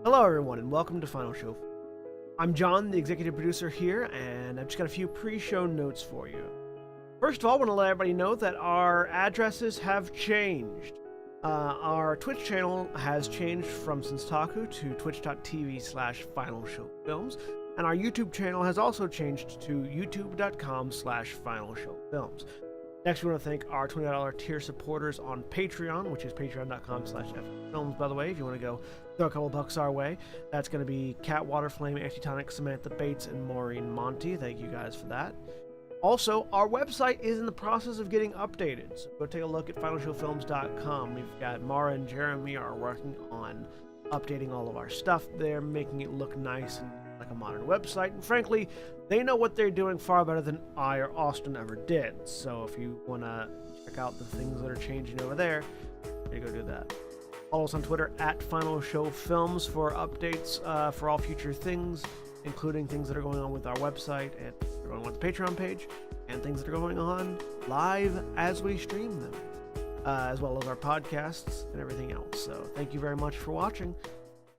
Hello, everyone, and welcome to Final Show. I'm John, the executive producer here, and I've just got a few pre-show notes for you. First of all, I want to let everybody know that our addresses have changed. Our Twitch channel has changed from Senstaku to twitch.tv/FinalShowFilms, and our YouTube channel has also changed to youtube.com/FinalShowFilms. Next, we want to thank our $20 tier supporters on Patreon, which is patreon.com/FFilms, by the way, if you want to go throw a couple bucks our way. That's going to be Cat Waterflame, Antitonic, Samantha Bates, and Maureen Monty. Thank you guys for that. Also, our website is in the process of getting updated, so go take a look at finalshowfilms.com. We've got Mara and Jeremy are working on updating all of our stuff there, making it look nice and like a modern website, and frankly, they know what they're doing far better than I or Austin ever did. So if you want to check out the things that are changing over there, you go do that. Follow us on Twitter at Final Show Films for updates for all future things, including things that are going on with our website and going on with the Patreon page, and things that are going on live as we stream them, as well as our podcasts and everything else. So thank you very much for watching.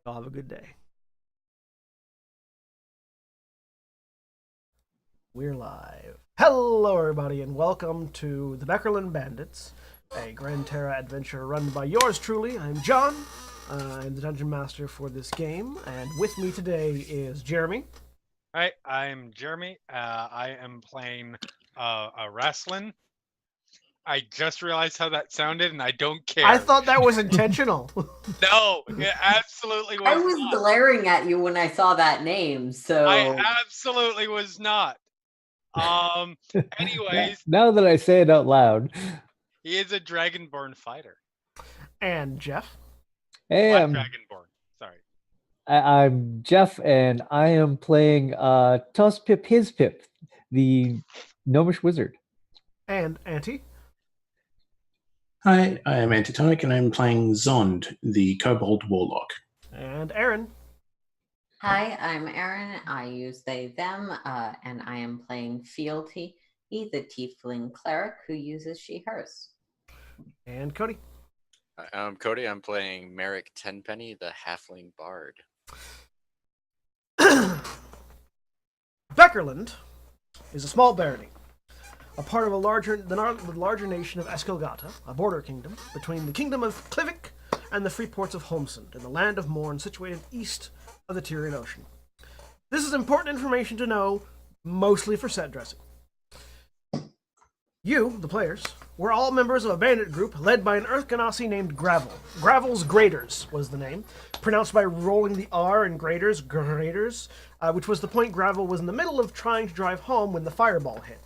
Y'all have a good day. We're live. Hello, everybody, and welcome to the Bekerlund Bandits, a Grand Terra adventure run by yours truly. I'm John. I'm the Dungeon Master for this game, and with me today is Jeremy. Hi, I'm Jeremy. I am playing a wrestling. I just realized how that sounded, and I don't care. I thought that was intentional. No, it absolutely was I was not. glaring at you when I saw that name, so... I absolutely was not. Anyways, now that I say it out loud, he is a Dragonborn fighter. And Jeff. Hey, Dragonborn. Sorry. I'm Jeff, and I am playing Toss Pip His Pip, the gnomish wizard. And Auntie. Hi, I am Antitonic, and I'm playing Zond, the Kobold Warlock. And Aaron. Hi, I'm Aaron. I use they, them, and I am playing Fealty, the tiefling cleric who uses she, hers. And Cody. I'm Cody. I'm playing Merrick Tenpenny, the halfling bard. Bekerlund is a small barony, a part of the larger nation of Eskelgata, a border kingdom between the kingdom of Klivik and the free ports of Holmsund, in the land of Morn, situated east of the Tyrian Ocean. This is important information to know, mostly for set dressing. You, the players, were all members of a bandit group led by an Earth Ganassi named Gravel. Gravel's Graders was the name, pronounced by rolling the R in Graders, which was the point Gravel was in the middle of trying to drive home when the fireball hit.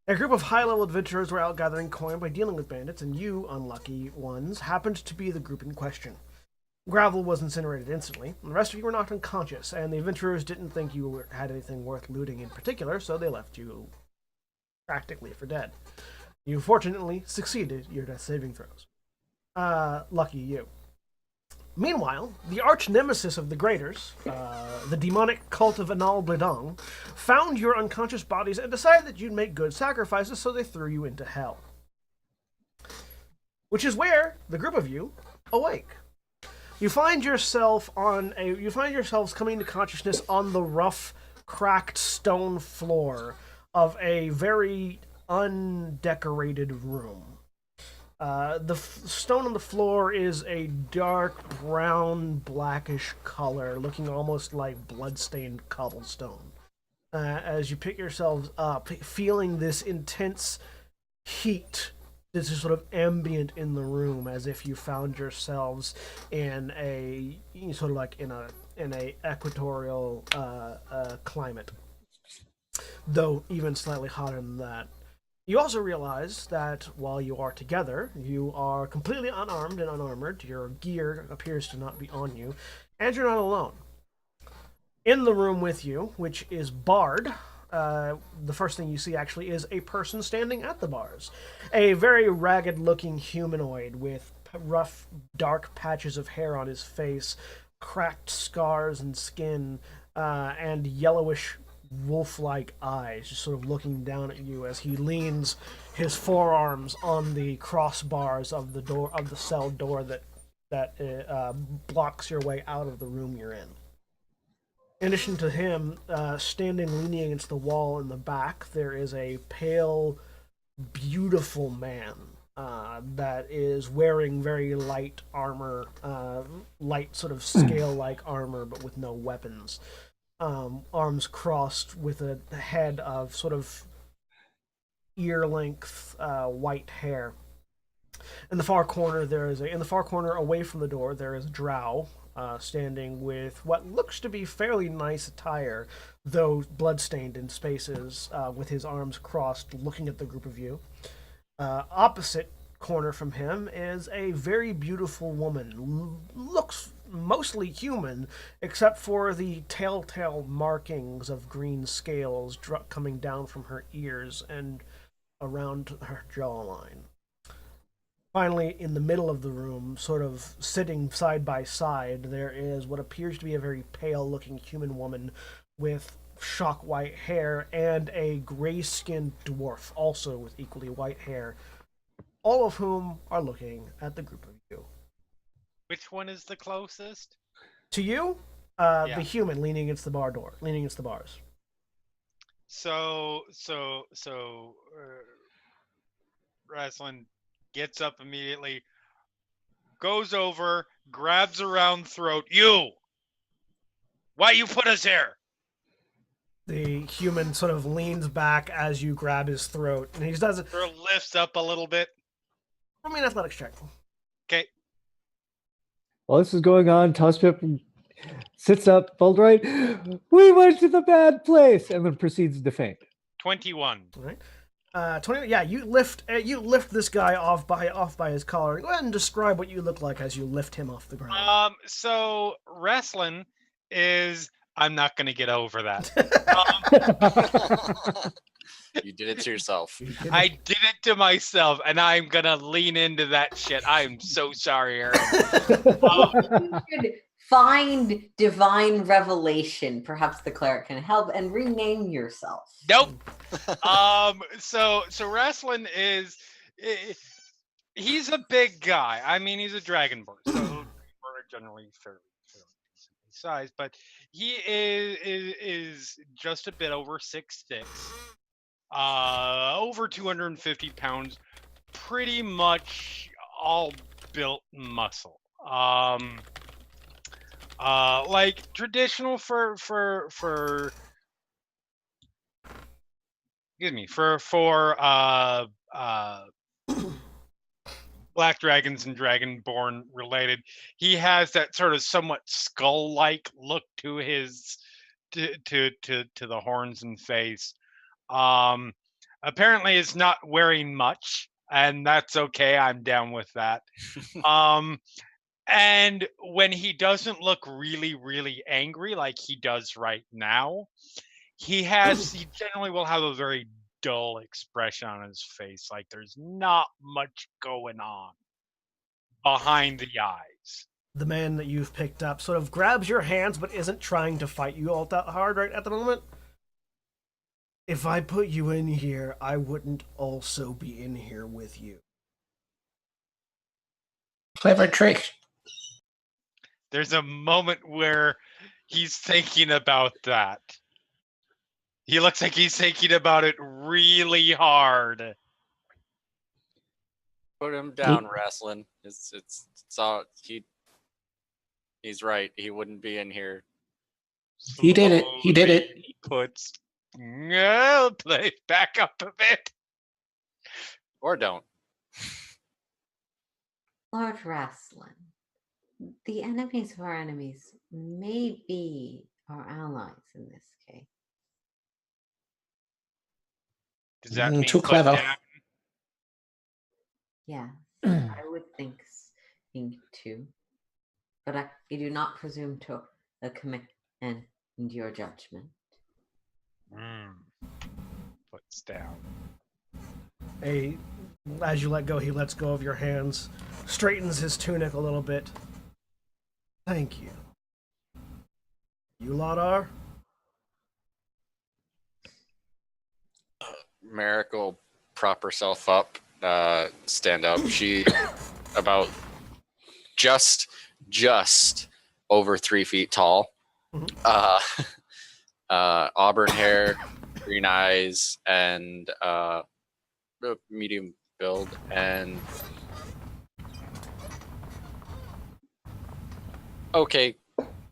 A group of high-level adventurers were out gathering coin by dealing with bandits, and you, unlucky ones, happened to be the group in question. Gravel was incinerated instantly, and the rest of you were knocked unconscious, and the adventurers didn't think you had anything worth looting in particular, so they left you practically for dead. You fortunately succeeded your death saving throws. Lucky you. Meanwhile, the arch nemesis of the Graders, the demonic cult of Anal Bledong, found your unconscious bodies and decided that you'd make good sacrifices, so they threw you into hell. Which is where the group of you awake. You find yourselves coming to consciousness on the rough, cracked stone floor of a very undecorated room. The stone on the floor is a dark brown, blackish color, looking almost like blood-stained cobblestone. As you pick yourselves up, feeling this intense heat, this is sort of ambient in the room, as if you found yourselves in a sort of like in a equatorial climate, though even slightly hotter than that. You also realize that while you are together, you are completely unarmed and unarmored. Your gear appears to not be on you, and you're not alone. In the room with you, which is barred, the first thing you see actually is a person standing at the bars. A very ragged-looking humanoid with rough, dark patches of hair on his face, cracked scars and skin, and yellowish wolf-like eyes, just sort of looking down at you as he leans his forearms on the crossbars of the door of the cell door that that blocks your way out of the room you're in. In addition to him, standing leaning against the wall in the back, there is a pale, beautiful man that is wearing very light armor, light sort of scale-like armor, but with no weapons. Arms crossed with a head of sort of ear-length white hair. In the far corner, in the far corner away from the door, there is a drow standing with what looks to be fairly nice attire, though bloodstained in spaces, with his arms crossed, looking at the group of you. Opposite corner from him is a very beautiful woman. Looks mostly human, except for the telltale markings of green scales coming down from her ears and around her jawline. Finally, in the middle of the room, sort of sitting side by side, there is what appears to be a very pale-looking human woman with shock white hair and a gray-skinned dwarf, also with equally white hair, all of whom are looking at the group of you. Which one is the closest? To you, Yeah. the human leaning against the bar door, leaning against the bars. So, Wrestling gets up immediately, goes over, grabs around throat. You! Why you put us here? The human sort of leans back as you grab his throat, and he does it. Her lifts up a little bit. I mean, athletics check. Okay. While this is going on, Tosspip sits up, bold right. We went to the bad place, and then proceeds to faint. 21. All right. 20. Yeah, you lift this guy off by his collar. Go ahead and describe what you look like as you lift him off the ground. So wrestling is. I'm not gonna get over that. You did it to yourself. I did it to myself, and I'm gonna lean into that shit. I'm so sorry, Aaron. You should find divine revelation. Perhaps the cleric can help and rename yourself. Nope. So wrestling is. He's a big guy. I mean, he's a dragonborn, so we're generally fairly decent size, but he is just a bit over 6'6", over 250 pounds, pretty much all built muscle. Like traditional for excuse me, for Black Dragons and Dragonborn related. He has that sort of somewhat skull-like look to his to the horns and face. Apparently is not wearing much, and that's okay. I'm down with that. And when he doesn't look really, really angry like he does right now, he generally will have a very dull expression on his face, like there's not much going on behind the eyes. The man that you've picked up sort of grabs your hands but isn't trying to fight you all that hard right at the moment. If I put you in here, I wouldn't also be in here with you. Clever trick. There's a moment where he's thinking about that. He looks like he's thinking about it really hard. Put him down, wrestling. It's all he's right. He wouldn't be in here. He did it. He did it. He puts play back up a bit. Or don't. Lord Wrestling, the enemies of our enemies may be our allies in this case. Does that mean Too put clever. down? Yes, I would think too. But I do not presume to commit and your judgment. Puts down. As you let go, he lets go of your hands, straightens his tunic a little bit. Thank you. You lot are? Merrick will prop herself up, stand up. She about just over 3 feet tall. Auburn hair, green eyes, and medium build, and okay,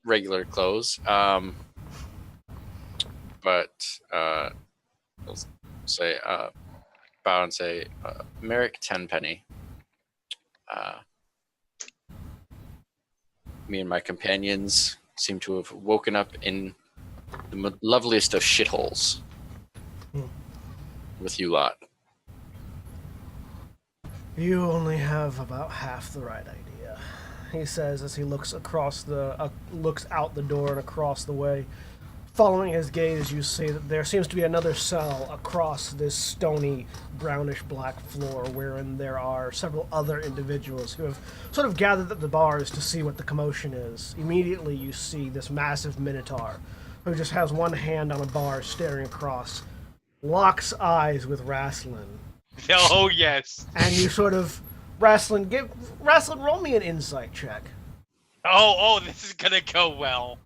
regular clothes. But I'll say bow and say, Merrick Tenpenny. Me and my companions seem to have woken up in the loveliest of shitholes with you lot. You only have about half the right idea, he says as he looks looks out the door and across the way. Following his gaze, you see that there seems to be another cell across this stony, brownish-black floor, wherein there are several other individuals who have sort of gathered at the bars to see what the commotion is. Immediately, you see this massive minotaur, who just has one hand on a bar staring across, locks eyes with Rasslin. Oh, yes. And you sort of, Rasslin, roll me an insight check. Oh, this is gonna go well.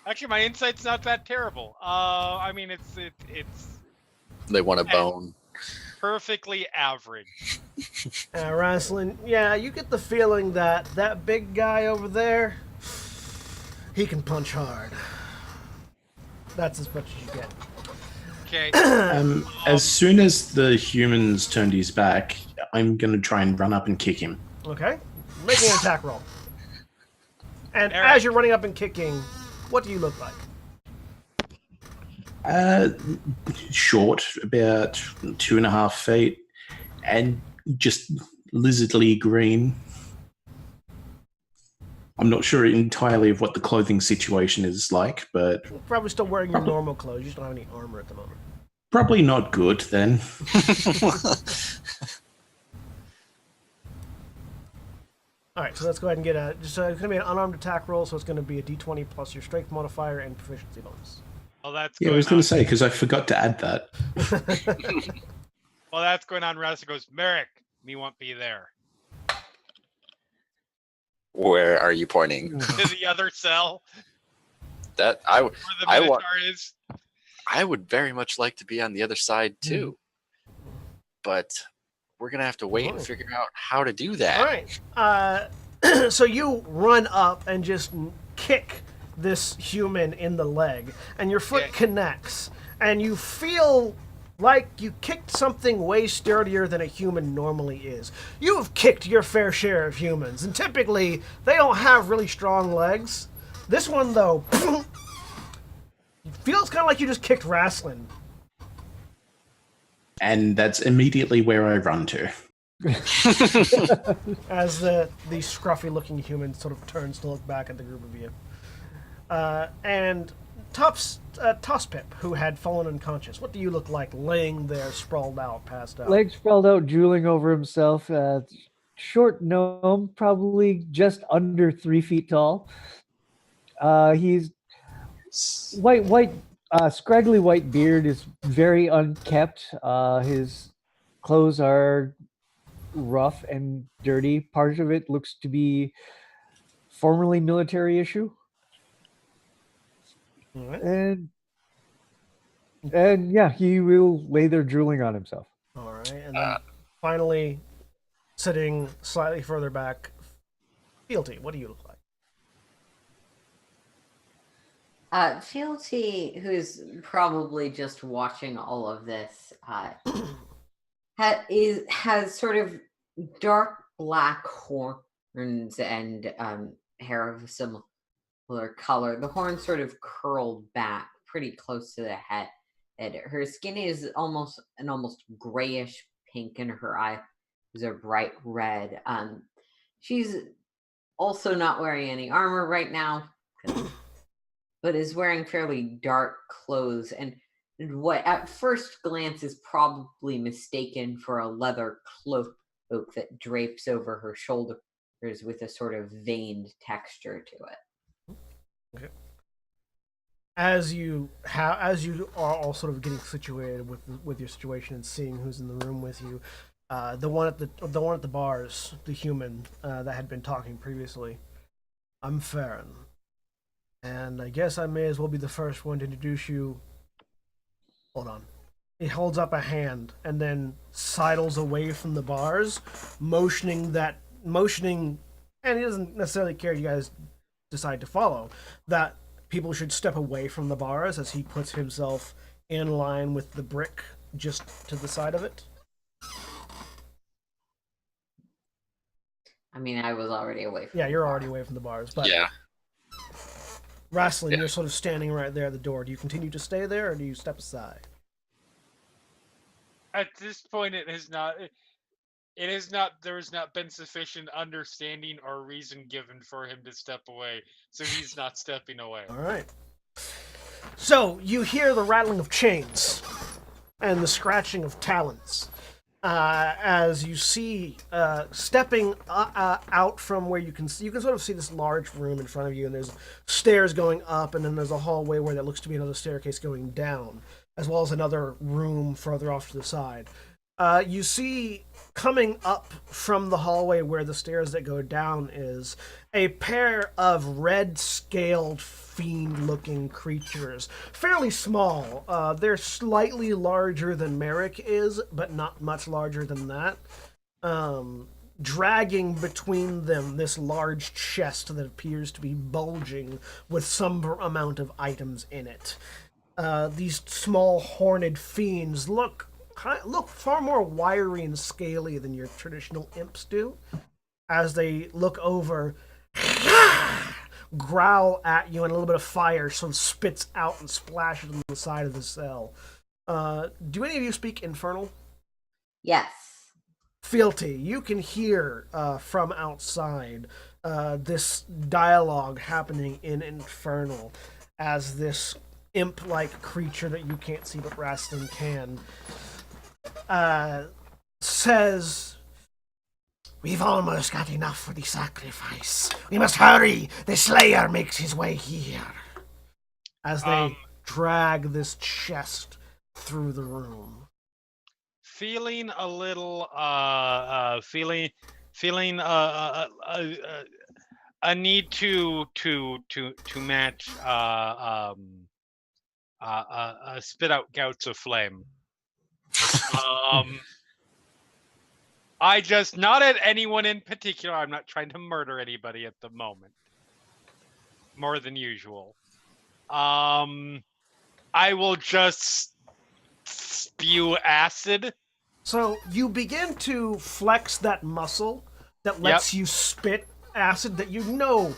Actually, my insight's not that terrible. I mean, it's They want a bone. perfectly average. Rasslin, yeah, you get the feeling that that big guy over there, he can punch hard. That's as much as you get. Okay. As soon as the humans turned his back, I'm going to try and run up and kick him. Okay, making an attack roll. And Eric. as you're running up and kicking, what do you look like? Short, about 2.5 feet, and just lizardly green. I'm not sure entirely of what the clothing situation is like, but You're probably still wearing your normal clothes. You just don't have any armor at the moment. probably not good then. All right, so let's go ahead and get it's going to be an unarmed attack roll, so it's going to be a d20 plus your strength modifier and proficiency bonus. Well, that's Yeah, I was going to say, because I forgot to add that. Well, that's going on. Rasta goes, Merrick, me won't be there. Where are you pointing? To the other cell That where the I Minotaur want. is. I would very much like to be on the other side too, but we're gonna have to wait and figure out how to do that. All right. So you run up and just kick this human in the leg, and your foot Yeah. connects, and you feel like you kicked something way sturdier than a human normally is. You have kicked your fair share of humans, and typically they don't have really strong legs. This one, though, feels kind of like you just kicked Rasslin. And that's immediately where I run to. As the scruffy-looking human sort of turns to look back at the group of you. And Tosspip, who had fallen unconscious, what do you look like laying there, sprawled out, passed out? Legs sprawled out, drooling over himself. Short gnome, probably just under 3 feet tall. He's white, scraggly white beard is very unkept. His clothes are rough and dirty. Part of it looks to be formerly military issue. All right. And yeah, he will lay there drooling on himself. All right. And then finally, sitting slightly further back, Fealty, what do you look like? Fealty, who's probably just watching all of this, has sort of dark black horns and hair of a similar color. The horns sort of curled back pretty close to the head. And her skin is almost grayish pink, and her eyes are bright red. She's also not wearing any armor right now, but is wearing fairly dark clothes, and what at first glance is probably mistaken for a leather cloak that drapes over her shoulders with a sort of veined texture to it. Okay. As you are all sort of getting situated with your situation and seeing who's in the room with you, The one at the bars, the human that had been talking previously. I'm Farron, and I guess I may as well be the first one to introduce you. Hold on. He holds up a hand and then sidles away from the bars, motioning, and he doesn't necessarily care if you guys decide to follow, that people should step away from the bars as he puts himself in line with the brick just to the side of it. I mean, I was already away from Yeah, the you're bar. already away from the bars, but Yeah. Wrestling, Yeah. you're sort of standing right there at the door. Do you continue to stay there, or do you step aside? At this point, it has not. It is not. There has not been sufficient understanding or reason given for him to step away, so he's not stepping away. All right. So you hear the rattling of chains and the scratching of talons as you see stepping out from where you can sort of see this large room in front of you, and there's stairs going up, and then there's a hallway where there looks to be another staircase going down, as well as another room further off to the side. You see coming up from the hallway where the stairs that go down is a pair of red-scaled fiend-looking creatures. Fairly small. They're slightly larger than Merrick is, but not much larger than that. Dragging between them this large chest that appears to be bulging with some amount of items in it. These small horned fiends look far more wiry and scaly than your traditional imps do. As they look over, growl at you, and a little bit of fire sort of spits out and splashes on the side of the cell. Do any of you speak Infernal? Yes. Fealty, you can hear from outside this dialogue happening in Infernal as this imp-like creature that you can't see but Rastin can says, "We've almost got enough for the sacrifice. We must hurry. The Slayer makes his way here." As they drag this chest through the room. Feeling a little, feeling a need to match, spit out gouts of flame. I just, not at anyone in particular. I'm not trying to murder anybody at the moment. More than usual. I will just spew acid. So you begin to flex that muscle that lets you spit acid that you know.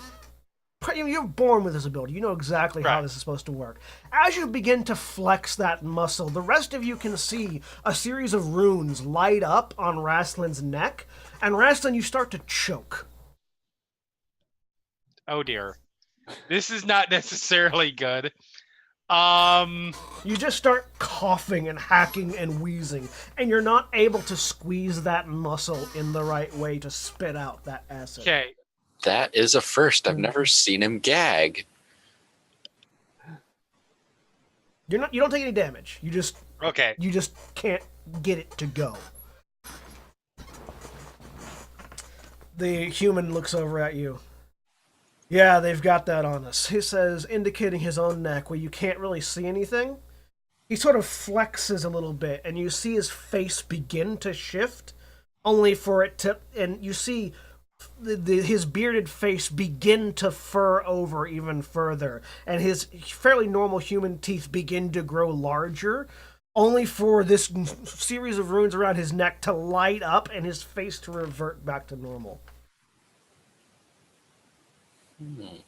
You're born with this ability. You know exactly how this is supposed to work. As you begin to flex that muscle, the rest of you can see a series of runes light up on Rastlin's neck, and Rastlin, you start to choke. Oh dear. This is not necessarily good. You just start coughing and hacking and wheezing, and you're not able to squeeze that muscle in the right way to spit out that acid. Okay. That is a first. I've never seen him gag. You don't take any damage. You just can't get it to go. The human looks over at you. "Yeah, they've got that on us," he says, indicating his own neck where you can't really see anything. He sort of flexes a little bit, and you see his face begin to shift, only for it to, and you see his bearded face begin to fur over even further, and his fairly normal human teeth begin to grow larger, only for this series of runes around his neck to light up and his face to revert back to normal. I'm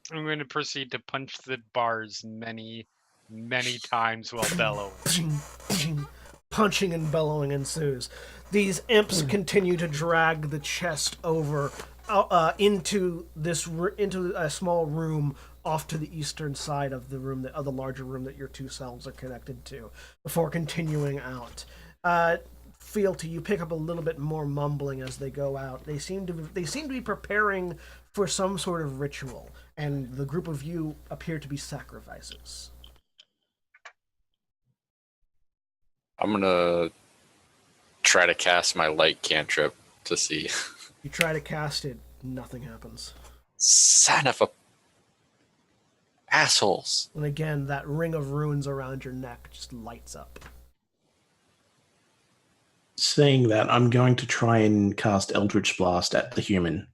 going to proceed to punch the bars many, many times while bellowing. Punching and bellowing ensues. These imps continue to drag the chest over into a small room off to the eastern side of the room, of the larger room that your two cells are connected to, before continuing out. Fealty, you pick up a little bit more mumbling as they go out. They seem to be preparing for some sort of ritual, and the group of you appear to be sacrifices. I'm gonna try to cast my light cantrip to see. You try to cast it, nothing happens. Son of a assholes. And again, that ring of runes around your neck just lights up. Saying that, I'm going to try and cast Eldritch Blast at the human.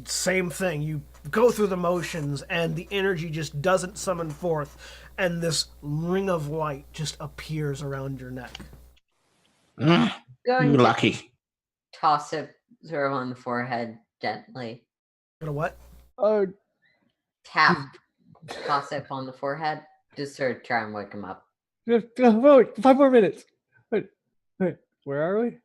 Same thing. You go through the motions, and the energy just doesn't summon forth, and this ring of light just appears around your neck. Going You're to lucky. toss it sort of on the forehead gently. Gonna what? Oh, Tap. Toss it on the forehead. Just sort of try and wake him up. wait, 5 more minutes. Wait, where are we?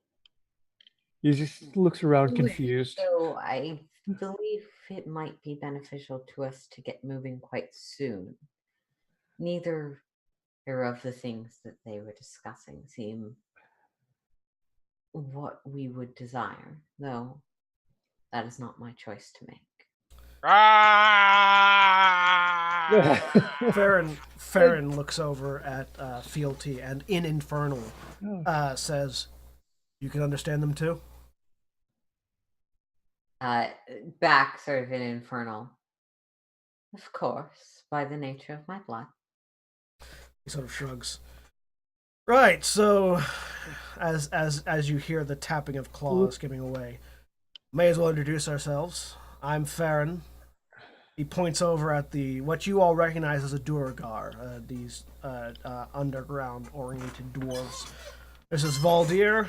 He just looks around confused. So I believe it might be beneficial to us to get moving quite soon. Neither of the things that they were discussing seem what we would desire, though that is not my choice to make. Farron looks over at Fealty and in Infernal says, "You can understand them too?" Back sort of in Infernal. Of course, by the nature of my blood. He sort of shrugs. Right, so as you hear the tapping of claws giving away, may as well introduce ourselves. I'm Farron. He points over at what you all recognize as a Duergar, these underground oriented dwarves. This is Valdir,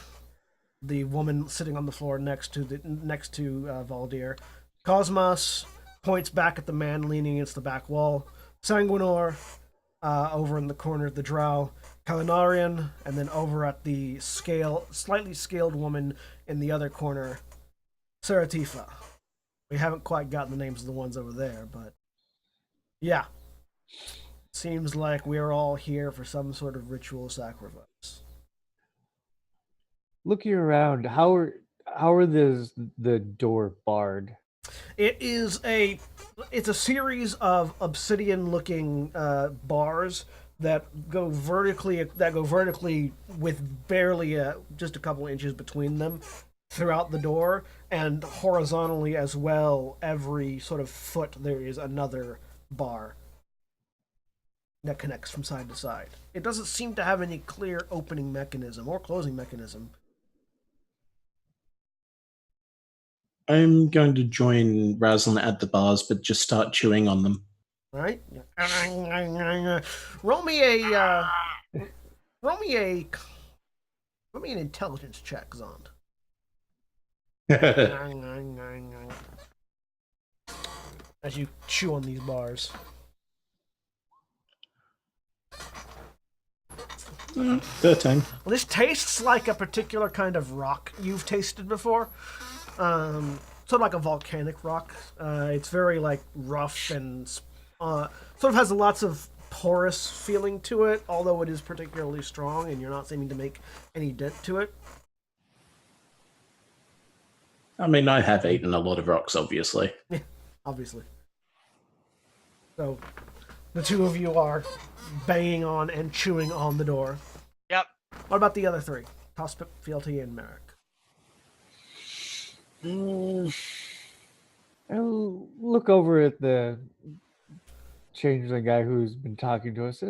the woman sitting on the floor next to Valdir. Cosmos points back at the man leaning against the back wall. Sanguinor, over in the corner of the drow. Kalinarian, and then over at the slightly scaled woman in the other corner, Saratifa. We haven't quite gotten the names of the ones over there, but yeah. Seems like we're all here for some sort of ritual sacrifice. Looking around, how are the door barred? It's a series of obsidian-looking bars that go vertically with barely just a couple inches between them throughout the door, and horizontally as well. Every sort of foot there is another bar that connects from side to side. It doesn't seem to have any clear opening mechanism or closing mechanism. I'm going to join Razlan at the bars, but just start chewing on them. All right. Roll me an intelligence check, Zond. As you chew on these bars. 13. Well, this tastes like a particular kind of rock you've tasted before. Sort of like a volcanic rock. It's very like rough and sort of has lots of porous feeling to it, although it is particularly strong and you're not seeming to make any dent to it. I mean, I have eaten a lot of rocks, obviously. Yeah, obviously. So, the two of you are banging on and chewing on the door. Yep. What about the other three? Tospip, Fealty, and Merrick. I'll look over at the changeling guy who's been talking to us.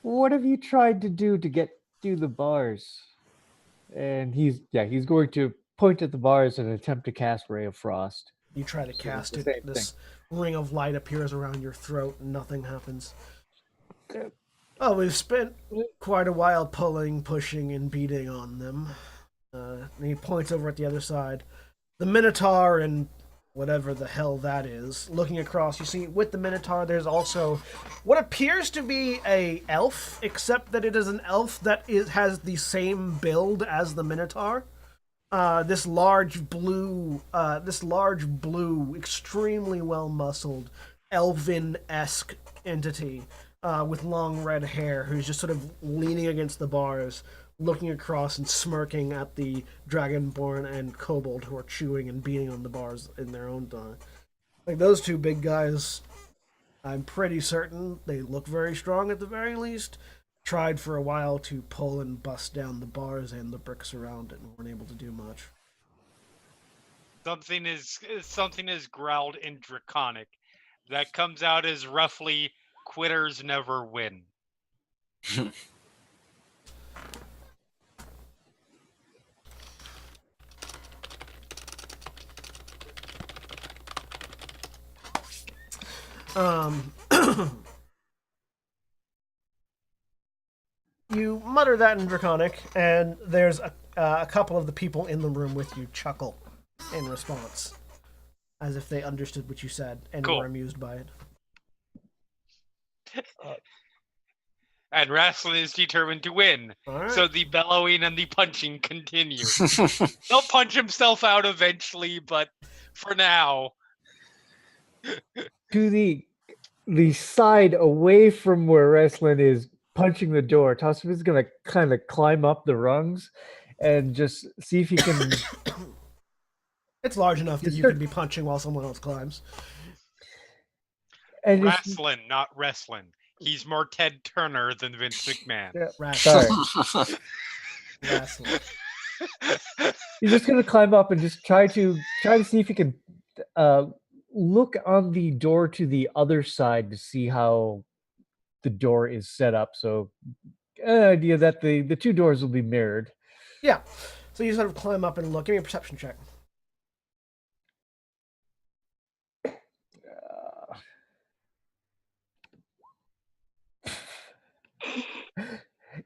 What have you tried to do to get through the bars? And he's going to point at the bars and attempt to cast Ray of Frost. You try to cast the it. same This ring of light appears around your throat and nothing happens. Oh, we've spent quite a while pulling, pushing, and beating on them. And he points over at the other side. The Minotaur and whatever the hell that is, looking across, you see with the Minotaur there's also what appears to be a elf, except that it is an elf that has the same build as the Minotaur. This large blue, extremely well-muscled, elven-esque entity with long red hair who's just sort of leaning against the bars, looking across and smirking at the Dragonborn and Kobold who are chewing and beating on the bars in their own time. Like, those two big guys, I'm pretty certain they look very strong at the very least. tried for a while to pull and bust down the bars and the bricks around it and weren't able to do much. Something is growled in Draconic. That comes out as roughly quitters never win. You mutter that in Draconic, and there's a couple of the people in the room with you chuckle in response, as if they understood what you said and Cool. were amused by it. And Wrestling is determined to win. All right. So the bellowing and the punching continue. He'll punch himself out eventually, but for now. To the side away from where Wrestling is punching the door, Tosif is going to kind of climb up the rungs and just see if he can. It's large enough that You you start- can be punching while someone else climbs. And just, Wrestling, not wrestling. He's more Ted Turner than Vince McMahon. yeah, Wrestling. sorry. Wrestling. He's just going to climb up and just try to see if he can look on the door to the other side to see how the door is set up. So, an idea that the two doors will be mirrored. Yeah. So you sort of climb up and look. Give me a perception check.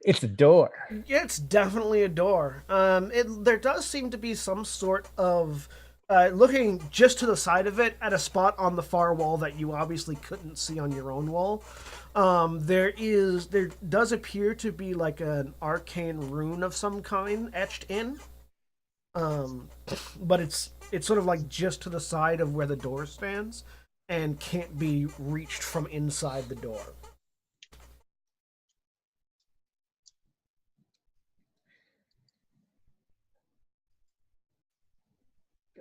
It's a door. Yeah, it's definitely a door. There does seem to be some sort of looking just to the side of it at a spot on the far wall that you obviously couldn't see on your own wall. There does appear to be like an arcane rune of some kind etched in. But it's sort of like just to the side of where the door stands and can't be reached from inside the door.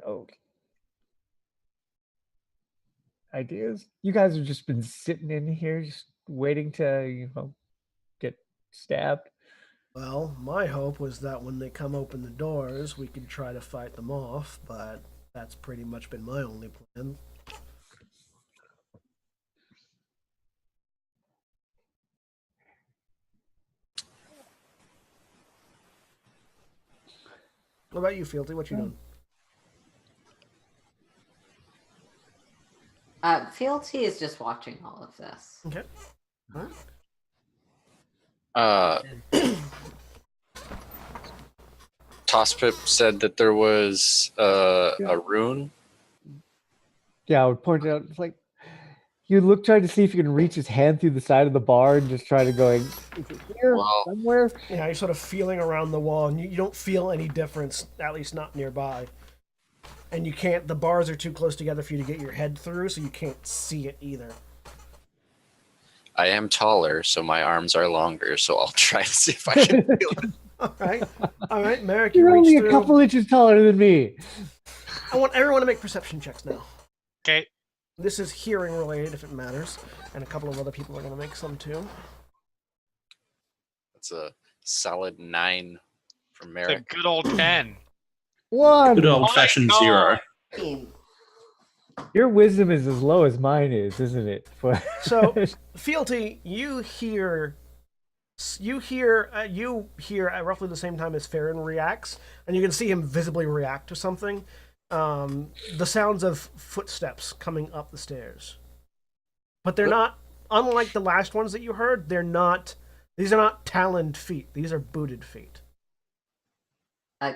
Oh. Ideas? You guys have just been sitting in here just waiting to, get stabbed. Well, my hope was that when they come open the doors, we could try to fight them off, but that's pretty much been my only plan. What about you, Fealty? What you doing? Fealty is just watching all of this. Okay. All right. Tosspip said that there was a rune. Yeah, I would point out, it's like, you look, try to see if you can reach his hand through the side of the bar and just try to go, is it here Well- somewhere? Yeah, you're sort of feeling around the wall, and you don't feel any difference, at least not nearby. And you can't, the bars are too close together for you to get your head through, so you can't see it either. I am taller, so my arms are longer, so I'll try to see if I can feel it. All right, Merrick, you You're reach only through. a couple inches taller than me. I want everyone to make perception checks now. Okay. This is hearing related, if it matters, and a couple of other people are going to make some too. It's a solid 9 from It's a Merrick. good old 10. One. Good old fashioned God. 0. Your wisdom is as low as mine is, isn't it? So, Fealty, you hear at roughly the same time as Farron reacts, and you can see him visibly react to something. The sounds of footsteps coming up the stairs, but they're not. Unlike the last ones that you heard, they're not. These are not taloned feet. These are booted feet.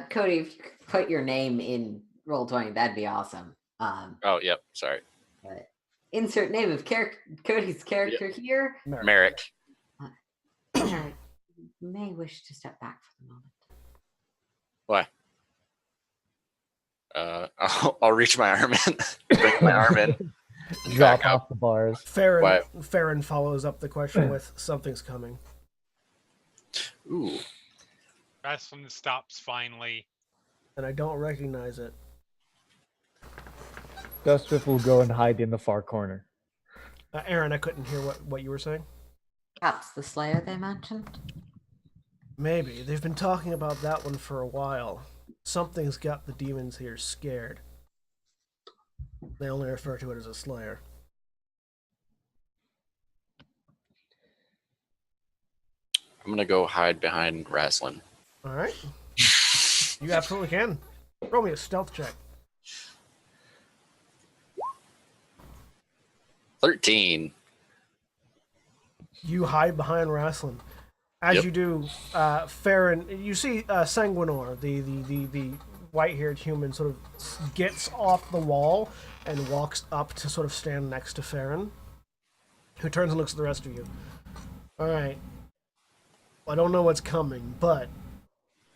Cody, if you could put your name in Roll20, that'd be awesome. Oh, yep. Sorry. But insert name of Cody's character here. Merrick. You may wish to step back for the moment. Why? I'll reach my arm in. Bring my arm in. Drop Back up. off the bars. Farron follows up the question with something's coming. Ooh. Wrestling stops finally. And I don't recognize it. Gustrip will go and hide in the far corner. Aaron, I couldn't hear what you were saying. Perhaps the Slayer they mentioned? Maybe. They've been talking about that one for a while. Something's got the demons here scared. They only refer to it as a Slayer. I'm gonna go hide behind Raslin. Alright. You absolutely can. Roll me a stealth check. 13. You hide behind Raslin. As Yep. you do, Farron, you see Sanguinor, the white-haired human, sort of gets off the wall and walks up to sort of stand next to Farron, who turns and looks at the rest of you. Alright. I don't know what's coming, but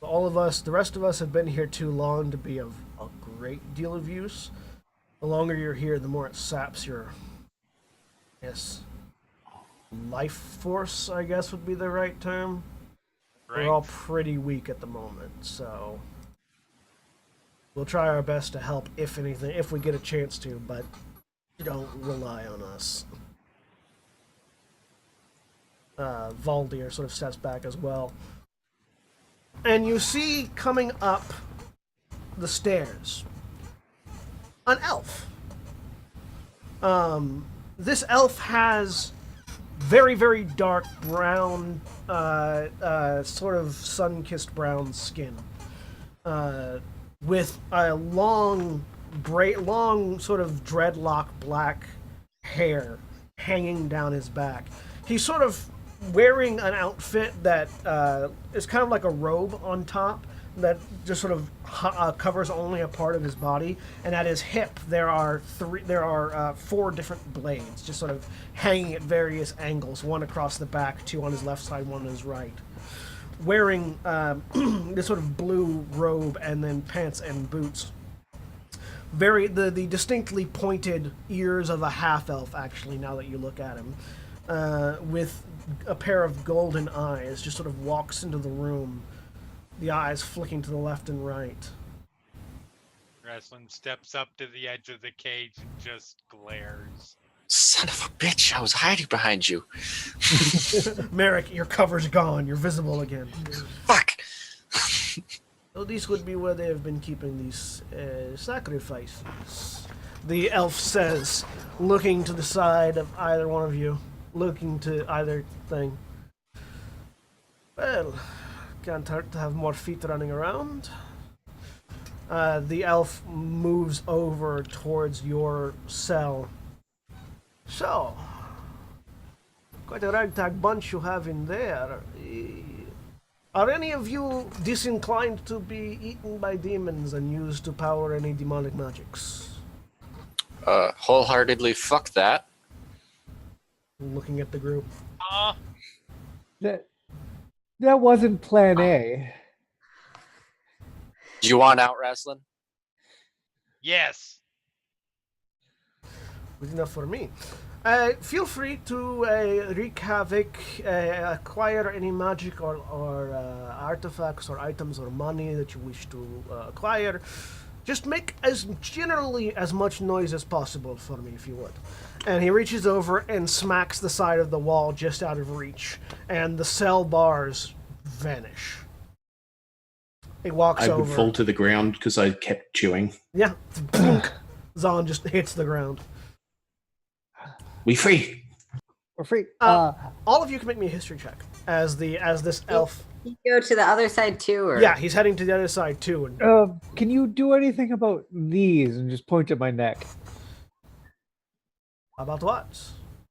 all of us, the rest of us, have been here too long to be of a great deal of use. The longer you're here, the more it saps your, yes, life force, I guess would be the right term. Right. We're all pretty weak at the moment, so we'll try our best to help if anything, if we get a chance to, but don't rely on us. Valdir sort of steps back as well. And you see coming up the stairs an elf. This elf has very, very dark brown, sort of sun-kissed brown skin, with a long sort of dreadlock black hair hanging down his back. He's sort of wearing an outfit that is kind of like a robe on top that just sort of covers only a part of his body, and at his hip there are four different blades just sort of hanging at various angles, one across the back, two on his left side, one on his right. Wearing this sort of blue robe and then pants and boots. The distinctly pointed ears of a half-elf, actually, now that you look at him. With a pair of golden eyes, just sort of walks into the room, the eyes flicking to the left and right. Wrestling steps up to the edge of the cage and just glares. Son of a bitch, I was hiding behind you. Merrick, your cover's gone. You're visible again. Fuck! So this would be where they have been keeping these sacrifices. The elf says, looking to the side of either one of you. Looking to either thing. Well, can't hurt to have more feet running around. The elf moves over towards your cell. So, quite a ragtag bunch you have in there. Are any of you disinclined to be eaten by demons and used to power any demonic magics? Wholeheartedly fuck that. Looking at the group. That wasn't plan A. Do you want out, Wrestling? Yes. Good enough for me. Feel free to wreak havoc, acquire any magic or artifacts or items or money that you wish to acquire. Just make generally as much noise as possible for me, if you would. And he reaches over and smacks the side of the wall just out of reach, and the cell bars vanish. He walks I over. would fall to the ground because I kept chewing. Yeah. Boonk. Zahn just hits the ground. We free. We're free. All of you can make me a history check as this elf. You go to the other side too, or Yeah, he's heading to the other side too. And Can you do anything about these? And just point at my neck. about what?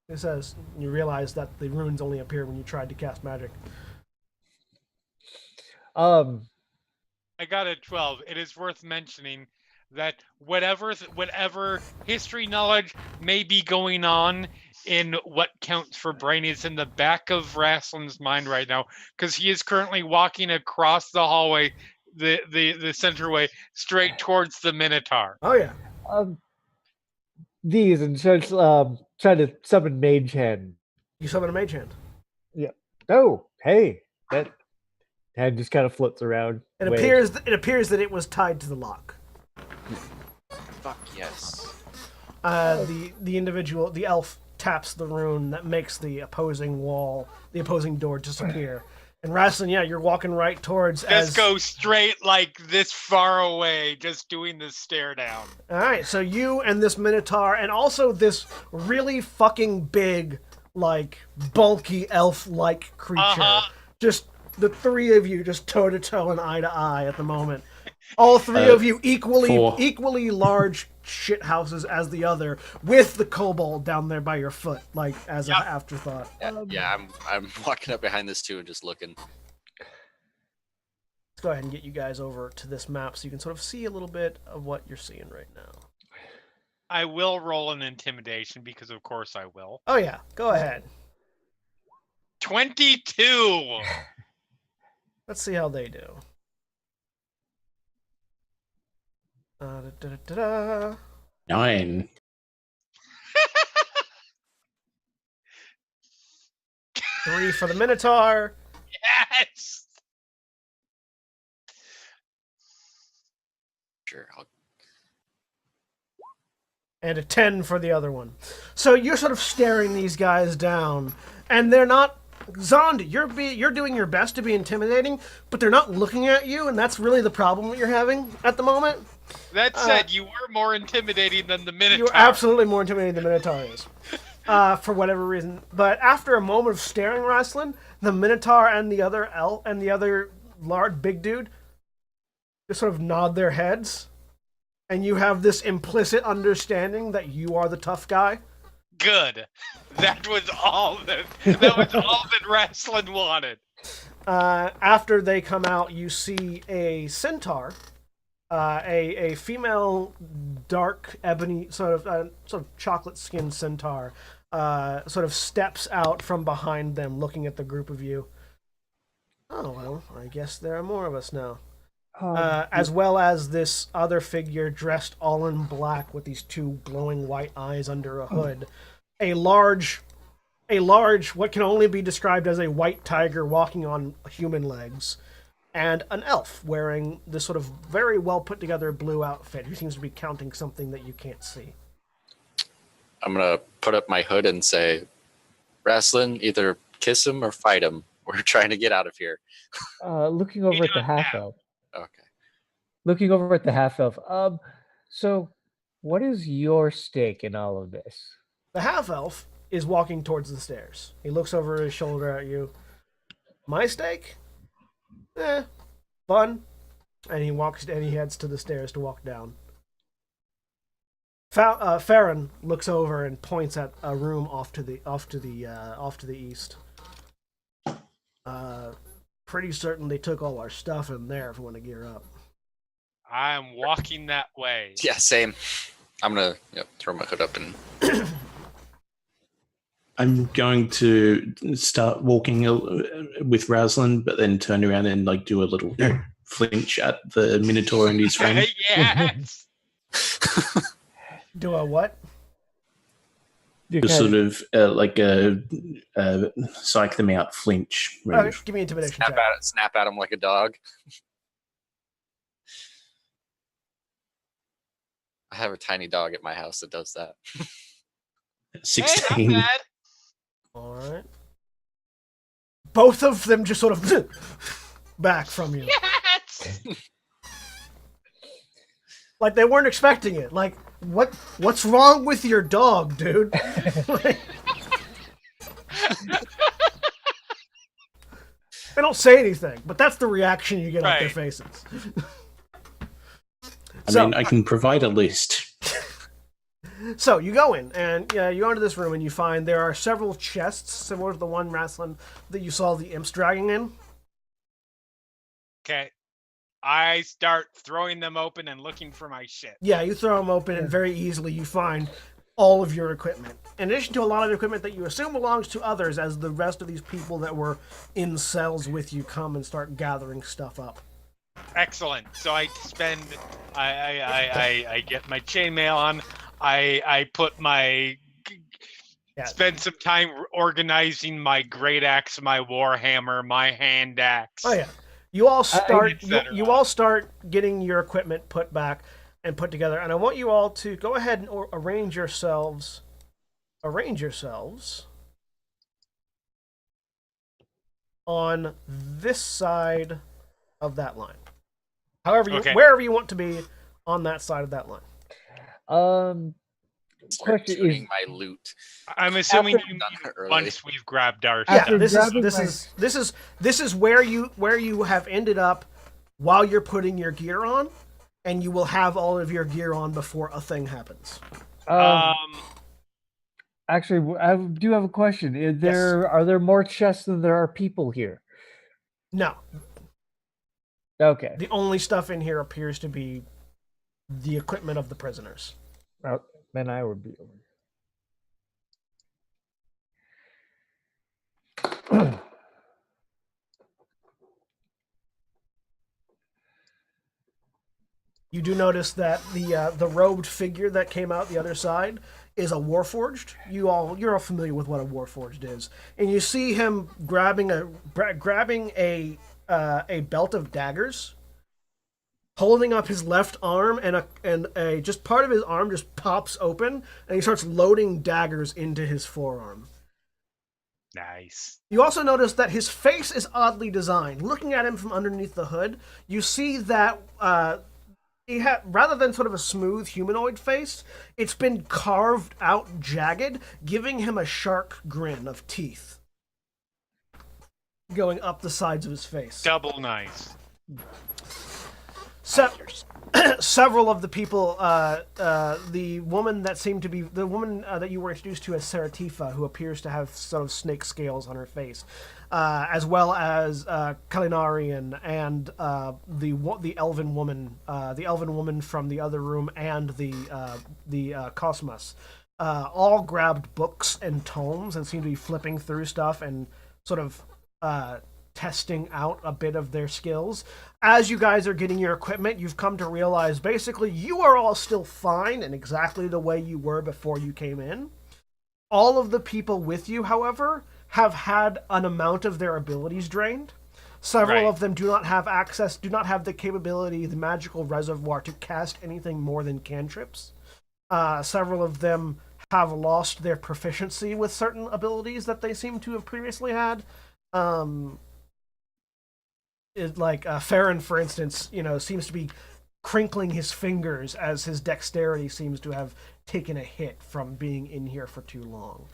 He says. You realize that the runes only appear when you tried to cast magic. I got a 12. It is worth mentioning that whatever history knowledge may be going on in what counts for brain is in the back of Raslin's mind right now, because he is currently walking across the hallway, the centerway, straight towards the Minotaur. Oh yeah. These and starts trying to summon Mage Hand. You summon a mage hand. Oh, hey, that hand just kind of floats around. It waves. appears that it was tied to the lock. Fuck yes. The elf taps the rune that makes the opposing door disappear. And Rasslin, yeah, you're walking right towards. Just go straight like this far away, just doing the stare down. All right, so you and this Minotaur, and also this really fucking big, like bulky elf-like creature. Just the three of you, just toe to toe and eye to eye at the moment. All three of you equally large shit houses as the other, with the kobold down there by your foot, like as an afterthought. I'm walking up behind this too and just looking. Let's go ahead and get you guys over to this map so you can sort of see a little bit of what you're seeing right now. I will roll an intimidation because, of course, I will. Oh yeah, go ahead. 22. Let's see how they do. 9. Three for the Minotaur. Yes. Sure. And a 10 for the other one. So you're sort of staring these guys down, and they're not. Zond, you're doing your best to be intimidating, but they're not looking at you, and that's really the problem that you're having at the moment. That said, you were more intimidating than the Minotaur. You were absolutely more intimidating than the Minotaur is, for whatever reason. But after a moment of staring, Rasslin, the Minotaur and the other elf and the other large big dude just sort of nod their heads, and you have this implicit understanding that you are the tough guy. Good. That was all that Rasslin wanted. After they come out, you see a centaur, a female dark ebony sort of chocolate skinned centaur, sort of steps out from behind them, looking at the group of you. Oh well, I guess there are more of us now. As well as this other figure dressed all in black with these two glowing white eyes under a hood. A large, what can only be described as a white tiger walking on human legs, and an elf wearing this sort of very well put together blue outfit who seems to be counting something that you can't see. I'm going to put up my hood and say, Rasslin, either kiss him or fight him. We're trying to get out of here. Looking over at the half elf. Okay. Looking over at the half elf. So what is your stake in all of this? The half elf is walking towards the stairs. He looks over his shoulder at you. My stake? Fun. And he heads to the stairs to walk down. Farron looks over and points at a room off to the east. Pretty certain they took all our stuff in there if we want to gear up. I'm walking that way. Yeah, same. I'm going to throw my hood up and... I'm going to start walking with Rasslin, but then turn around and like do a little flinch at the Minotaur and his friend. Yes. Do a what? Just sort of like a psych them out flinch move. Give me an intimidation check. Snap at him like a dog. I have a tiny dog at my house that does that. 16. Hey, not bad. All right. Both of them just sort of back from you. Yes. Like they weren't expecting it. Like, what's wrong with your dog, dude? Like, they don't say anything, but that's the reaction you get off their faces. I mean, I can provide a list. So you go in, and you go into this room, and you find there are several chests similar to the one, Rasslin, that you saw the imps dragging in. Okay. I start throwing them open and looking for my shit. Yeah, you throw them open, and very easily you find all of your equipment. In addition to a lot of equipment that you assume belongs to others, as the rest of these people that were in cells with you come and start gathering stuff up. Excellent. So I get my chainmail on. I put spend some time organizing my great axe, my warhammer, my hand axe. Oh yeah. You all start getting your equipment put back and put together, and I want you all to go ahead and arrange yourselves arrange yourselves on this side of that line. However, Okay. wherever you want to be on that side of that line. Start Question tuning is, my loot. I'm assuming After- you Done mean early. once we've grabbed our Yeah, After stuff. this is where you have ended up while you're putting your gear on, and you will have all of your gear on before a thing happens. actually, I do have a question. Are there more chests than there are people here? No, Okay. the only stuff in here appears to be the equipment of the prisoners. Well, then I would be over. You do notice that the robed figure that came out the other side is a warforged. You're all familiar with what a warforged is, and you see him grabbing a belt of daggers, holding up his left arm, and a just part of his arm just pops open, and he starts loading daggers into his forearm. Nice. You also notice that his face is oddly designed. Looking at him from underneath the hood, you see that he rather than sort of a smooth humanoid face, it's been carved out jagged, giving him a shark grin of teeth going up the sides of his face. Double nice. Several of the people, the woman that seemed to be the woman that you were introduced to as Seratifa, who appears to have sort of snake scales on her face, as well as Kalinarian and the elven woman from the other room, and the Cosmos, all grabbed books and tomes and seem to be flipping through stuff and sort of testing out a bit of their skills. As you guys are getting your equipment, you've come to realize basically you are all still fine and exactly the way you were before you came in. All of the people with you, however, have had an amount of their abilities drained. Several of them do not have the capability, the magical reservoir to cast anything more than cantrips. Several of them have lost their proficiency with certain abilities that they seem to have previously had. Farron, for instance, seems to be crinkling his fingers as his dexterity seems to have taken a hit from being in here for too long.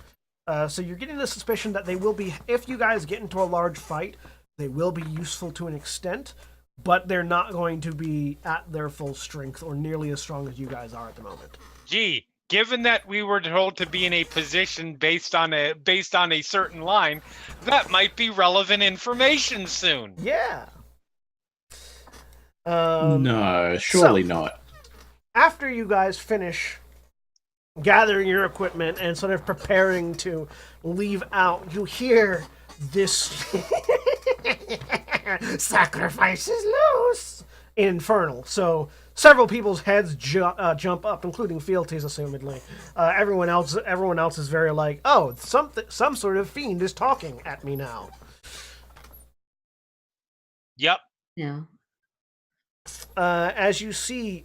So you're getting the suspicion that they will be, if you guys get into a large fight, they will be useful to an extent, but they're not going to be at their full strength or nearly as strong as you guys are at the moment. Gee, given that we were told to be in a position based on a certain line, that might be relevant information soon. Yeah. No, surely not. After you guys finish gathering your equipment and sort of preparing to leave out, you hear this sacrifice is loose infernal. So several people's heads jump up, including fealties, assumedly. Everyone else is very like, oh, some sort of fiend is talking at me now. Yep. Yeah. As you see,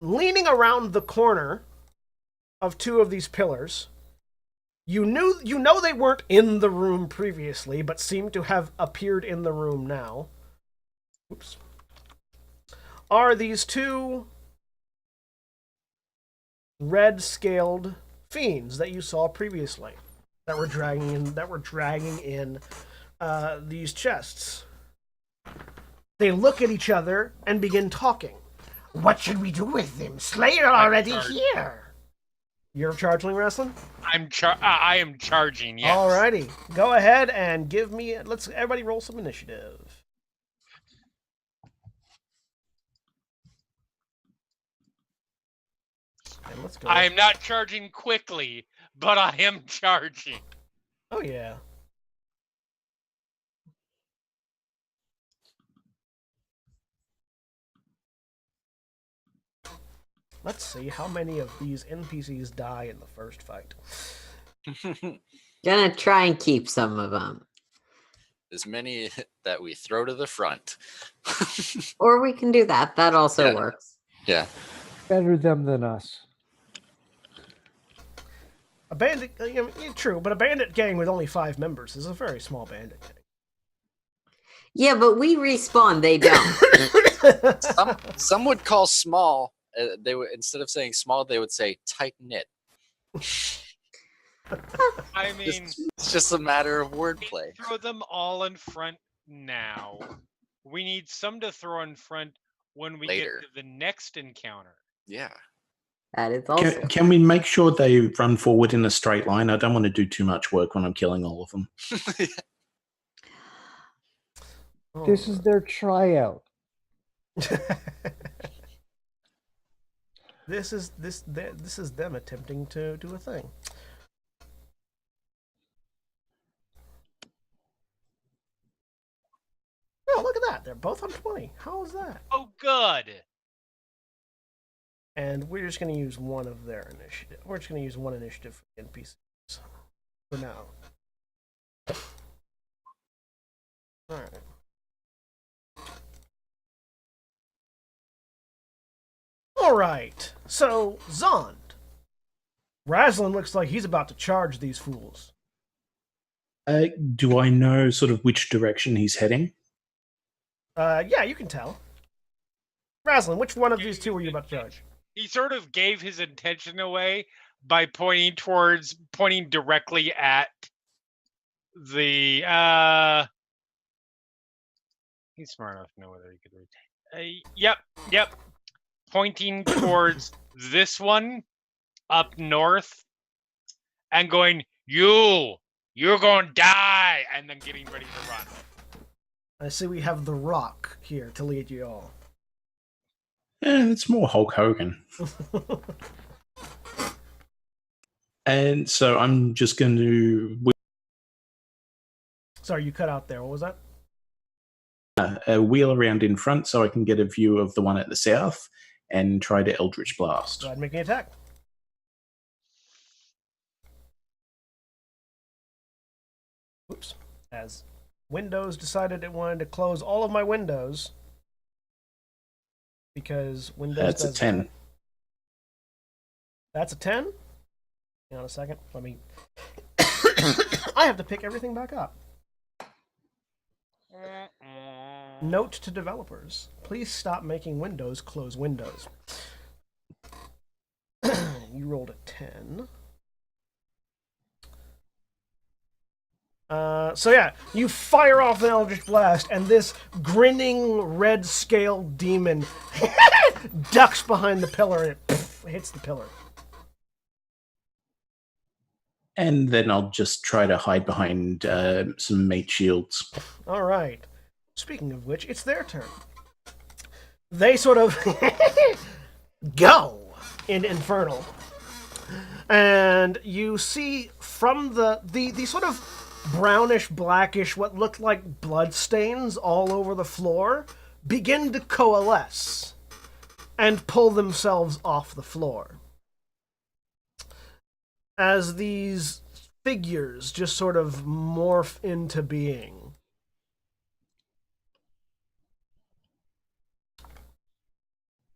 leaning around the corner of two of these pillars, you know they weren't in the room previously, but seem to have appeared in the room now. Oops. Are these two red-scaled fiends that you saw previously that were dragging in these chests? They look at each other and begin talking. What should we do with them? Slayer already here. You're charging wrestling? I am charging, yes. Alrighty. Go ahead and give me... Let's everybody roll some initiative. And let's go. I am not charging quickly, but I am charging. Oh, yeah. Let's see how many of these NPCs die in the first fight. Gonna try and keep some of them. As many that we throw to the front. Or we can do that. That also Yeah. works. Yeah. Better them than us. A bandit, true, but a bandit gang with only 5 members is a very small bandit gang. Yeah, but we respawn. They don't. Some would call small. They would, instead of saying small, they would say tight knit. I mean, It's just a matter of wordplay. throw them all in front now. We need some to throw in front when we Later. get to the next encounter. Yeah. That is also. Can we make sure they run forward in a straight line? I don't want to do too much work when I'm killing all of them. This is their tryout. This is them attempting to do a thing. Oh, look at that! They're both on 20. How is that? Oh, good. And we're just going to use one of their initiative. We're just going to use one initiative for the NPCs for now. All right. All right. So Zond, Razlin looks like he's about to charge these fools. Do I know sort of which direction he's heading? Yeah, you can tell. Razlin, which one of these two were you about to charge? He sort of gave his intention away by pointing directly at the. He's smart enough to know whether he could read. Yep. Pointing towards this one up north, and going, you're gonna die, and then getting ready to run. I see we have the Rock here to lead you all. It's more Hulk Hogan. And so I'm just going to Sorry, you cut out there. What was that? wheel around in front so I can get a view of the one at the south and try to Eldritch Blast. Go ahead and make an attack. Oops. As Windows decided it wanted to close all of my windows because Windows That's a does 10. that. That's a 10? Hang on a second. Let me... I have to pick everything back up. Note to developers. Please stop making Windows close Windows. You rolled a 10. So yeah, you fire off an Eldritch Blast, and this grinning red scale demon ducks behind the pillar and it hits the pillar. And then I'll just try to hide behind some mate shields. All right. Speaking of which, it's their turn. They sort of go in Infernal. And you see from the sort of brownish, blackish, what looked like blood stains all over the floor begin to coalesce and pull themselves off the floor. As these figures just sort of morph into being.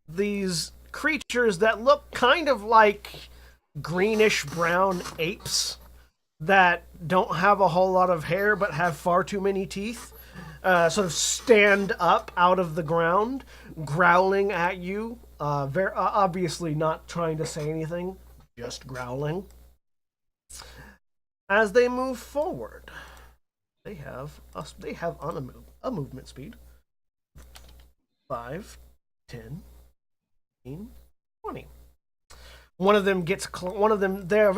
These creatures that look kind of like greenish brown apes that don't have a whole lot of hair but have far too many teeth sort of stand up out of the ground, growling at you, very obviously not trying to say anything, just growling. As they move forward, they have a movement speed. 5, 10, 15, 20. One of them gets they're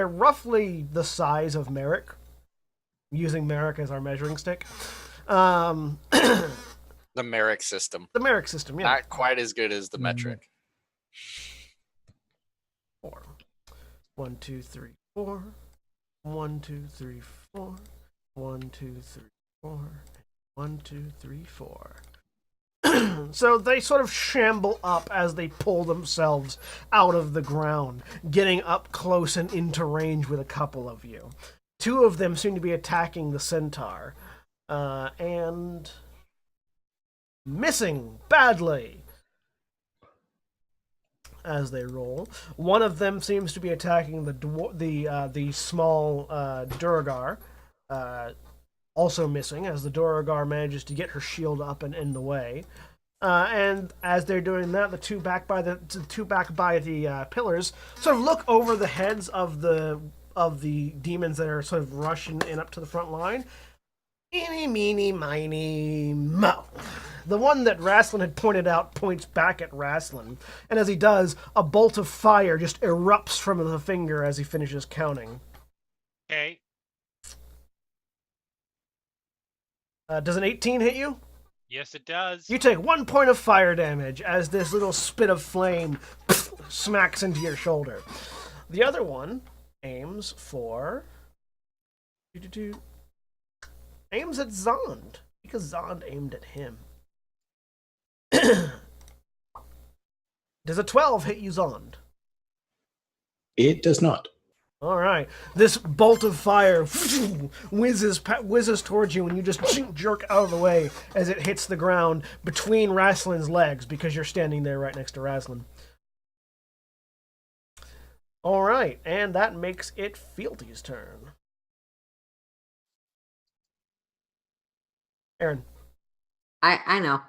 roughly the size of Merrick, using Merrick as our measuring stick. The Merrick system. The Merrick system, yeah. Not quite as good as the metric. 4. 1, 2, 3, 4. 1, 2, 3, 4. 1, 2, 3, 4. 1, 2, 3, 4. So they sort of shamble up as they pull themselves out of the ground, getting up close and into range with a couple of you. 2 of them seem to be attacking the centaur, and missing badly. as they roll. One of them seems to be attacking the small Duragar, also missing as the Duragar manages to get her shield up and in the way. And as they're doing that, the two back by the pillars sort of look over the heads of the demons that are sort of rushing in up to the front line. Eeny, meeny, miny, mo. The one that Rasslin had pointed out points back at Rasslin, and as he does, a bolt of fire just erupts from the finger as he finishes counting. Okay. Does an 18 hit you? Yes, it does. You take 1 point of fire damage as this little spit of flame smacks into your shoulder. The other one aims for... aims at Zond, because Zond aimed at him. Does a 12 hit you, Zond? It does not. All right. This bolt of fire whizzes towards you, and you just jerk out of the way as it hits the ground between Raslin's legs, because you're standing there right next to Raslin. All right, and that makes it Fealty's turn. Aaron. I know.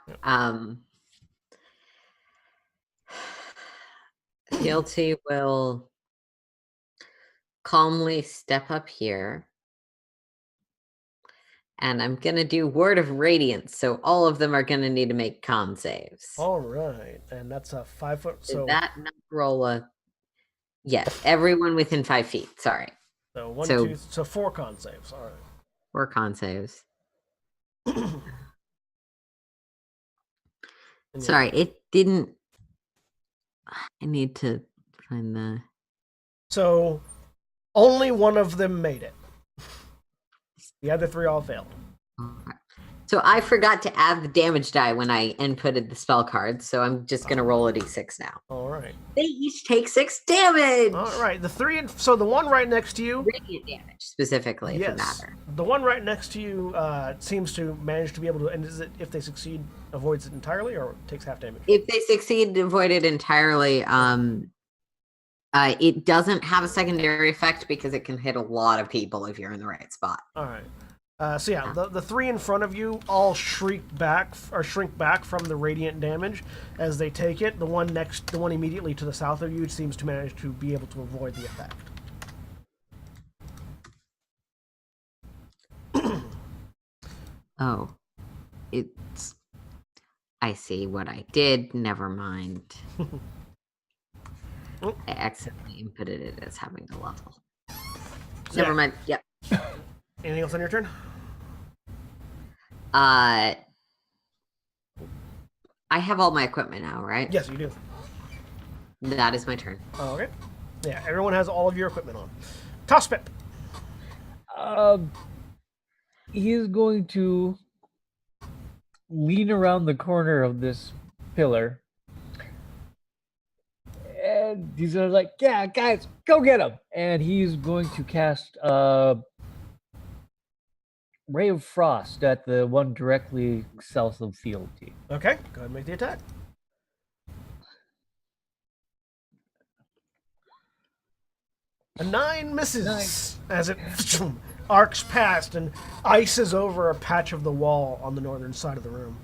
Fealty will calmly step up here. And I'm going to do Word of Radiance, so all of them are going to need to make con saves. All right, and that's a 5 foot. So Did that not roll a... Yes, everyone within 5 feet. Sorry. So 4 con saves. All right. 4 con saves. Sorry, it didn't... I need to find the... So only one of them made it. The other 3 all failed. Okay. So I forgot to add the damage die when I inputted the spell card, so I'm just going to roll a d6 now. All right. They each take 6 damage! All right. So the one right next to you... Radiant damage, specifically, if it matters. The one right next to you seems to manage to be able to... And is it, if they succeed, avoids it entirely, or takes half damage? If they succeed, avoid it entirely. It doesn't have a secondary effect because it can hit a lot of people if you're in the right spot. All right. So yeah, the 3 in front of you all shrink back from the radiant damage as they take it. The one immediately to the south of you seems to manage to be able to avoid the effect. Oh, it's... I see what I did. Never mind. I accidentally inputted it as having a level. Never mind. Yep. Anything else on your turn? I have all my equipment now, right? Yes, you do. That is my turn. Oh, okay. Yeah, everyone has all of your equipment on. Toss Pip. He is going to lean around the corner of this pillar. And he's gonna like, yeah, guys, go get him. And he's going to cast Ray of Frost at the one directly south of Fealty. Okay, go ahead and make the attack. A 9 misses as it arcs past and ices over a patch of the wall on the northern side of the room.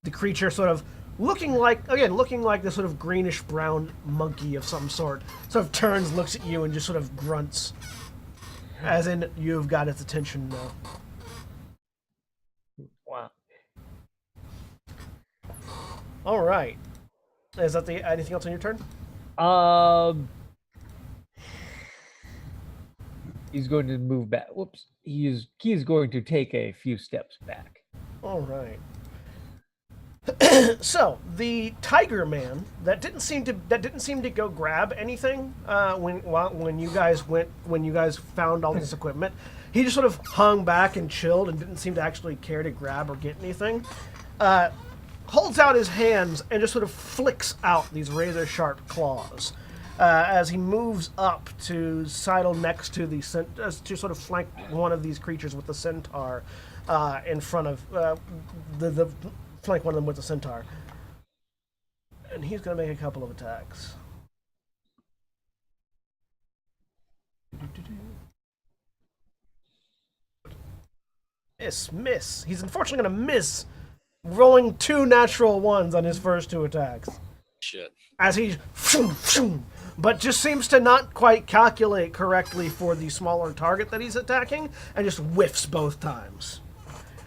The creature sort of looking like this sort of greenish brown monkey of some sort of turns, looks at you, and just sort of grunts. As in, you've got its attention now. Wow. All right. Is that anything else on your turn? He's going to move back. Whoops. He is going to take a few steps back. All right. So the Tiger Man that didn't seem to go grab anything when you guys found all this equipment. He just sort of hung back and chilled and didn't seem to actually care to grab or get anything. Holds out his hands and just sort of flicks out these razor sharp claws as he moves up to sidle next to to sort of flank one of these creatures with the centaur in front of the flank one of them with the centaur. and he's going to make a couple of attacks. Miss. He's unfortunately going to miss, rolling 2 natural ones on his first 2 attacks. Shit. As he, but just seems to not quite calculate correctly for the smaller target that he's attacking, and just whiffs both times.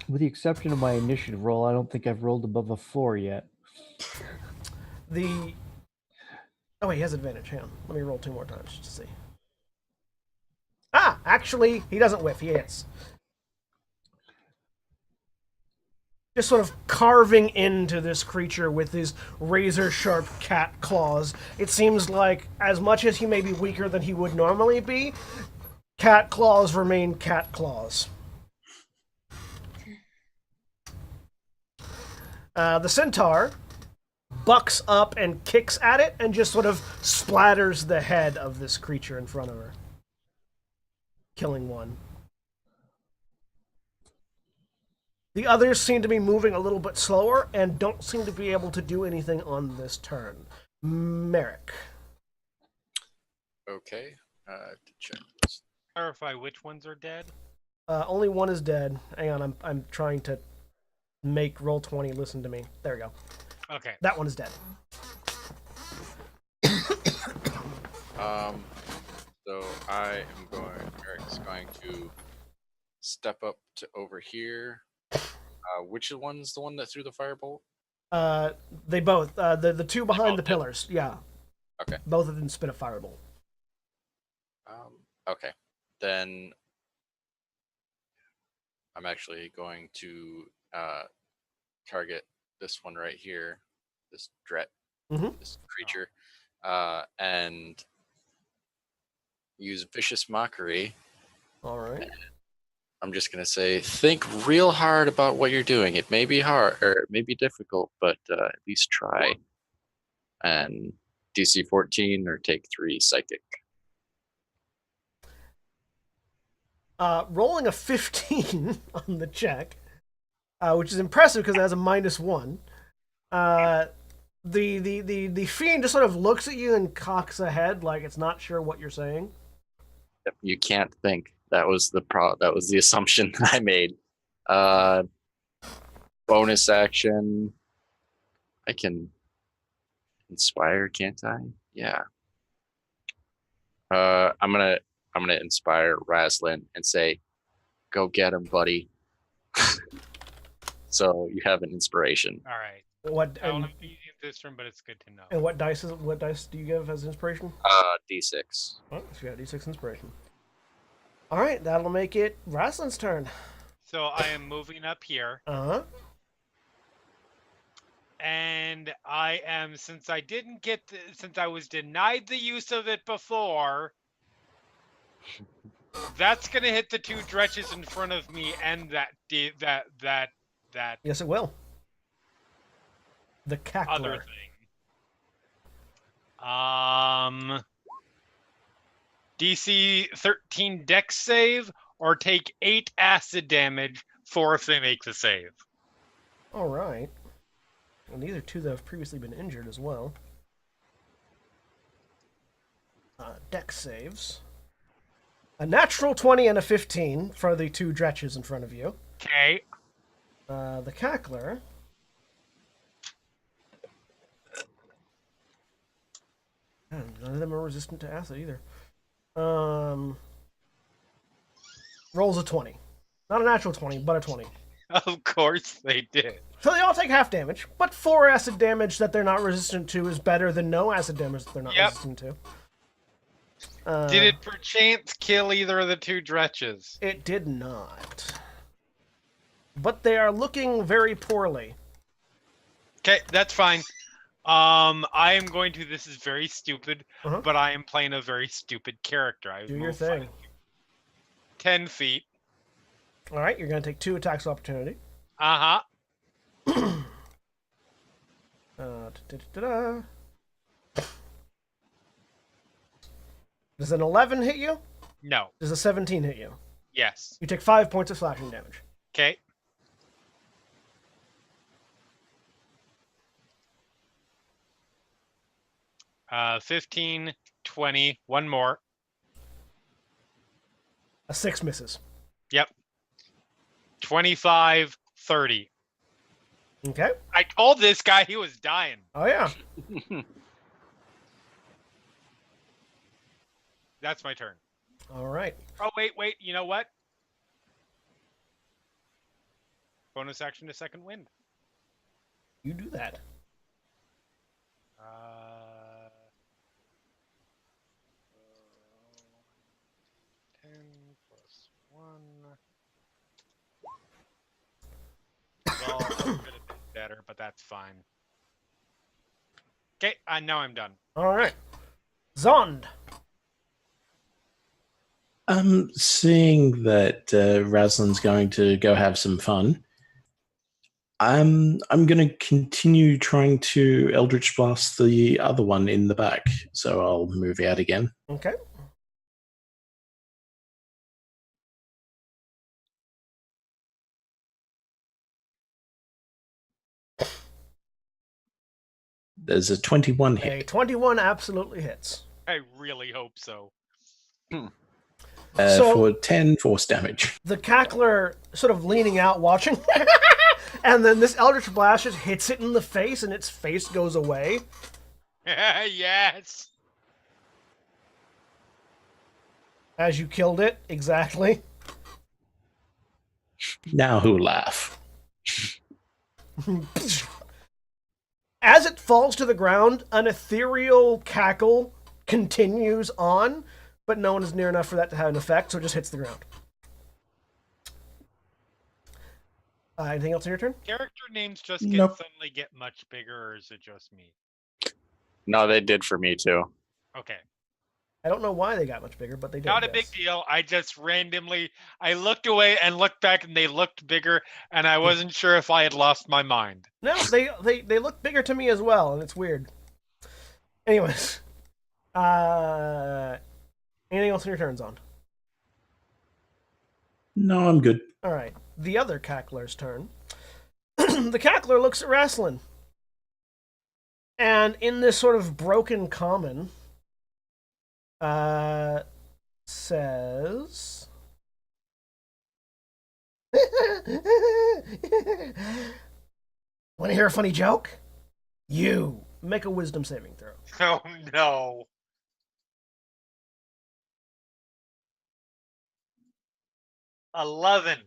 With the exception of my initiative roll, I don't think I've rolled above a 4 yet. Oh wait, he has advantage. Hang on. Let me roll 2 more times just to see. Ah, actually, he doesn't whiff. He hits. Just sort of carving into this creature with his razor-sharp cat claws. It seems like, as much as he may be weaker than he would normally be, cat claws remain cat claws. The centaur bucks up and kicks at it and just sort of splatters the head of this creature in front of her, killing one. The others seem to be moving a little bit slower and don't seem to be able to do anything on this turn. Merrick. Okay. To check this. Clarify which ones are dead. Only one is dead. Hang on, I'm trying to make Roll20 listen to me. There we go. Okay. That one is dead. So I am going. Eric's going to step up to over here. Which one's the one that threw the firebolt? They both. The 2 behind the did. pillars. Yeah. Okay. Both of them spit a firebolt. Okay. Then I'm actually going to target this one right here, this dread, this creature, and use vicious mockery. All right. I'm just gonna say, think real hard about what you're doing. It may be hard or it may be difficult, but at least try. And DC 14 or take 3 psychic. Rolling a 15 on the check, which is impressive because it has a -1. The fiend just sort of looks at you and cocks a head like it's not sure what you're saying. Yep, you can't think. That was the that was the assumption I made. Bonus action. I can inspire, can't I? Yeah. I'm gonna inspire Raslin and say, "Go get him, buddy." So you have an inspiration. All right. What I don't have to use this room, but it's good to know. and what dice do you give as inspiration? D6. Oh, so you got D6 inspiration. All right, that'll make it Raslin's turn. So I am moving up here, and I am since I didn't get since I was denied the use of it before. That's gonna hit the 2 dretches in front of me and that. Yes, it will. The cackler. Other thing. DC 13 Dex save or take 8 acid damage for if they make the save. All right. And these are 2 that have previously been injured as well. Dex saves. A natural 20 and a 15 for the 2 dretches in front of you. Okay. The cackler. None of them are resistant to acid either. Rolls a 20. Not a natural 20, but a 20. Of course they did. So they all take half damage, but 4 acid damage that they're not resistant to is better than no acid damage that they're not resistant to. Did it perchance kill either of the 2 dretches? It did not. But they are looking very poorly. Okay, that's fine. I am going to. This is very stupid, but I am playing a very stupid character. Do your thing. 10 feet. All right, you're going to take 2 attacks of opportunity. Does an 11 hit you? No. Does a 17 hit you? Yes. You take 5 points of slashing damage. Okay. 15, 20, one more. A 6 misses. Yep. 25, 30. Okay. I told this guy he was dying. Oh yeah. That's my turn. All right. Oh, wait. You know what? Bonus action to second wind. You do that. 10 plus 1. Well, that could have been better, but that's fine. Okay, now I'm done. All right. Zond. Seeing that Razlin's going to go have some fun, I'm going to continue trying to Eldritch Blast the other one in the back. So I'll move out again. Okay. There's a 21 hit. A 21 absolutely hits. I really hope so. For 10 force damage. The cackler sort of leaning out watching, and then this Eldritch Blast just hits it in the face, and its face goes away. Yes. As you killed it, exactly. Now who laugh? As it falls to the ground, an ethereal cackle continues on, but no one is near enough for that to have an effect, so it just hits the ground. Anything else in your turn? Character names just Nope. suddenly get much bigger, or is it just me? No, they did for me too. Okay. I don't know why they got much bigger, but they did. Not a big deal. I just randomly, I looked away and looked back, and they looked bigger, and I wasn't sure if I had lost my mind. No, they look bigger to me as well, and it's weird. Anyways, anything else in your turns on? No, I'm good. All right, the other cackler's turn. The cackler looks at Rasslin, and in this sort of broken common, says, "Want to hear a funny joke? You make a wisdom saving throw." Oh no. $11.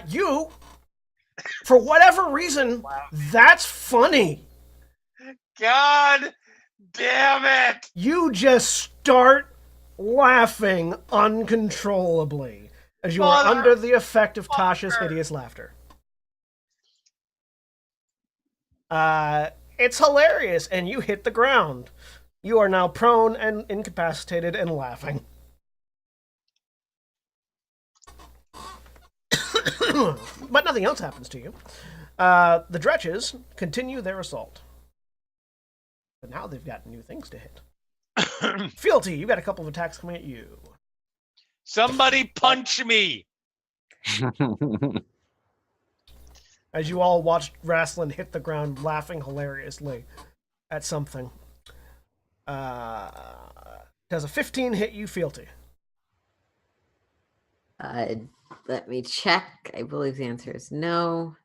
You, for whatever reason, that's funny. God damn it! You just start laughing uncontrollably as you are under the effect of Tasha's hideous laughter. It's hilarious, and you hit the ground. You are now prone and incapacitated and laughing. But nothing else happens to you. The Dretches continue their assault. But now they've got new things to hit. Fealty, you got a couple of attacks coming at you. Somebody punch me! As you all watched Rasslin hit the ground laughing hilariously at something. Does a 15 hit you, Fealty? Let me check. I believe the answer is no.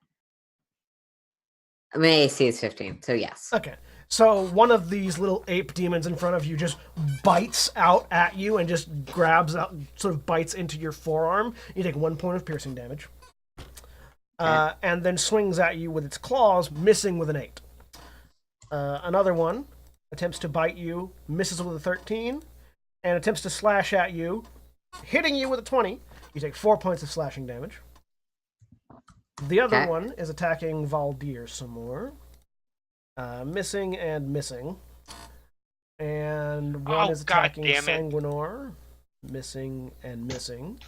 My AC is 15, so yes. Okay. So one of these little ape demons in front of you just bites out at you and just grabs out, sort of bites into your forearm. You take 1 point of piercing damage. And then swings at you with its claws, missing with an 8. Another one attempts to bite you, misses with a 13, and attempts to slash at you, hitting you with a 20. You take 4 points of slashing damage. The other one is attacking Valdir some more. Missing and missing. And one is attacking Sanguinor. Missing and missing.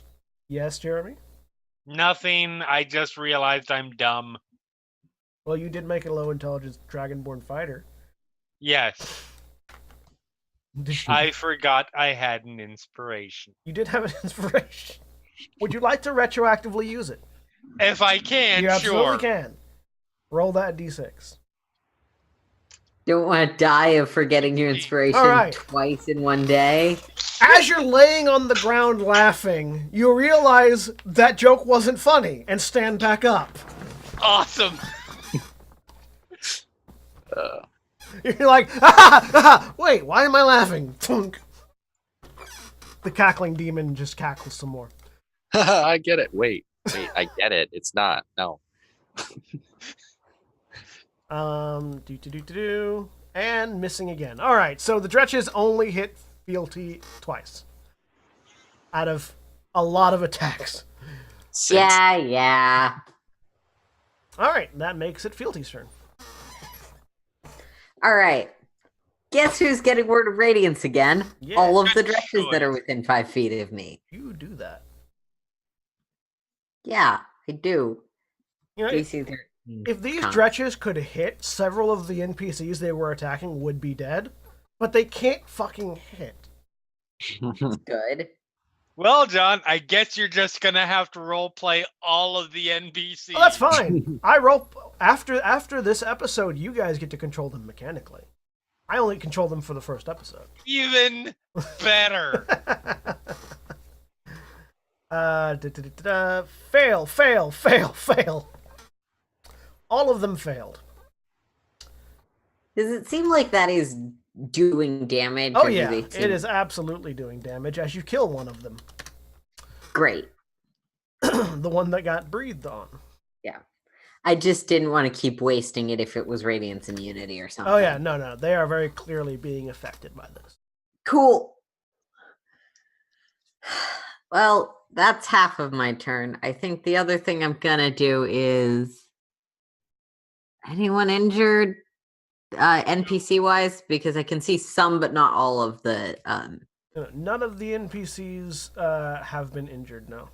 Yes, Jeremy? Nothing. I just realized I'm dumb. Well, you did make a low intelligence dragonborn fighter. Yes. I forgot I had an inspiration. You did have an inspiration. Would you like to retroactively use it? If I can, You absolutely sure. can. Roll that d6. Don't want to die of forgetting your inspiration All right. twice in one day. As you're laying on the ground laughing, you realize that joke wasn't funny and stand back up. Awesome. You're like, ah, wait, why am I laughing? Thunk. The cackling demon just cackles some more. I get it. Wait, I get it. It's not. No. And missing again. All right, so the Dretches only hit Fealty twice out of a lot of attacks. Yeah. All right, that makes it Fealty's turn. All right. Guess who's getting Word of Radiance again? Yeah. All of the Good dresses that are choice. within 5 feet of me. You do that. Yeah, I do. You know, DC 13. if these Con. Dretches could hit, several of the NPCs they were attacking would be dead, but they can't fucking hit. Good. Well, John, I guess you're just gonna have to role play all of the NPCs. Oh, that's fine. I roll after this episode. You guys get to control them mechanically. I only control them for the first episode. Even better. Fail. All of them failed. Does it seem like that is doing damage? Oh or do yeah, they it seem- is absolutely doing damage as you kill one of them. Great. The one that got breathed on. I just didn't want to keep wasting it if it was Radiance immunity or something. Oh yeah, no, they are very clearly being affected by this. Cool. Well, that's half of my turn. I think the other thing I'm gonna do is anyone injured NPC wise, because I can see some but not all of the None of the NPCs have been injured. No,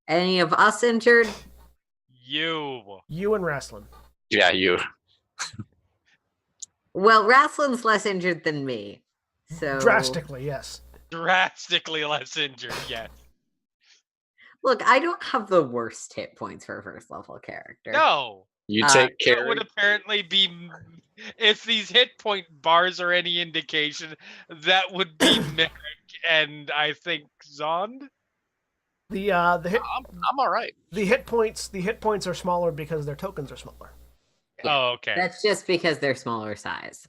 any of us injured. you and Wrestling. Yeah, you. Well, Raslin's less injured than me. So Drastically, yes. Drastically less injured, yes. Look, I don't have the worst hit points for a first level character. No. You take That care. would apparently be, if these hit point bars are any indication, that would be Merrick and I think Zond. The hit I'm all right. the hit points are smaller because their tokens are smaller. Oh, okay. That's just because they're smaller size.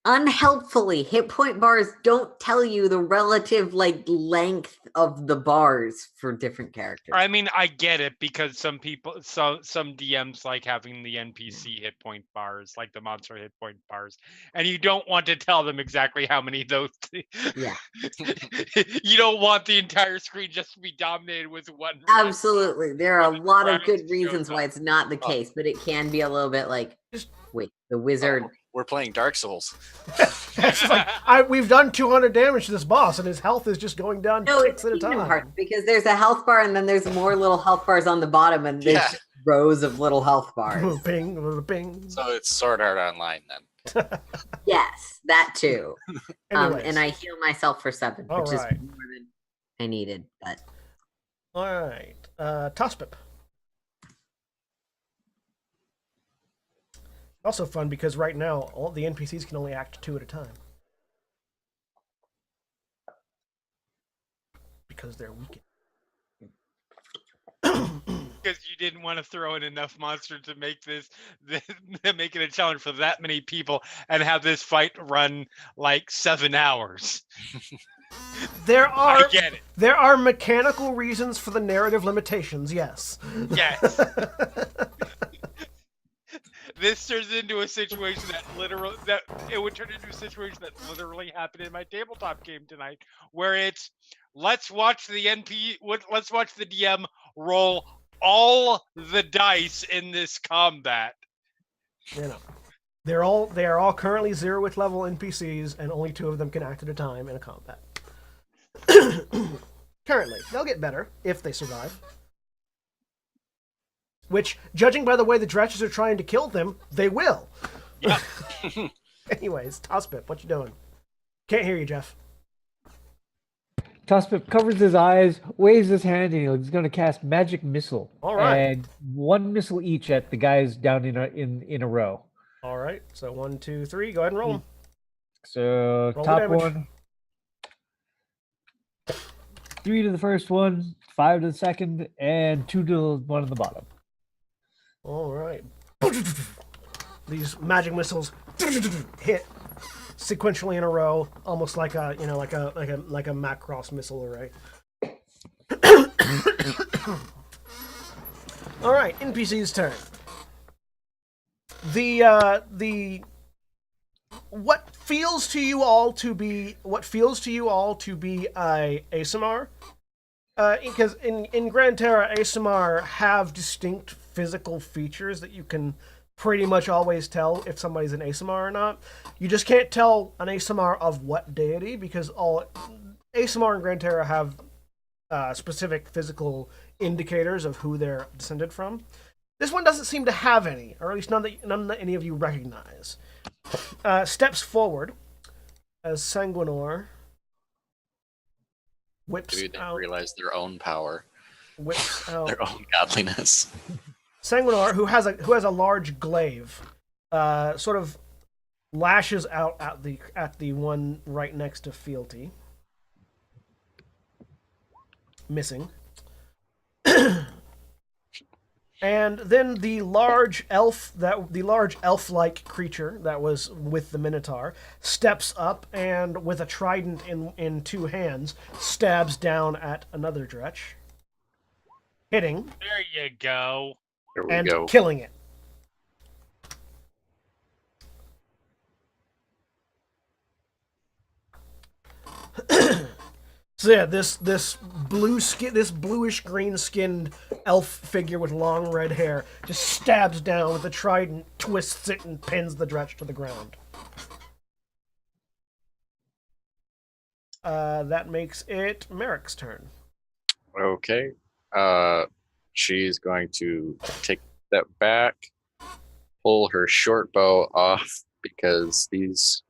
Unhelpfully, hit point bars don't tell you the relative length of the bars for different characters. I mean, I get it because some DMs like having the NPC hit point bars, like the monster hit point bars, and you don't want to tell them exactly how many of those. Yeah. You don't want the entire screen just to be dominated with one. Absolutely. There are a lot of good Shows reasons why up. it's not the case, but it can be a little bit like, wait, the wizard. We're playing Dark Souls. It's like we've done 200 damage to this boss, and his health is just going down No, 6 it's at a Kingdom time. Hearts because there's a health bar and then there's more little health bars on the bottom and there's Yeah. just rows of little health bars. Bing, bing. So it's Sword Art Online then. Yes, that too. Anyways. And I heal myself for 7, All which right. is more than I needed. But All right, Tospip. Also fun because right now all the NPCs can only act 2 at a time because they're weakened. Because you didn't want to throw in enough monster to make make it a challenge for that many people and have this fight run like 7 hours. I get it. There are mechanical reasons for the narrative limitations. Yes. Yes. This turns into a situation that would turn into a situation that literally happened in my tabletop game tonight, where it's let's watch the DM roll all the dice in this combat. You know, they are all currently 0th level NPCs, and only 2 of them can act at a time in a combat. Currently, they'll get better if they survive. Which, judging by the way the Dretches are trying to kill them, they will. Yeah. Anyways, Tospip, what you doing? Can't hear you, Jeff. Tuspip covers his eyes, waves his hand, and he's going to cast Magic Missile. All right. And 1 missile each at the guys down in a row. All right. So 1, 2, 3. Go ahead and roll them. So Roll the top damage. one. 3 to the first one, 5 to the second, and 2 to the one on the bottom. All right. These magic missiles hit sequentially in a row, almost like a Macross missile array. All right, NPC's turn. The what feels to you all to be a ASMR, because in Grand Terra, ASMR have distinct physical features that you can pretty much always tell if somebody's an ASMR or not. You just can't tell an ASMR of what deity, because all ASMR and Grand Terra have specific physical indicators of who they're descended from. This one doesn't seem to have any, or at least none that any of you recognize. Steps forward as Sanguinor whips Maybe they out. realize their own power, Whips out. their own godliness. Sanguinor, who has a large glaive, sort of lashes out at the one right next to Fealty, missing. And then the large elf-like creature that was with the Minotaur steps up and, with a trident in 2 hands, stabs down at another Dretch, hitting There you go. Here we and go. killing it. So yeah, this bluish green skinned elf figure with long red hair just stabs down with a trident, twists it, and pins the Dretch to the ground. That makes it Merrick's turn. Okay. She's going to take that back, pull her short bow off because these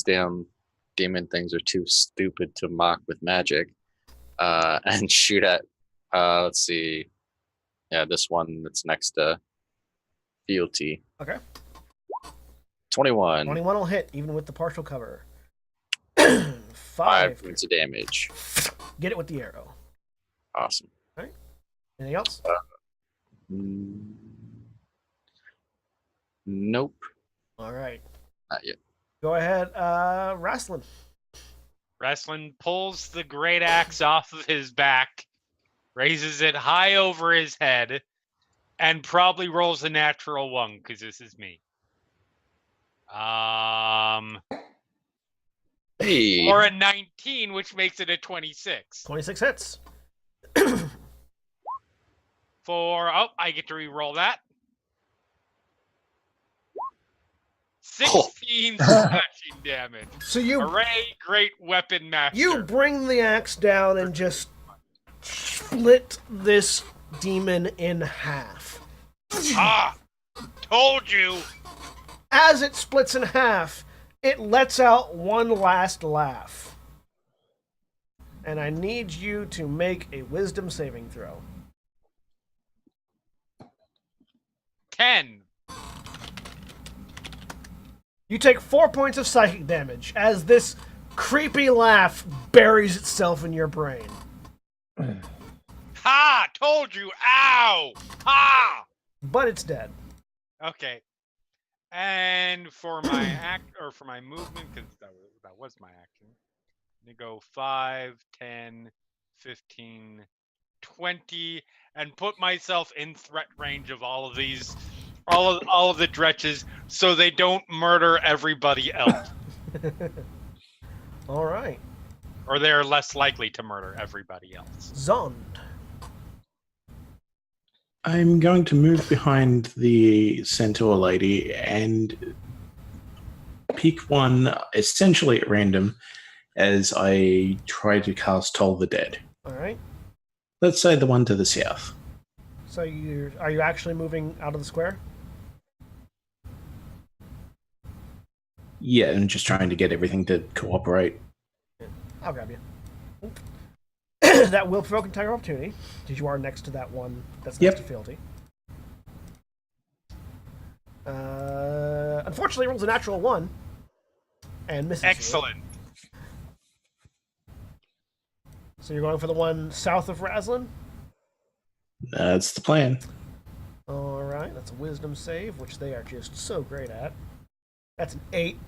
damn demon things are too stupid to mock with magic, and shoot at let's see, this one that's next to Fealty. Okay. 21. 21 will hit, even with the partial cover. 5 5. points of damage. Get it with the arrow. Awesome. Anything else? Nope, All right. not yet. Go ahead, Rasslin. Wrestling pulls the great axe off of his back, raises it high over his head, and probably rolls a natural 1 because this is me. Hey, Or a 19, which makes it a 26. 26 hits. I get to re-roll that. 16 slashing damage. So you Hooray, great weapon master. You bring the axe down and just split this demon in half. Told you. As it splits in half, it lets out one last laugh. And I need you to make a wisdom saving throw. 10. You take 4 points of psychic damage as this creepy laugh buries itself in your brain. Ha! Told you. Ow! Ha! But it's dead. Okay. And for my for my movement, because that was my action, I'm gonna go 5, 10, 15, 20, and put myself in threat range of all of these, all of the Dretches, so they don't murder everybody else, All right. or they're less likely to murder everybody else. Zond. I'm going to move behind the centaur lady and pick one essentially at random as I try to cast Toll the Dead. All right. Let's say the one to the south. So are you actually moving out of the square? Yeah, and just trying to get everything to cooperate. I'll grab you. That will provoke an attack of opportunity, because you are next to that one that's next to Fealty. Unfortunately, it rolls a natural 1 and misses you. Excellent. So you're going for the one south of Raslin? That's the plan. Alright, that's a wisdom save, which they are just so great at. That's an 8.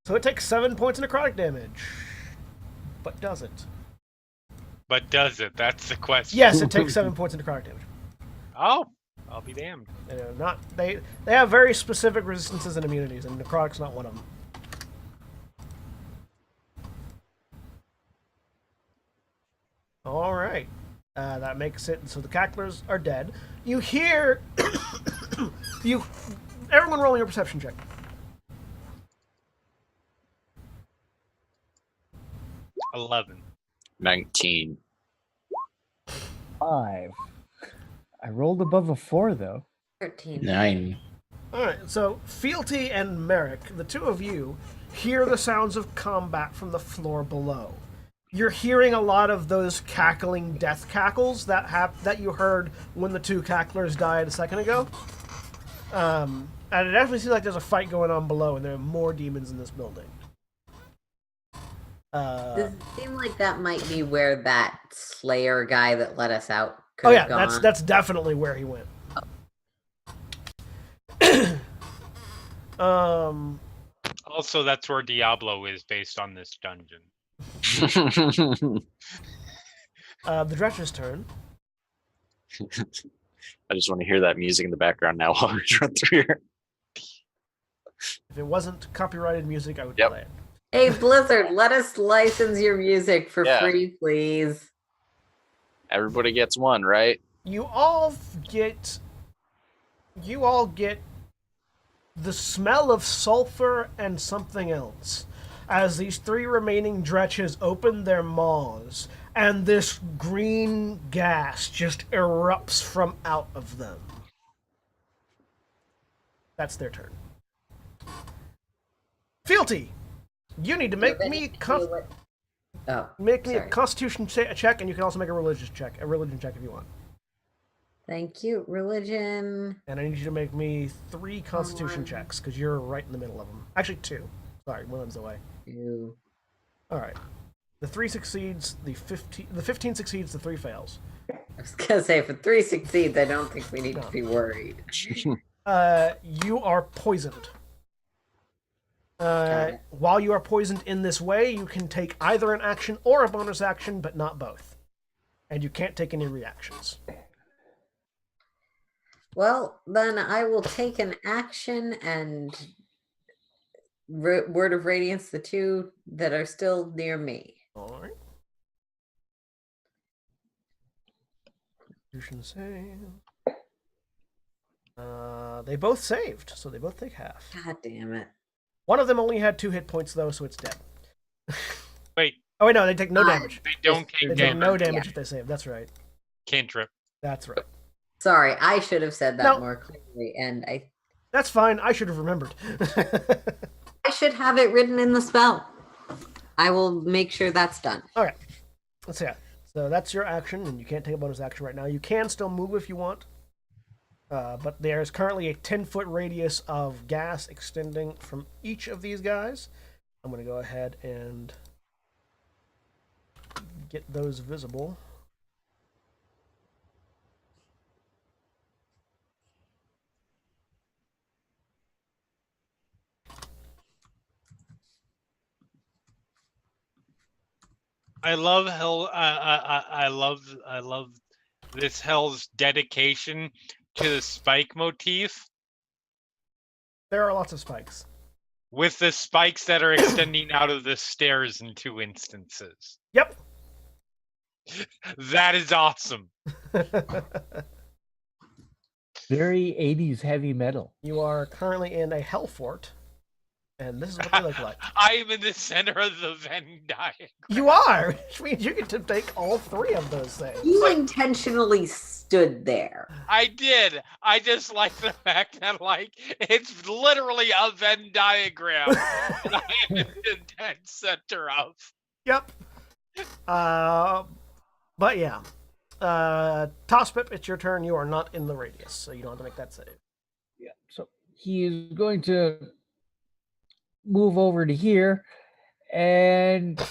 So it takes 7 points of necrotic damage. But does it? But does it? That's the question. Yes, it takes 7 points of necrotic damage. Oh, I'll be damned. They have very specific resistances and immunities, and necrotic's not one of them. Alright. That makes it so the cacklers are dead. You hear everyone rolling a perception check. 11. 19. 5. I rolled above a 4 though. 13. 9. Alright, so Fealty and Merrick, the two of you, hear the sounds of combat from the floor below. You're hearing a lot of those cackling death cackles that you heard when the two cacklers died a second ago. And it definitely seems like there's a fight going on below, and there are more demons in this building. Does it seem like that might be where that Slayer guy that let us out could Oh yeah, have gone? that's definitely where he went. Also, that's where Diablo is based on this dungeon. The Dretch's turn. I just want to hear that music in the background now while we run through here. If it wasn't copyrighted music, I would Yep. play it. Hey Blizzard, let us license your music for Yeah. free, please. Everybody gets one, right? You all get the smell of sulfur and something else as these three remaining Dretches open their maws, and this green gas just erupts from out of them. That's their turn. Fealty, you need to make me a Constitution check, and you can also make a religion check if you want. Thank you. Religion. And I need you to make me 3 Constitution checks, because you're right in the middle of them. Actually, 2. Sorry, one of them's away. 2. All right. The 3 succeeds. The 15 succeeds. The 3 fails. I was gonna say, if a 3 succeeds, I don't think we need to be worried. You are poisoned. While you are poisoned in this way, you can take either an action or a bonus action, but not both. And you can't take any reactions. Well, then I will take an action and Word of Radiance the 2 that are still near me. All right. Constitution save. They both saved, so they both take half. God damn it. One of them only had 2 hit points, though, so it's dead. Wait, Oh, wait, no, they take no damage. they don't They take take damage. no damage if they save. That's right. Cantrip. That's right. Sorry, I should have said that No. more clearly, and That's fine. I should have remembered. I should have it written in the spell. I will make sure that's done. All right. Let's see. So that's your action, and you can't take a bonus action right now. You can still move if you want. But there's currently a 10-foot radius of gas extending from each of these guys. I'm going to go ahead and get those visible. I love Hell. I love this Hell's dedication to the spike motif, There are lots of spikes. with the spikes that are extending out of the stairs in 2 instances. Yep. That is awesome. Very 80s heavy metal. You are currently in a hell fort, and this is what they look like. I am in the center of the Venn diagram. You are, which means you get to take all 3 of those things. You intentionally stood there. I did. I just like the fact that, like, it's literally a Venn diagram that I am in the dead center of. Yep. But yeah. Tosspip, it's your turn. You are not in the radius, so you don't have to make that save. Yeah. So he is going to move over to here, and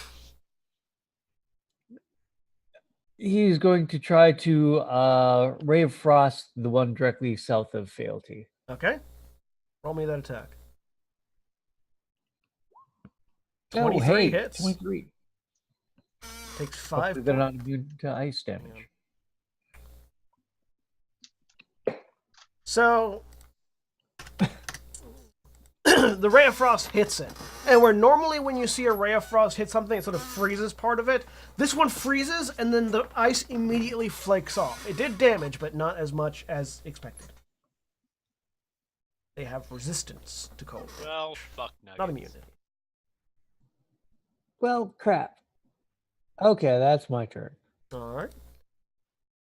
he's going to try to Ray of Frost the one directly south of Fealty. Okay. Roll me that attack. Oh, 23 hey, hits. 23. Takes 5 Hopefully they're not immune to ice damage. So the Ray of Frost hits it. And where normally when you see a Ray of Frost hit something, it sort of freezes part of it. This one freezes, and then the ice immediately flakes off. It did damage, but not as much as expected. They have resistance to cold. Well, fuck nuggets. Not immune. Well, crap. Okay, that's my turn. Alright.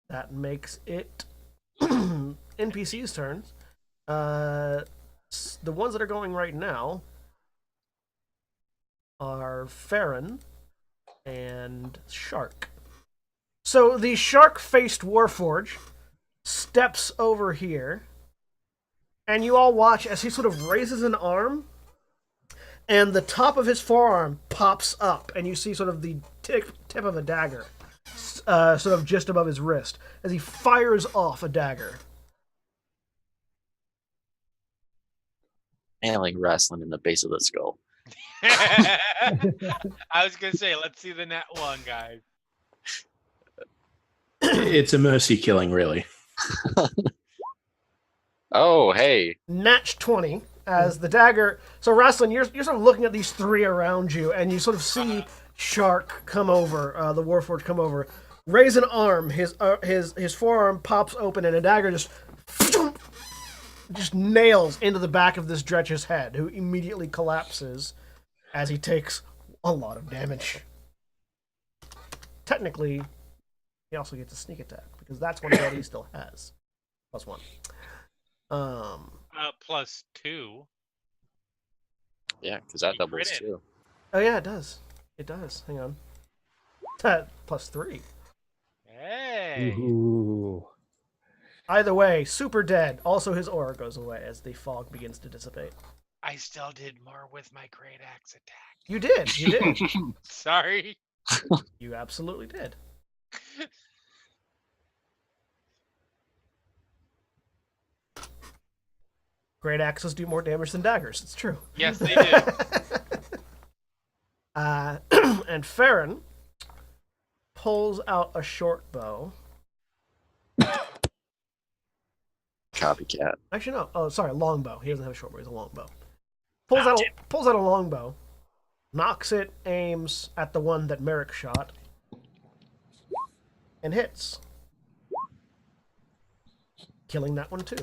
That makes it NPC's turns. The ones that are going right now are Farron and Shark. So the shark-faced Warforge steps over here, and you all watch as he sort of raises an arm, and the top of his forearm pops up, and you see sort of the tip of a dagger, sort of just above his wrist, as he fires off a dagger. Nailing wrestling in the base of the skull. I was gonna say, let's see the net one, guys. It's a mercy killing, really. Oh, hey. Natch 20 as the dagger. So, Wrestling, you're sort of looking at these three around you, and you sort of see Shark come over, the Warforged come over, raise an arm. His forearm pops open, and a dagger just nails into the back of this Dretch's head, who immediately collapses as he takes a lot of damage. Technically, he also gets a sneak attack, because that's one that he still has. +1. +2. Yeah, because that He doubles critted. too. Oh yeah, it does. It does. Hang on. +3. Hey. Ooh. Either way, super dead. Also, his aura goes away as the fog begins to dissipate. I still did more with my great axe attack. You did. You did. Sorry. You absolutely did. Great axes do more damage than daggers. It's true. Yes, they do. And Farron pulls out a short bow. Copycat. Actually, no. Oh, sorry, longbow. He doesn't have a short bow. He's a longbow. Pulls out a longbow, knocks it, aims at the one that Merrick shot, and hits, killing that one too.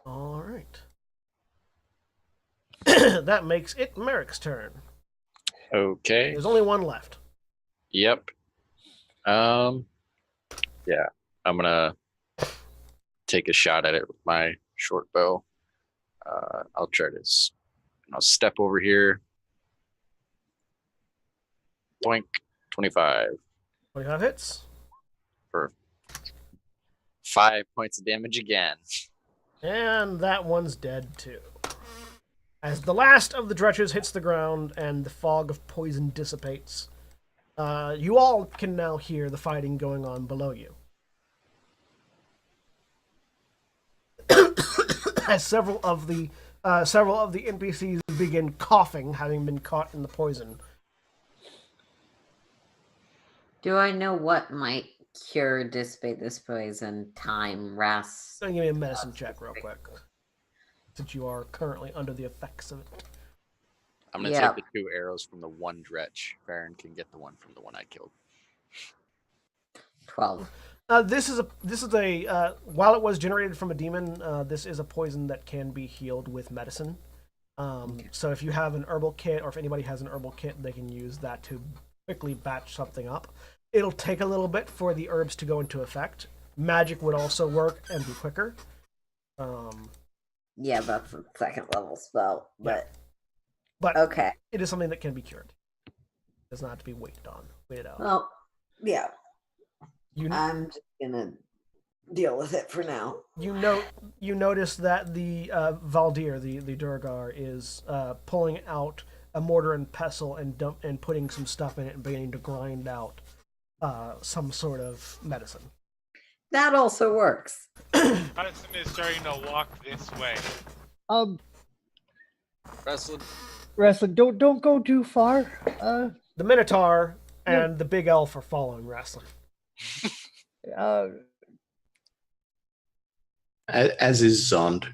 All right. That makes it Merrick's turn. Okay. There's only one left. Yep. Yeah. I'm gonna take a shot at it with my short bow. I'll try to. I'll step over here. Boink. 25 25 hits. for 5 points of damage again. And that one's dead too. As the last of the Dretches hits the ground and the fog of poison dissipates, you all can now hear the fighting going on below you. As several of the NPCs begin coughing, having been caught in the poison. Do I know what might cure, dissipate this poison? Time, rest. Give me a medicine check real quick, since you are currently under the effects of it. I'm gonna Yeah. take the 2 arrows from the one Dretch. Farron can get the one from the one I killed. 12. This is a while it was generated from a demon, this is a poison that can be healed with medicine. So if you have an herbal kit, or if anybody has an herbal kit, they can use that to quickly batch something up. It'll take a little bit for the herbs to go into effect. Magic would also work and be quicker. Yeah, that's a second level spell, but Okay. It is something that can be cured. It does not have to be waited out. Well, yeah. I'm just gonna deal with it for now. You notice that the Valdir, the Durgar, is pulling out a mortar and pestle and putting some stuff in it and beginning to grind out some sort of medicine. That also works. Hudson is starting to walk this way. Wrestling. Don't go too far. The Minotaur and the big elf are following Wrestling. As is Zond.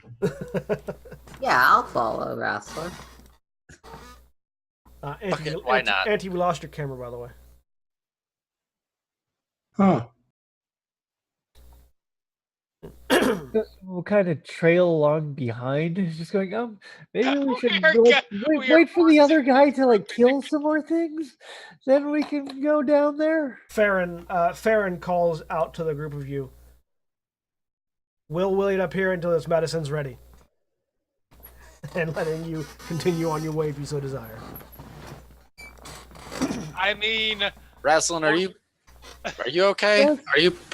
Yeah, I'll follow Wrestler. Why not? Auntie, we lost your camera, by the way. Huh. We'll kind of trail along behind, just going, maybe we should wait for the other guy to like kill some more things, then we can go down there. Farron calls out to the group of you. We'll wait up here until this medicine's ready, and letting you continue on your way if you so desire. I mean, Wrestling, are you okay? Yes.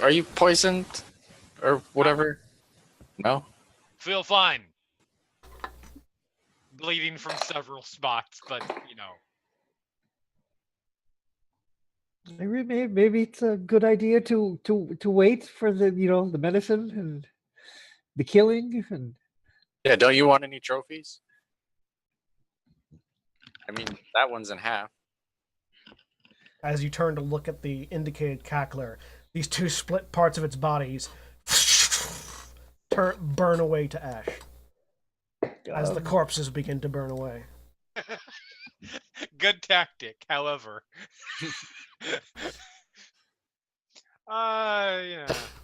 Are you poisoned or whatever? No. Feel fine. Bleeding from several spots, but Maybe it's a good idea to wait for the the medicine and the killing and. Yeah. Don't you want any trophies? I mean, that one's in half. As you turn to look at the indicated cackler, these two split parts of its bodies burn away to ash as the corpses begin to burn away. good tactic. However,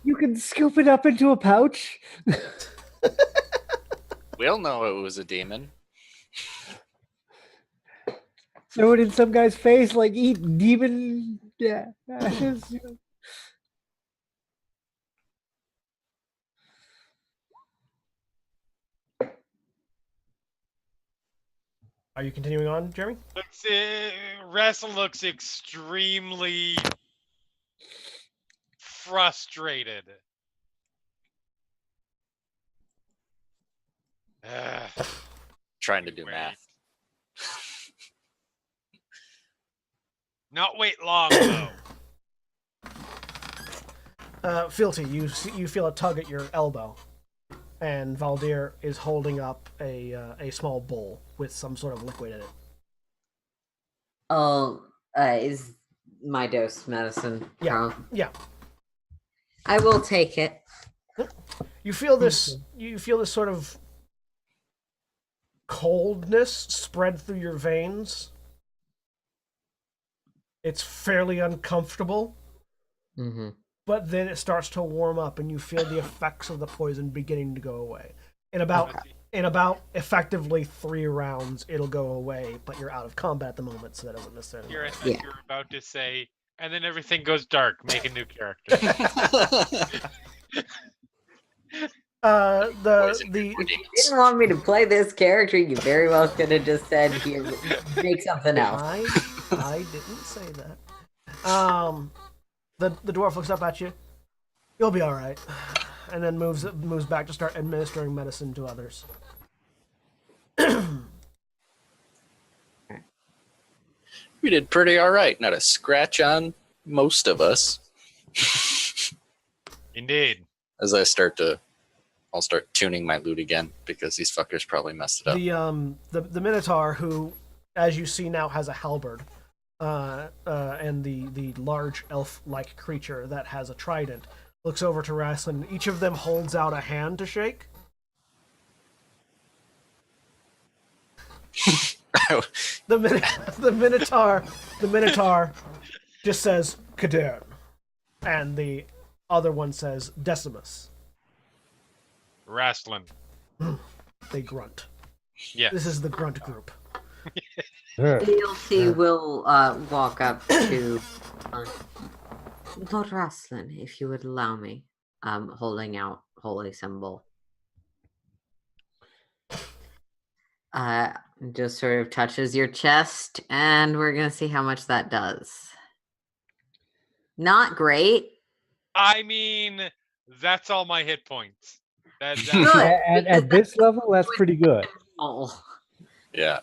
You can scoop it up into a pouch. We'll know it was a demon. Throw it in some guy's face, like eat demon ashes. Are you continuing on, Jeremy? Wrestle looks extremely frustrated. Trying to do math. Not wait long though. Fealty, you feel a tug at your elbow, and Valdir is holding up a small bowl with some sort of liquid in it. Oh, is my dose medicine? Yeah. Yeah. I will take it. You feel this. You feel this sort of coldness spread through your veins. It's fairly uncomfortable. Mm-hmm. But then it starts to warm up, and you feel the effects of the poison beginning to go away. In about effectively 3 rounds, it'll go away. But you're out of combat at the moment, so that doesn't necessarily. You're about to say, and then everything goes dark. Make a new character. If you didn't want me to play this character, you very well could have just said, "Here, make something else." I didn't say that. The dwarf looks up at you. You'll be all right, and then moves back to start administering medicine to others. We did pretty all right. Not a scratch on most of us. Indeed. As I'll start tuning my lute again because these fuckers probably messed it up. The Minotaur, who, as you see now, has a halberd, and the large elf-like creature that has a trident, looks over to Wrestling. Each of them holds out a hand to shake. The Minotaur just says Kadern, and the other one says Decimus. Wrestling. They grunt. Yeah. This is the grunt group. Sure. DLC will walk up to Lord Rasslin, if you would allow me, holding out holy symbol. Just sort of touches your chest, and we're gonna see how much that does. Not great. I mean, that's all my hit points. That's Good. At this level, that's pretty good. Oh, Yeah.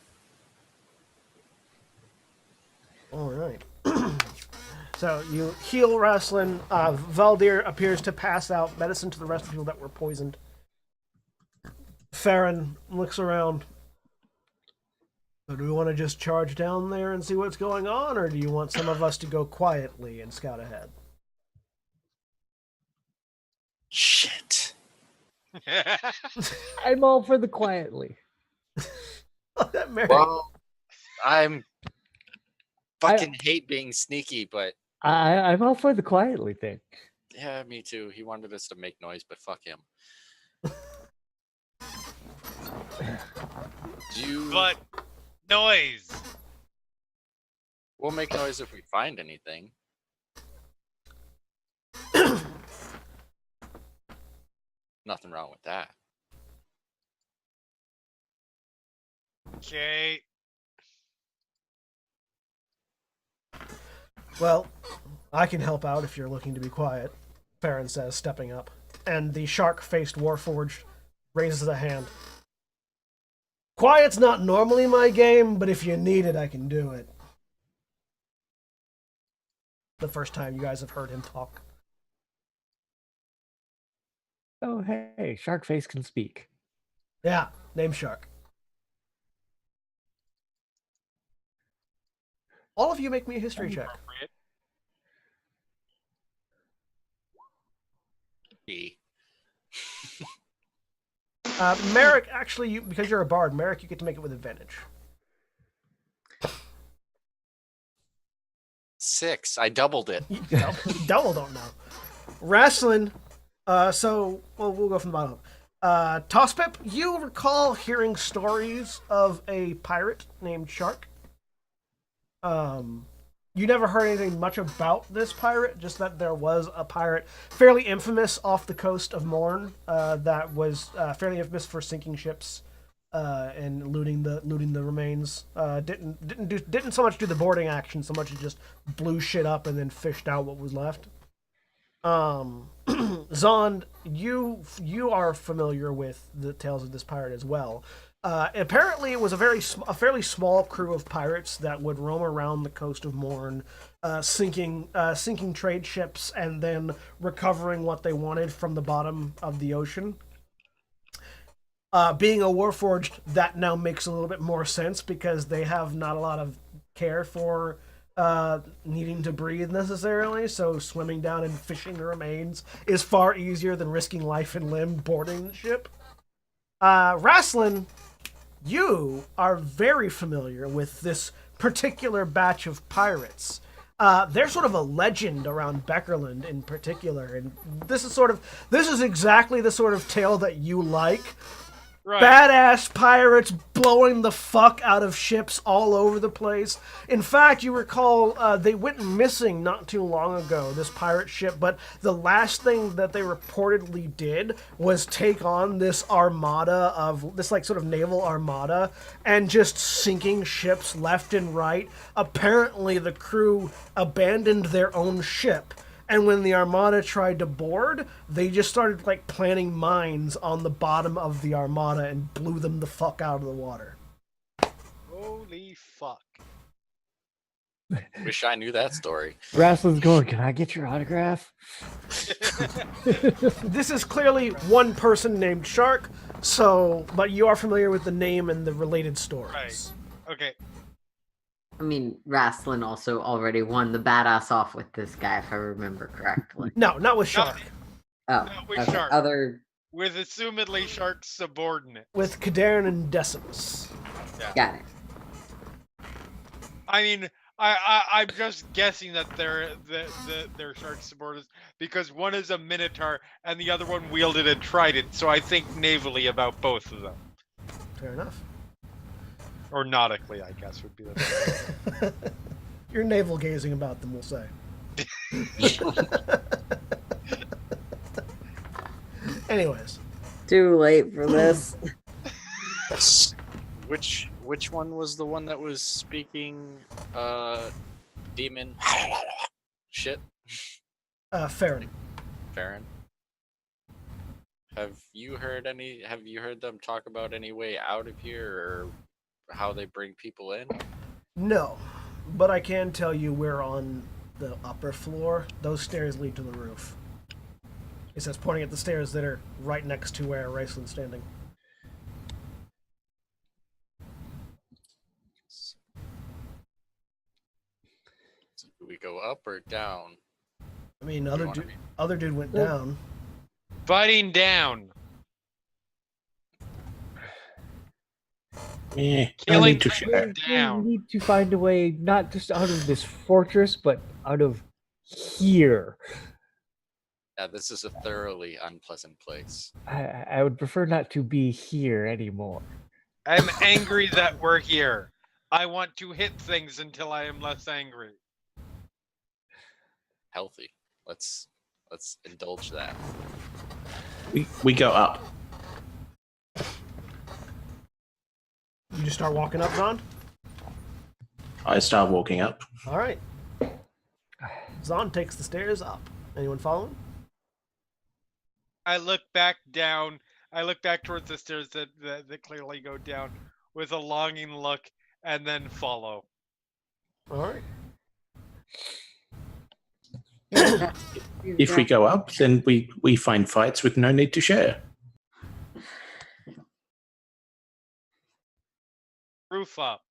All right. So you heal Rasslin. Valdir appears to pass out medicine to the rest of the people that were poisoned. Farron looks around. So do we want to just charge down there and see what's going on, or do you want some of us to go quietly and scout ahead? Shit. I'm all for the quietly. Mary, Well, I'm fucking hate being sneaky, but I'm all for the quietly thing. yeah, me too. He wanted us to make noise, but fuck him. But noise. We'll make noise if we find anything. Nothing wrong with that. Okay. well, I can help out if you're looking to be quiet, Farron says, stepping up. And the shark-faced Warforged raises a hand. Quiet's not normally my game, but if you need it, I can do it. The first time you guys have heard him talk. Oh, hey, Sharkface can speak. Yeah, name Shark. All of you make me a history check. Appropriate. E. Merrick, actually, because you're a bard, Merrick, you get to make it with advantage. 6. I doubled it. Double don't know. Rasslin, we'll go from the bottom up. Tosspip, you recall hearing stories of a pirate named Shark. You never heard anything much about this pirate, just that there was a pirate fairly infamous off the coast of Morn that was fairly infamous for sinking ships and looting the remains. Didn't so much do the boarding action so much as just blew shit up and then fished out what was left. Zond, you are familiar with the tales of this pirate as well. Apparently, it was a fairly small crew of pirates that would roam around the coast of Morn, sinking trade ships and then recovering what they wanted from the bottom of the ocean. Being a Warforged, that now makes a little bit more sense because they have not a lot of care for needing to breathe necessarily, so swimming down and fishing the remains is far easier than risking life and limb boarding the ship. Rasslin, you are very familiar with this particular batch of pirates. They're sort of a legend around Bekerlund in particular, and this is exactly the sort of tale that you like. Right. Badass pirates blowing the fuck out of ships all over the place. In fact, you recall they went missing not too long ago, this pirate ship, but the last thing that they reportedly did was take on this armada of, this like sort of naval armada, and just sinking ships left and right. Apparently the crew abandoned their own ship. And when the armada tried to board, they just started like planting mines on the bottom of the armada and blew them the fuck out of the water. Holy fuck. Wish I knew that story. Rasslin's going, can I get your autograph? This is clearly one person named Shark, but you are familiar with the name and the related stories. Right. Okay. I mean, Rasslin also already won the badass off with this guy, if I remember correctly. No, not with Shark. Oh, Not with okay. Shark. Other, With assumedly Shark's subordinate. With Cadarn and Decimus. got it. I mean, I'm just guessing that they're Shark's subordinates because one is a Minotaur and the other one wielded a trident. So I think navally about both of them. Fair enough. Or nautically, I guess would be the You're navel gazing about them, we'll say. Anyways, Too late for this. Which one was the one that was speaking demon shit? Farron. Farron. Have you heard them talk about any way out of here or how they bring people in? No, but I can tell you we're on the upper floor. Those stairs lead to the roof. He says, pointing at the stairs that are right next to where Raceland's standing. So do we go up or down? I mean, wanna other dude went down. Fighting down. Yeah, I Killing need to things share. down. We need to find a way not just out of this fortress, but out of here. Yeah, this is a thoroughly unpleasant place. I would prefer not to be here anymore. I'm angry that we're here. I want to hit things until I am less angry. Healthy. Let's indulge that. We go up. You just start walking up, Zond? I start walking up. All right. Zond takes the stairs up. Anyone following? I look back down. I look back towards the stairs that clearly go down with a longing look and then follow. All right. If we go up, then we find fights with no need to share. Roof up.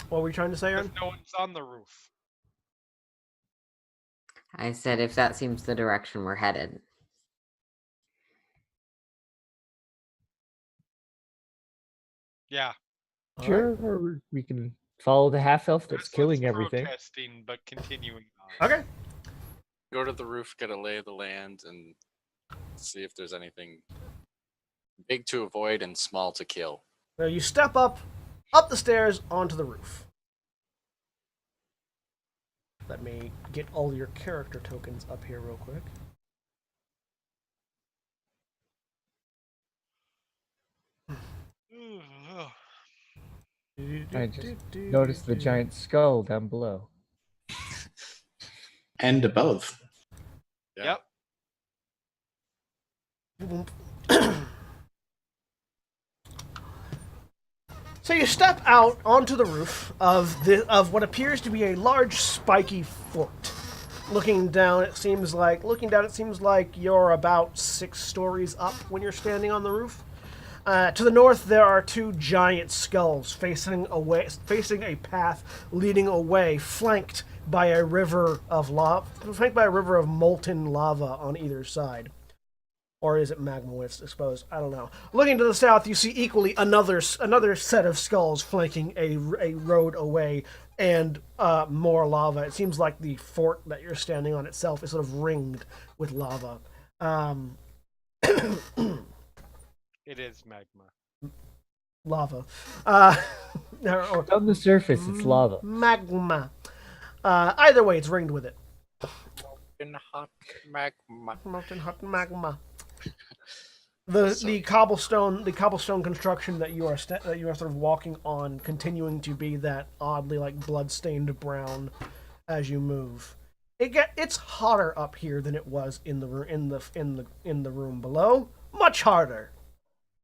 What were you trying to say, Aaron? If no one's on the roof. I said if that seems the direction we're headed. Yeah. All Sure, right. or we can follow the half elf that's Restless killing everything. Protesting, but continuing on. Okay. Go to the roof, get a lay of the land, and see if there's anything big to avoid and small to kill. So you step up the stairs, onto the roof. Let me get all your character tokens up here real quick. I just noticed the giant skull down below. And above. Yeah. Yep. So you step out onto the roof of what appears to be a large spiky fort. Looking down, it seems like you're about 6 stories up when you're standing on the roof. To the north, there are 2 giant skulls facing a path leading away, flanked by a river of molten lava on either side. Or is it magma when it's exposed? I don't know. Looking to the south, you see equally another set of skulls flanking a road away, and more lava. It seems like the fort that you're standing on itself is sort of ringed with lava. It is magma. Lava. On the surface, it's lava. Magma. Either way, it's ringed with it. In hot magma. Molten hot magma. The cobblestone construction that you are sort of walking on, continuing to be that oddly like blood-stained brown as you move. It's hotter up here than it was in the room below. Much harder.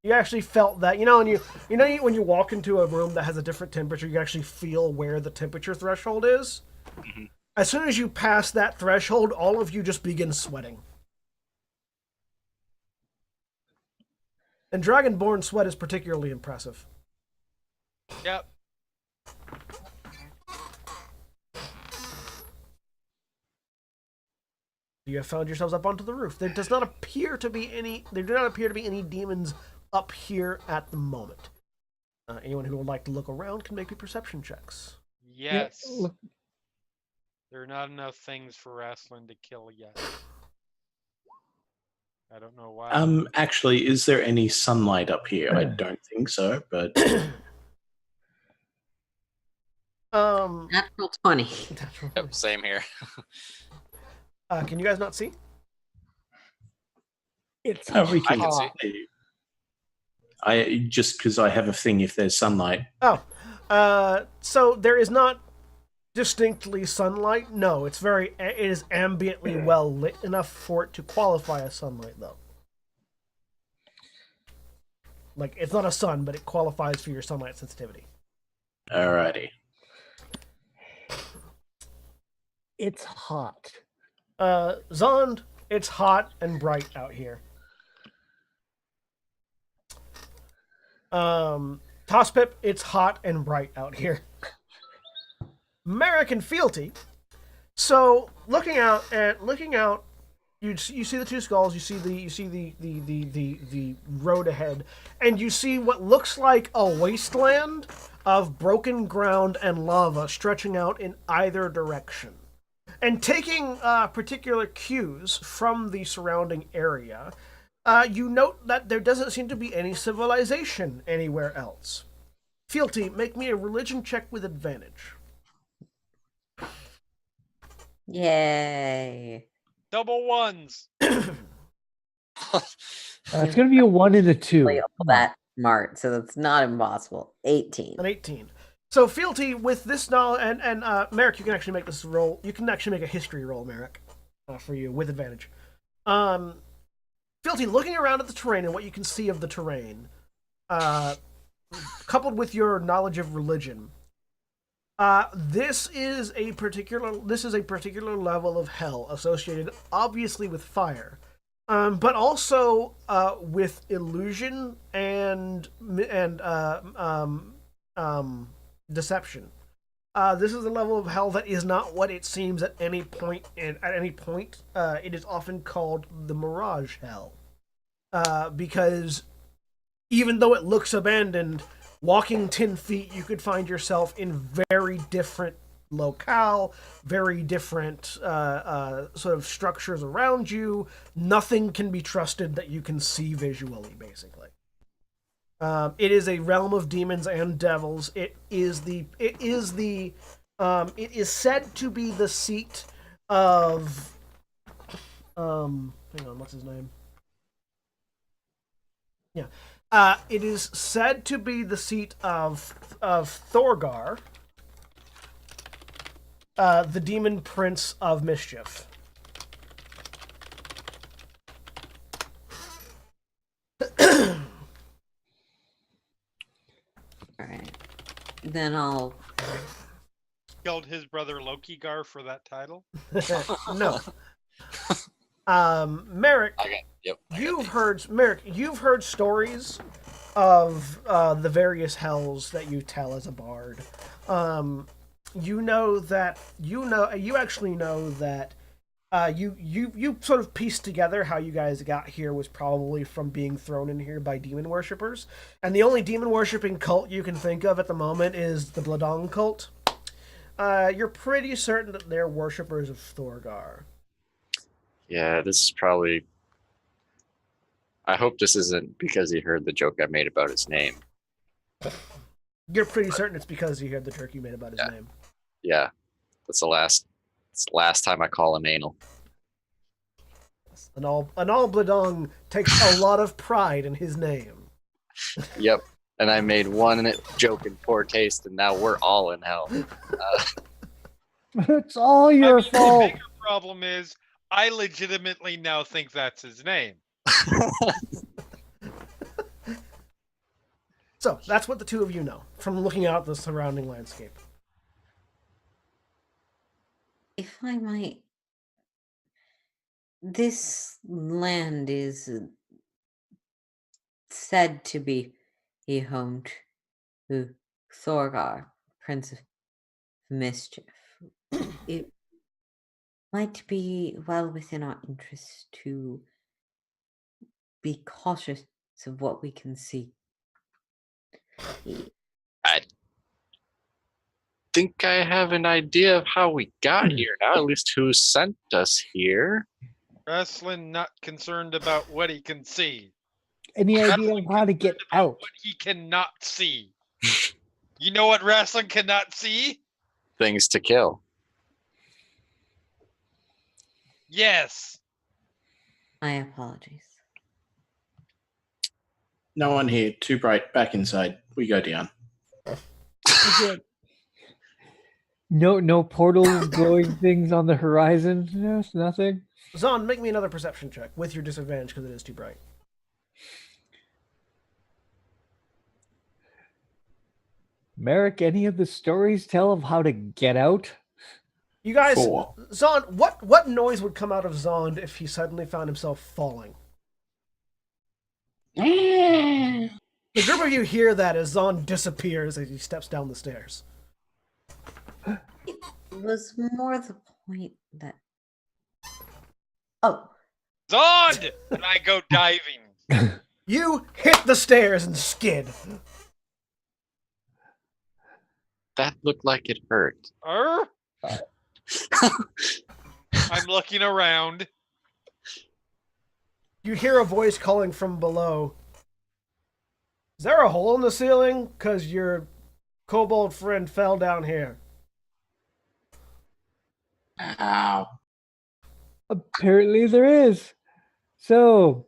You actually felt that, when you walk into a room that has a different temperature, you actually feel where the temperature threshold is. Mm-hmm. As soon as you pass that threshold, all of you just begin sweating. And Dragonborn sweat is particularly impressive. Yep. You have found yourselves up onto the roof. There do not appear to be any demons up here at the moment. Anyone who would like to look around can make me perception checks. Yes. Yeah, look, There are not enough things for Rastlin to kill yet. I don't know why. Actually, is there any sunlight up here? I don't think so, but Natural 20. Yep, same here. Can you guys not see? It's no, we can I can see. see. I just because I have a thing if there's sunlight. Oh, so there is not distinctly sunlight. No, it is ambiently well lit enough for it to qualify as sunlight, though. Like, it's not a sun, but it qualifies for your sunlight sensitivity. Alrighty. It's hot. Zond, it's hot and bright out here. Tosspip, it's hot and bright out here. Merrick and Fealty. So looking out, you see the two skulls. You see the road ahead, and you see what looks like a wasteland of broken ground and lava stretching out in either direction. And taking particular cues from the surrounding area, you note that there doesn't seem to be any civilization anywhere else. Fealty, make me a religion check with advantage. Yay. Double ones. It's going to be a 1 and a 2. Really all that smart, so that's not impossible. 18. An 18. So Fealty, with this knowledge, and Merrick, you can actually make this roll. You can actually make a history roll, Merrick, for you with advantage. Fealty, looking around at the terrain and what you can see of the terrain, coupled with your knowledge of religion, this is a particular level of hell associated, obviously, with fire, but also with illusion and deception. This is a level of hell that is not what it seems at any point. It is often called the Mirage Hell, because even though it looks abandoned, walking 10 feet, you could find yourself in very different locale, very different sort of structures around you. Nothing can be trusted that you can see visually, basically. It is a realm of demons and devils. It is said to be the seat of hang on, what's his name? Yeah. It is said to be the seat of Thorgar, the demon prince of mischief. Alright. Then I'll... Killed his brother Lokigar for that title. No. Merrick, you've heard stories of the various hells that you tell as a bard. You actually know that you sort of pieced together how you guys got here was probably from being thrown in here by demon worshippers, and the only demon worshipping cult you can think of at the moment is the Bladong cult. You're pretty certain that they're worshippers of Thorgar. Yeah, this is probably... I hope this isn't because he heard the joke I made about his name. You're pretty certain it's because you heard the joke you made about his name. Yeah, that's the last time I call him anal. An all Bladong takes a lot of pride in his name. Yep, and I made one joke in poor taste, and now we're all in hell. It's all your fault. The bigger problem is, I legitimately now think that's his name. So, that's what the two of you know from looking out at the surrounding landscape. If I might... This land is said to be a home to Thorgar, Prince of Mischief. It might be well within our interest to be cautious of what we can see. I think I have an idea of how we got here now, at least who sent us here. Wrestling not concerned about what he can see. Any idea Wrestling of how to get out? What he cannot see. You know what wrestling cannot see? Things to kill. Yes. My apologies. No one here. Too bright. Back inside. We go down. Again. No portals glowing things on the horizon. Yes, nothing. Zon, make me another perception check with your disadvantage because it is too bright. Merrick, any of the stories tell of how to get out? You guys, 4. Zon, what noise would come out of Zond if he suddenly found himself falling? The group of you hear that as Zon disappears as he steps down the stairs. It was more the point that. Oh, Zond! And I go diving. You hit the stairs and skid. That looked like it hurt. I'm looking around. You hear a voice calling from below. Is there a hole in the ceiling? Because your kobold friend fell down here. Ow. Apparently there is. So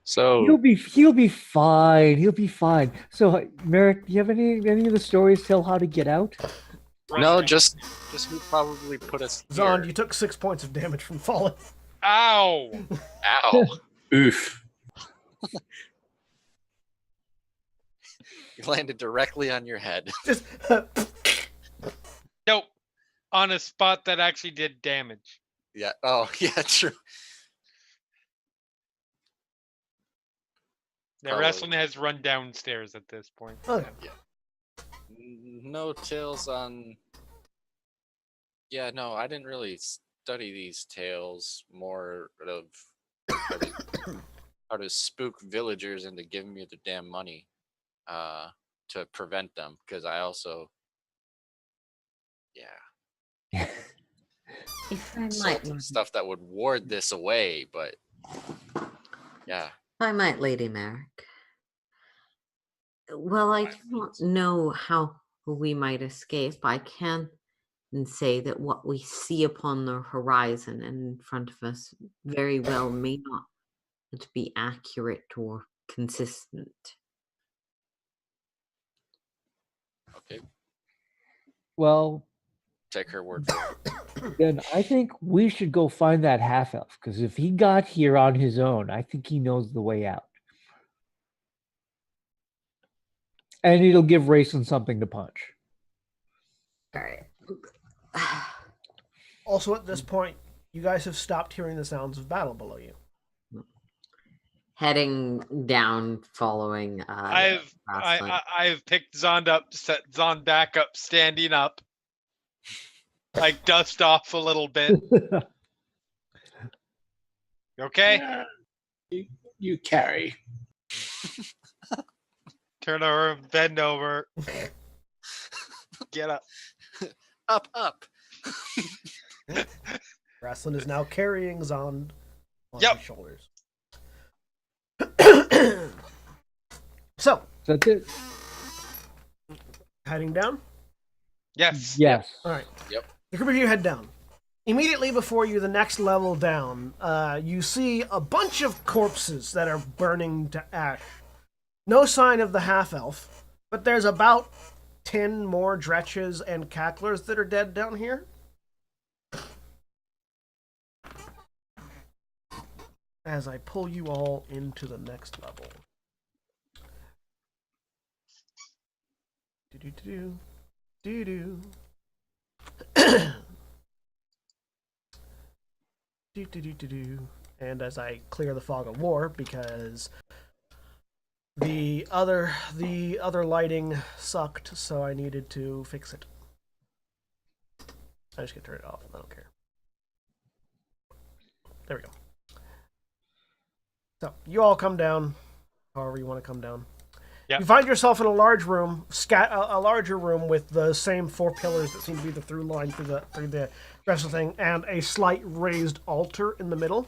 he'll So be fine. He'll be fine. So Merrick, do you have any of the stories tell how to get out? no, just who probably put us here. Zond, you took 6 points of damage from falling. Ow! Ow! Oof. You landed directly on your head. Just Nope. On a spot that actually did damage. Yeah. Oh, yeah. True. Now, Oh. wrestling has run downstairs at this point. okay. No tales on. Yeah, no, I didn't really study these tales. More of how to spook villagers into giving me the damn money, to prevent them. Because I also, yeah, if I sold might, some stuff that would ward this away. But yeah, Lady Merrick. Well, I do not know how we might escape. I can say that what we see upon the horizon and in front of us very well may not be accurate or consistent. okay, Well, take her word for it. then I think we should go find that half elf because if he got here on his own, I think he knows the way out. And it'll give Rayson something to punch. All right. Also, at this point, you guys have stopped hearing the sounds of battle below you. Heading down, following. I've picked Zond up, set Zond back up, standing up. Like dust off a little bit. You okay? You carry. Turn over, bend over. Get up. Up. Wrestling is now carrying Zond on Yep. his shoulders. So, That's it. heading down. Yes. Yes. All right. Yep. The group of you head down. Immediately before you, the next level down, you see a bunch of corpses that are burning to ash. No sign of the half-elf, but there's about 10 more dretches and cacklers that are dead down here. As I pull you all into the next level. Do-do-do-do. Do-do. Do-do-do-do-do. And as I clear the fog of war, because the other lighting sucked, so I needed to fix it. I just can turn it off. I don't care. There we go. So you all come down, however you want to come down. Yep. You find yourself in a large room, a larger room with the same 4 pillars that seem to be the through line through the rest of the thing, and a slight raised altar in the middle.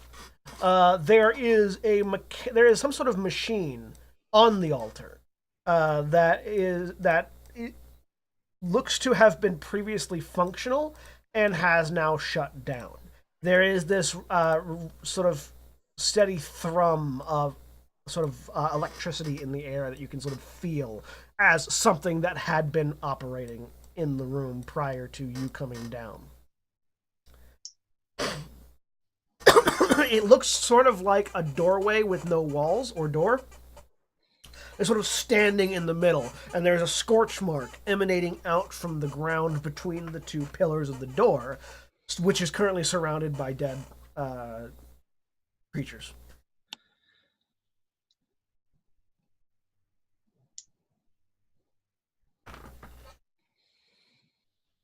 There is some sort of machine on the altar that looks to have been previously functional and has now shut down. There is this sort of steady thrum of sort of electricity in the air that you can sort of feel as something that had been operating in the room prior to you coming down. It looks sort of like a doorway with no walls or door. It's sort of standing in the middle, and there's a scorch mark emanating out from the ground between the 2 pillars of the door, which is currently surrounded by dead creatures.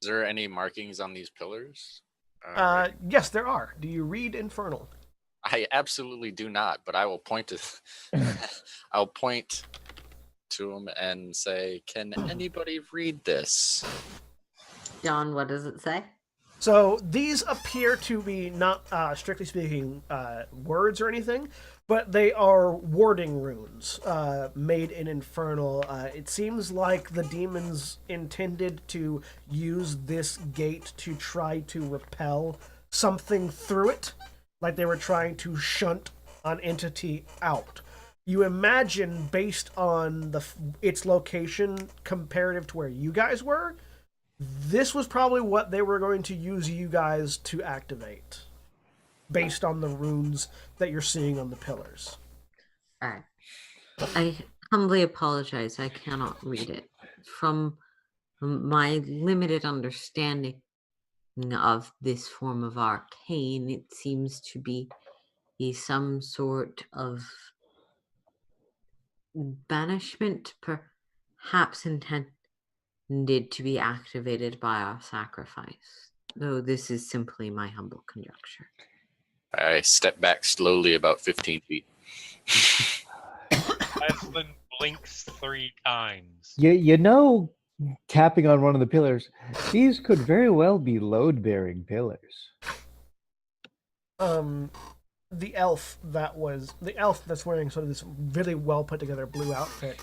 Is there any markings on these pillars? Yes, there are. Do you read Infernal? I absolutely do not, but I will point to. I'll point to them and say, "Can anybody read this?" John, what does it say? So these appear to be not, strictly speaking, words or anything, but they are warding runes made in Infernal. It seems like the demons intended to use this gate to try to repel something through it, like they were trying to shunt an entity out. You imagine, based on its location comparative to where you guys were, this was probably what they were going to use you guys to activate, based on the runes that you're seeing on the pillars. Alright. I humbly apologize. I cannot read it. From my limited understanding of this form of arcane, it seems to be some sort of banishment, perhaps intended to be activated by our sacrifice, though this is simply my humble conjecture. I step back slowly about 15 feet. Aslan blinks 3 times. You know, tapping on one of the pillars, these could very well be load-bearing pillars. The elf that's wearing sort of this really well put together blue outfit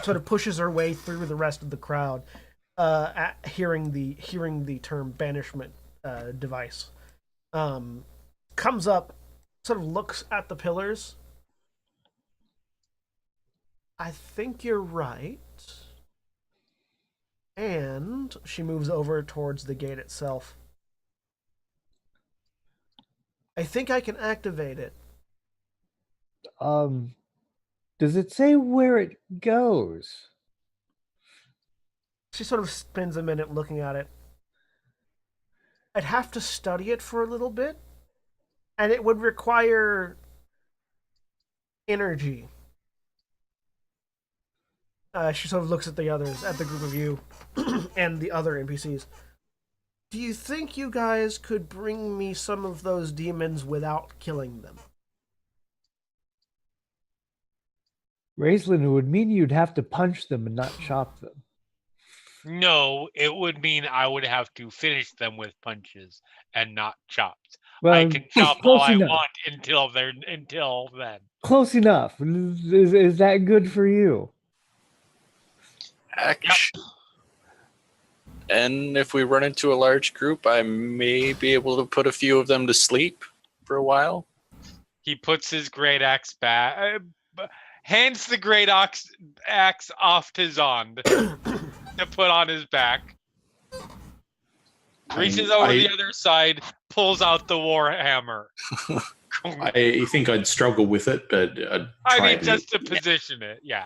sort of pushes her way through the rest of the crowd, at hearing the term banishment device. Comes up, sort of looks at the pillars. I think you're right. And she moves over towards the gate itself. I think I can activate it. Does it say where it goes? She sort of spends a minute looking at it. I'd have to study it for a little bit, and it would require energy. She sort of looks at the others, at the group of you, and the other NPCs. Do you think you guys could bring me some of those demons without killing them? Raistlin, it would mean you'd have to punch them and not chop them. No, it would mean I would have to finish them with punches and not chops. Well, I can chop all close I enough. want until then. Close enough. Is that good for you? And if we run into a large group, I may be able to put a few of them to sleep for a while. He puts his great axe back, hands the great axe off to Zond to put on his back. Reaches over the other side, pulls out the war hammer. I think I'd struggle with it, but I'd I try mean, just to position it, yeah.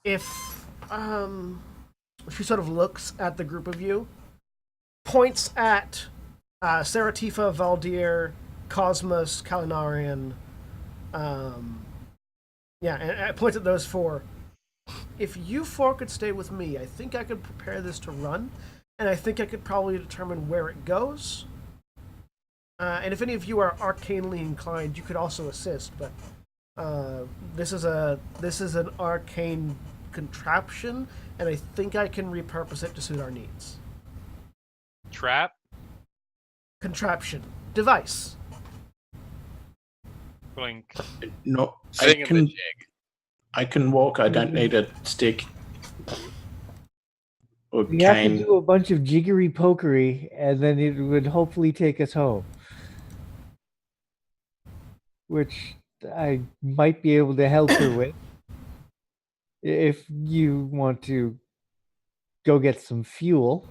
If she sort of looks at the group of you, points at Seratifa, Valdir, Cosmos, Kalinarian, and points at those 4. If you 4 could stay with me, I think I could prepare this to run, and I think I could probably determine where it goes. And if any of you are arcanely inclined, you could also assist, but This is an arcane contraption, and I think I can repurpose it to suit our needs. Trap. Contraption. Device. Blink. No, Thing in the jig. I can walk. I don't need a stick or We have to cane. do a bunch of jiggery pokery, and then it would hopefully take us home. Which I might be able to help her with. If you want to go get some fuel.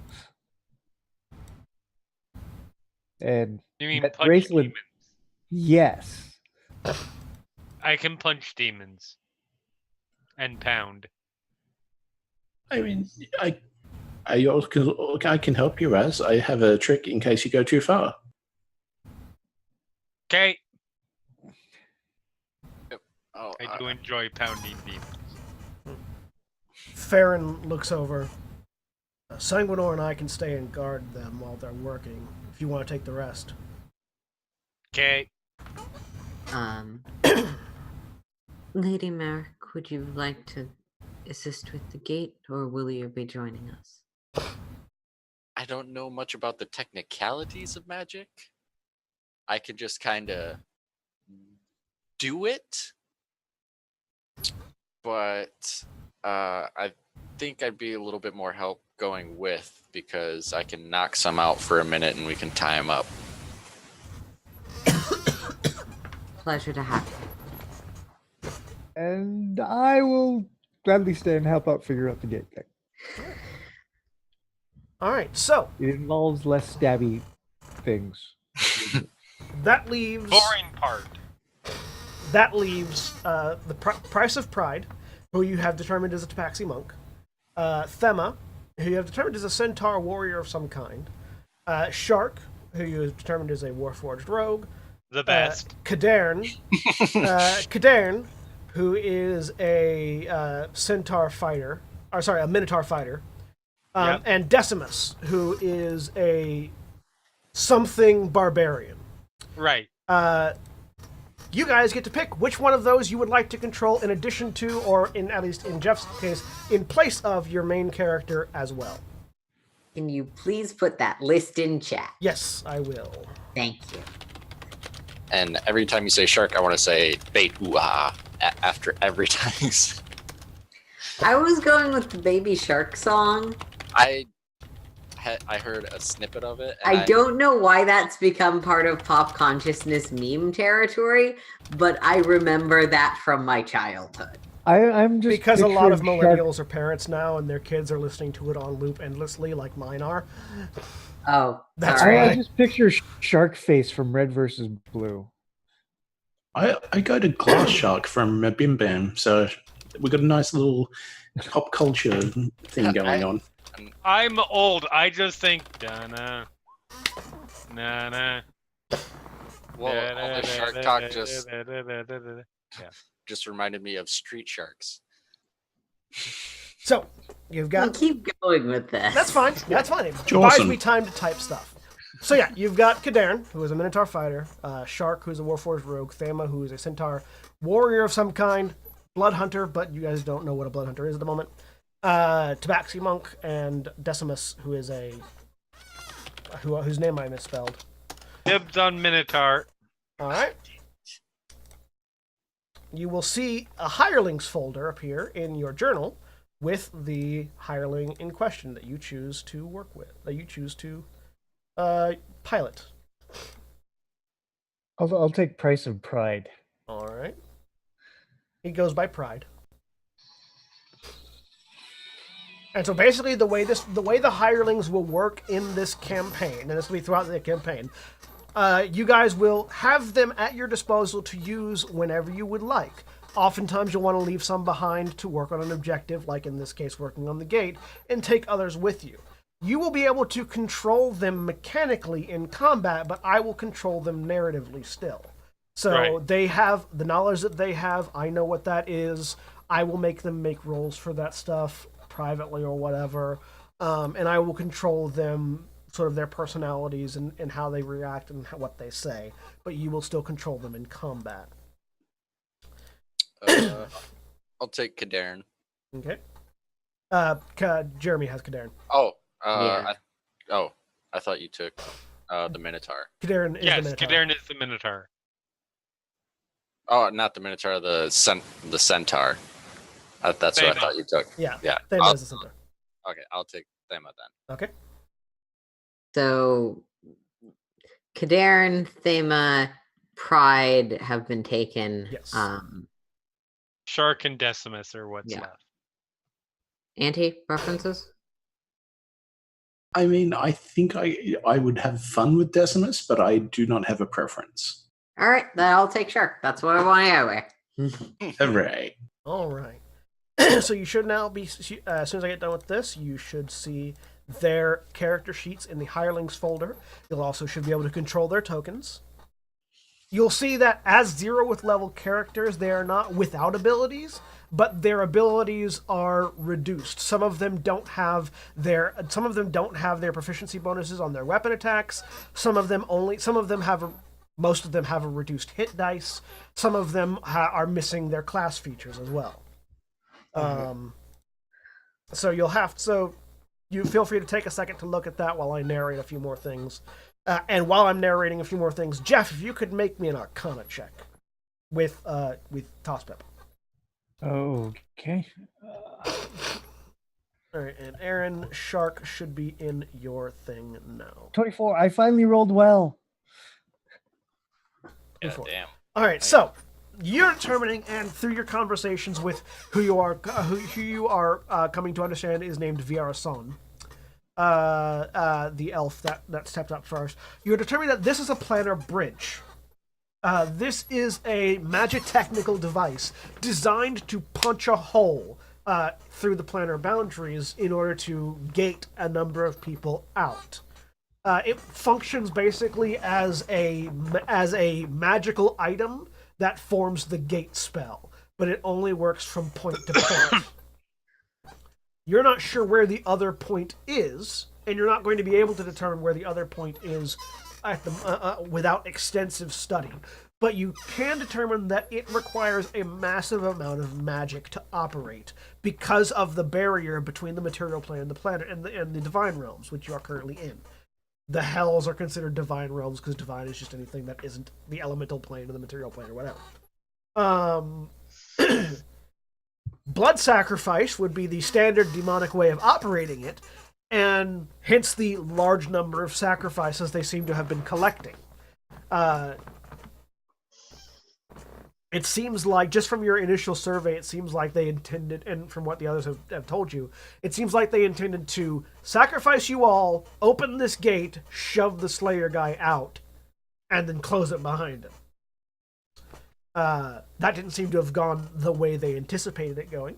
And You mean that punch bracelet, demons? yes. I can punch demons. And pound. I mean, I can help you, Raz. I have a trick in case you go too far. Okay. Oh, I do enjoy pounding demons. Farron looks over. Sanguinor and I can stay and guard them while they're working, if you want to take the rest. Okay. Lady Merrick, would you like to assist with the gate, or will you be joining us? I don't know much about the technicalities of magic. I could just kind of do it, but I think I'd be a little bit more help going with, because I can knock some out for a minute and we can tie them up. Pleasure to have you. And I will gladly stay and help out figure out the gate thing. All right, so It involves less stabby things. that leaves Boring part. the price of pride, who you have determined is a Tabaxi monk. Thema, who you have determined is a centaur warrior of some kind. Shark, who you have determined is a warforged rogue. The best. Kadern, who is a centaur fighter, or sorry, a minotaur fighter. Yep. And Decimus, who is a something barbarian. Right. You guys get to pick which one of those you would like to control in addition to, or in at least in Jeff's case, in place of your main character as well. Can you please put that list in chat? Yes, I will. Thank you. And every time you say shark, I want to say bait ooh-ah after every time you say. I was going with the Baby Shark song. I heard a snippet of it. And I don't know why that's become part of pop consciousness meme territory, but I remember that from my childhood. I'm just Because a lot of picturing Shark- millennials are parents now, and their kids are listening to it on loop endlessly, like mine are. Oh, That's sorry. right. I just picture Shark Face from Red versus Blue. I go to Glass Shark from Bim Bam, so we got a nice little pop culture thing going on. I'm old. I just think na na. Well, all the shark talk just reminded me of Street Sharks. So, you've We'll got... keep going with this. That's fine. That's fine. It Awesome. buys me time to type stuff. So yeah, you've got Kadern, who is a Minotaur fighter, Shark, who's a Warforged rogue, Thema, who is a Centaur warrior of some kind, Blood Hunter, but you guys don't know what a Blood Hunter is at the moment, Tabaxi monk, and Decimus, who is whose name I misspelled. Dibs on Minotaur. All right. You will see a hirelings folder appear in your journal with the hireling in question that you choose to work with, that you choose to pilot. I'll take Price of Pride. All right. He goes by Pride. And so basically the way the hirelings will work in this campaign, and this will be throughout the campaign, you guys will have them at your disposal to use whenever you would like. Oftentimes you'll want to leave some behind to work on an objective, like in this case working on the gate, and take others with you. You will be able to control them mechanically in combat, but I will control them narratively still. So Right. they have the knowledge that they have. I know what that is. I will make them make rolls for that stuff privately or whatever. And I will control them, sort of their personalities and how they react and what they say. But you will still control them in combat. I'll take Kadarin. Okay. Jeremy has Kadarin. Oh, Yeah. I thought you took the Minotaur. Kadarin is the Yes, Minotaur. Kadarin is the Minotaur. Oh, not the Minotaur, the Centaur. That's what I Thema. thought you took. Yeah. Yeah. Thema is the center. Okay, I'll take Thema then. Okay. So, Kadarin, Thema, Pride have been taken. Yes. Shark and Decimus are what's Yeah. left. Anti-references? I mean, I think I would have fun with Decimus, but I do not have a preference. All right, then I'll take Shark. That's what I want anyway. Hooray. All right. So you should now be, as soon as I get done with this, you should see their character sheets in the Hirelings folder. You'll also should be able to control their tokens. You'll see that as 0th level characters, they are not without abilities, but their abilities are reduced. Some of them don't have their proficiency bonuses on their weapon attacks. Most of them have a reduced hit dice. Some of them are missing their class features as well. So you feel free to take a second to look at that while I narrate a few more things. And while I'm narrating a few more things, Jeff, if you could make me an Arcana check with Tosspep. Okay. All right, and Aaron, Shark should be in your thing now. 24. I finally rolled well. Yeah, 24. damn. All right, so you're determining, and through your conversations with who you are coming to understand is named Viarason, the elf that stepped up first. You're determining that this is a planar bridge. This is a magic-technical device designed to punch a hole through the planar boundaries in order to gate a number of people out. It functions basically as a magical item that forms the gate spell, but it only works from point to point. You're not sure where the other point is, and you're not going to be able to determine where the other point is without extensive study. But you can determine that it requires a massive amount of magic to operate because of the barrier between the material plane and the planet and the divine realms, which you are currently in. The hells are considered divine realms because divine is just anything that isn't the elemental plane or the material plane or whatever. Blood sacrifice would be the standard demonic way of operating it, and hence the large number of sacrifices they seem to have been collecting. It seems like, just from your initial survey, it seems like they intended, and from what the others have told you, it seems like they intended to sacrifice you all, open this gate, shove the Slayer guy out, and then close it behind him. That didn't seem to have gone the way they anticipated it going.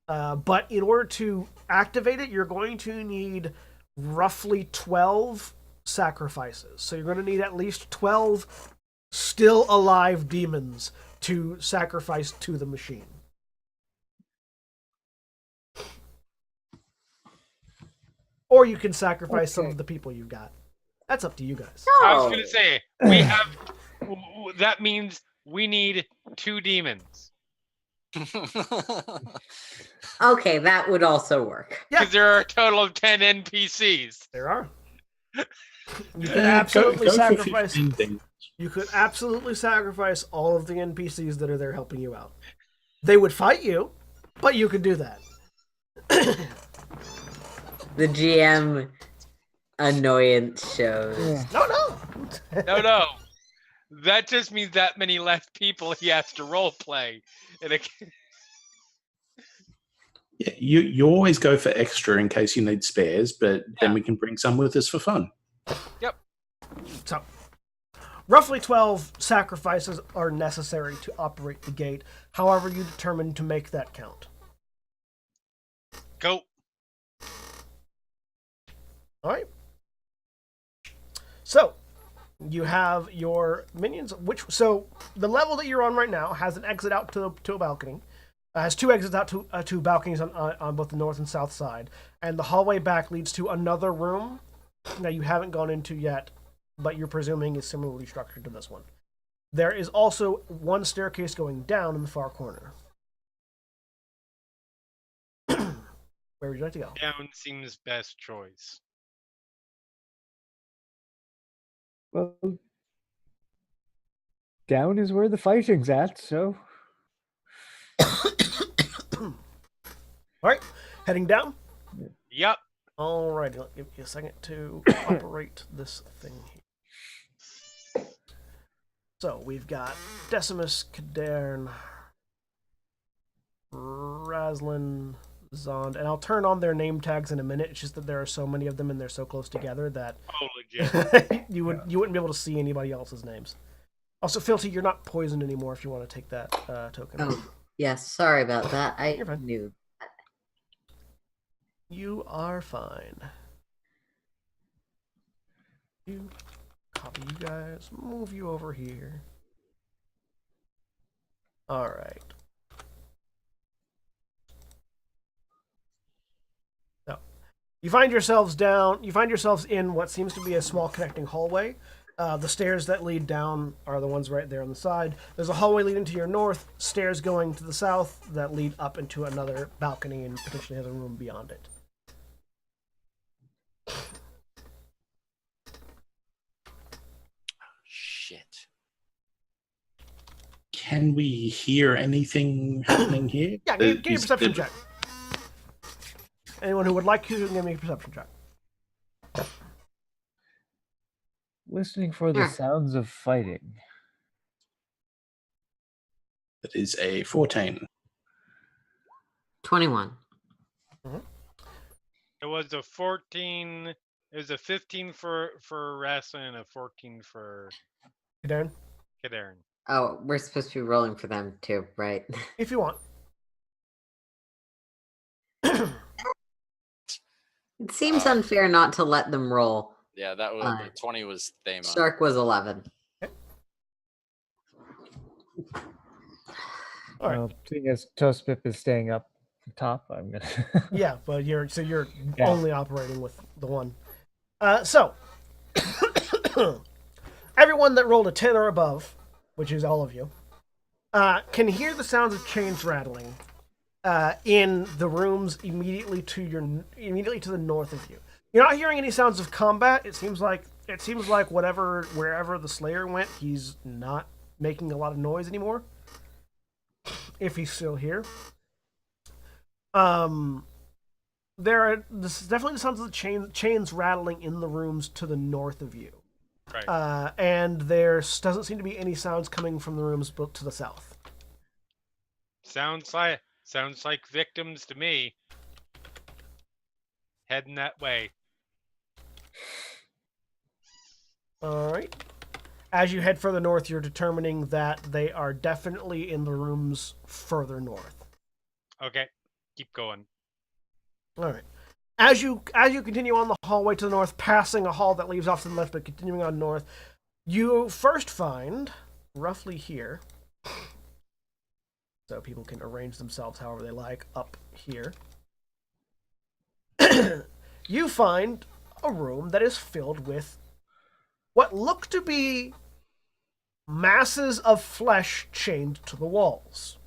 But in order to activate it, you're going to need roughly 12 sacrifices. So you're going to need at least 12 still alive demons to sacrifice to the machine. Or you can sacrifice some of the people you've got. That's up to you guys. I was gonna say we have. That means we need 2 demons Okay, that would also work. Yeah. because there are a total of 10 NPCs. There are. You can absolutely go for sacrifice. 15 things. You could absolutely sacrifice all of the NPCs that are there helping you out. They would fight you, but you could do that. The GM annoyance shows. No. No. That just means that many less people he has to role play. Yeah, you always go for extra in case you need spares, but then Yeah. we can bring some with us for fun. Yep. So, roughly 12 sacrifices are necessary to operate the gate. However, you determine to make that count. Go. All right. So, you have your minions. So the level that you're on right now has an exit out to a balcony. Has 2 exits out to balconies on both the north and south side, and the hallway back leads to another room that you haven't gone into yet, but you're presuming is similarly structured to this one. There is also one staircase going down in the far corner. Where would you like to go? Down seems best choice. Well, down is where the fighting's at, so All right, heading down. Yep. Alrighty, let me give you a second to operate this thing here. So we've got Decimus, Kadern, Raslin, Zond, and I'll turn on their name tags in a minute. It's just that there are so many of them and they're so close together that Oh, legit. you wouldn't be able to see anybody else's names. Also, Filthy, you're not poisoned anymore if you want to take that token. Oh, yes. Sorry about that. I You're fine. knew. You are fine. You copy you guys, move you over here. All right. So, you find yourselves in what seems to be a small connecting hallway. The stairs that lead down are the ones right there on the side. There's a hallway leading to your north, stairs going to the south that lead up into another balcony and potentially has a room beyond it. Shit. Can we hear anything happening here? Yeah, give me a Is perception the- check. Anyone who would like to, give me a perception check. listening for the Yeah. sounds of fighting. That is a 14. 21. It was a 14. It was a 15 for wrestling and a 14 for Darren, Kadern. Oh, we're supposed to be rolling for them too, right? if you want. It seems unfair not to let them roll. Yeah, that was Uh, 20 was Thema. Shark was 11. All right. Well, seeing as Toastpip is staying up top, I'm gonna. Yeah, but you're Yeah. only operating with the one. So everyone that rolled a 10 or above, which is all of you, can hear the sounds of chains rattling in the rooms immediately to the north of you. You're not hearing any sounds of combat. It seems like wherever the Slayer went, he's not making a lot of noise anymore. If he's still here. This is definitely the sounds of the chains rattling in the rooms to the north of you. Right. And there doesn't seem to be any sounds coming from the rooms to the south. Sounds like victims to me. Heading that way. All right. As you head further north, you're determining that they are definitely in the rooms further north. Okay. Keep going. All right. As you continue on the hallway to the north, passing a hall that leaves off to the left, but continuing on north, you first find, roughly here, so people can arrange themselves however they like, up here, you find a room that is filled with what look to be masses of flesh chained to the walls.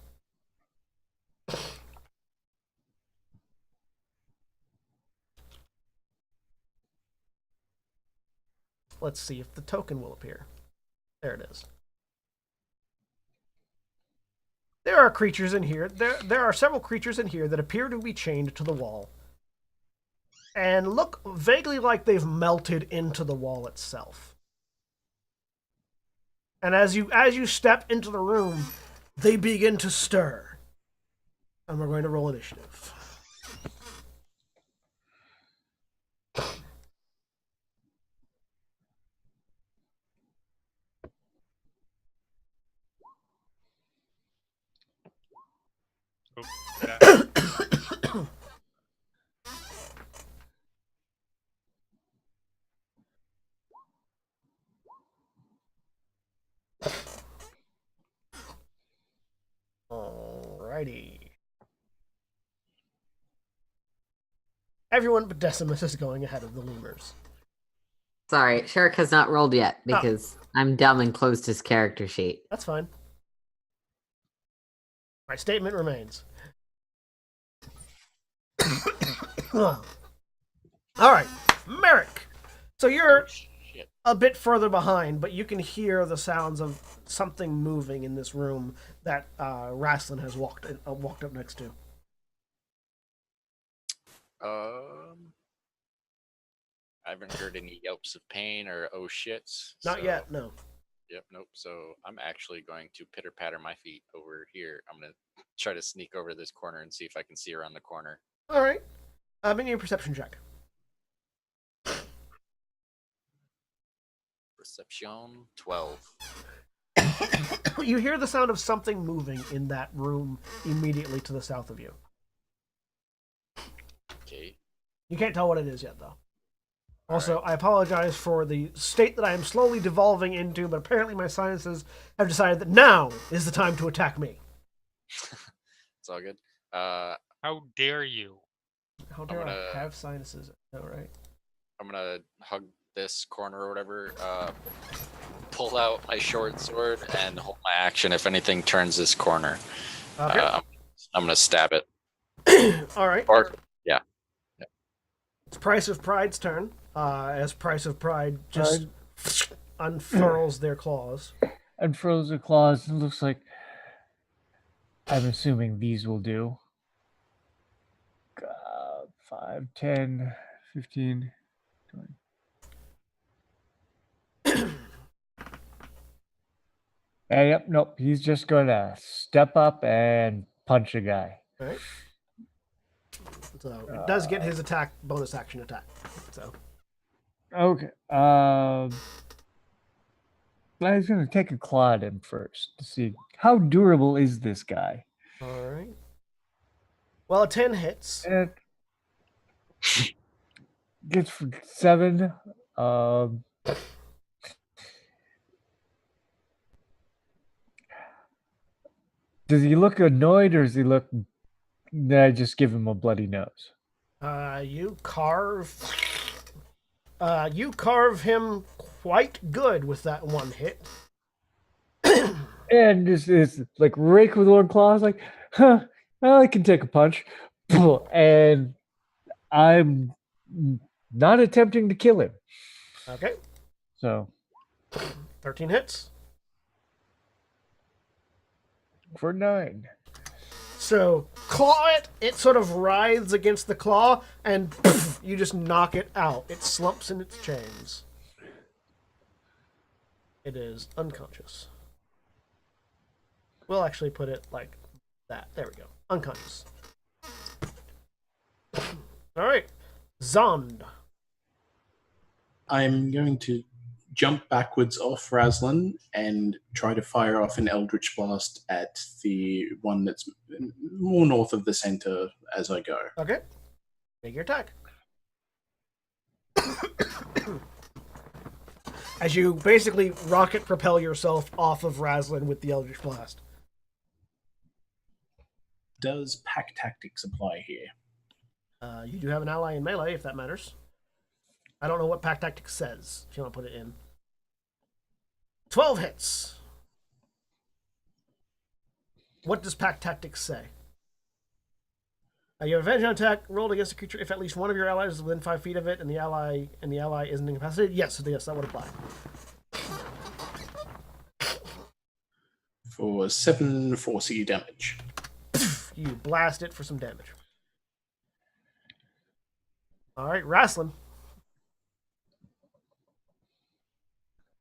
Let's see if the token will appear. There it is. There are creatures in here. There are several creatures in here that appear to be chained to the wall and look vaguely like they've melted into the wall itself. And as you step into the room, they begin to stir. And we're going to roll initiative. Oop, that- Alrighty. Everyone but Decimus is going ahead of the lemurs. Sorry, Shark has not rolled yet because I'm dumb and closed his character sheet. That's fine. My statement remains. All right, Merrick. So you're Shit. a bit further behind, but you can hear the sounds of something moving in this room that Rasslin has walked up next to. I haven't heard any yelps of pain or oh shits. Not so- yet, no. Yep, nope. So I'm actually going to pitter patter my feet over here. I'm gonna try to sneak over this corner and see if I can see around the corner. All right. Make me a perception check. Perception 12. You hear the sound of something moving in that room immediately to the south of you. Okay. You can't tell what it is yet, though. Also, I apologize for the state that I am slowly devolving into, but apparently my sinuses have decided that now is the time to attack me. It's all good. How dare you? How dare gonna- I have sinuses? All right. I'm gonna hug this corner or whatever. Pull out my short sword and hold my action. If anything turns this corner, Okay. I'm gonna stab it. All right. Or yeah. It's Price of Pride's turn. As Price of Pride just unfurls their claws. And froze the claws. It looks like. I'm assuming these will do. 5, 10, 15, 20. Yep, nope. He's just gonna step up and punch a guy. All right. So it does get his attack, bonus action attack. So Okay. But he's gonna take a claw at him first to see how durable is this guy. all right. Well, a 10 hits. And gets for 7. Does he look annoyed, or does he look? Did I just give him a bloody nose? You carve him quite good with that one hit. And it's like rake with one claw. It's like, huh? Well, I can take a punch, and I'm not attempting to kill him. Okay. So 13 hits. for 9. So claw it. It sort of writhes against the claw, and you just knock it out. It slumps in its chains. It is unconscious. We'll actually put it like that. There we go. Unconscious. All right. Zond. I'm going to jump backwards off Raslin and try to fire off an Eldritch Blast at the one that's more north of the center as I go. Okay. Make your attack. As you basically rocket propel yourself off of Raslin with the Eldritch Blast. Does pack tactics apply here? You do have an ally in melee, if that matters. I don't know what pack tactics says, if you want to put it in. 12 hits. What does pack tactics say? You have advantage on attack rolled against a creature if at least one of your allies is within 5 feet of it, and the ally isn't incapacitated. Yes, that would apply. For 7 4C damage. You blast it for some damage. All right, Rasslin.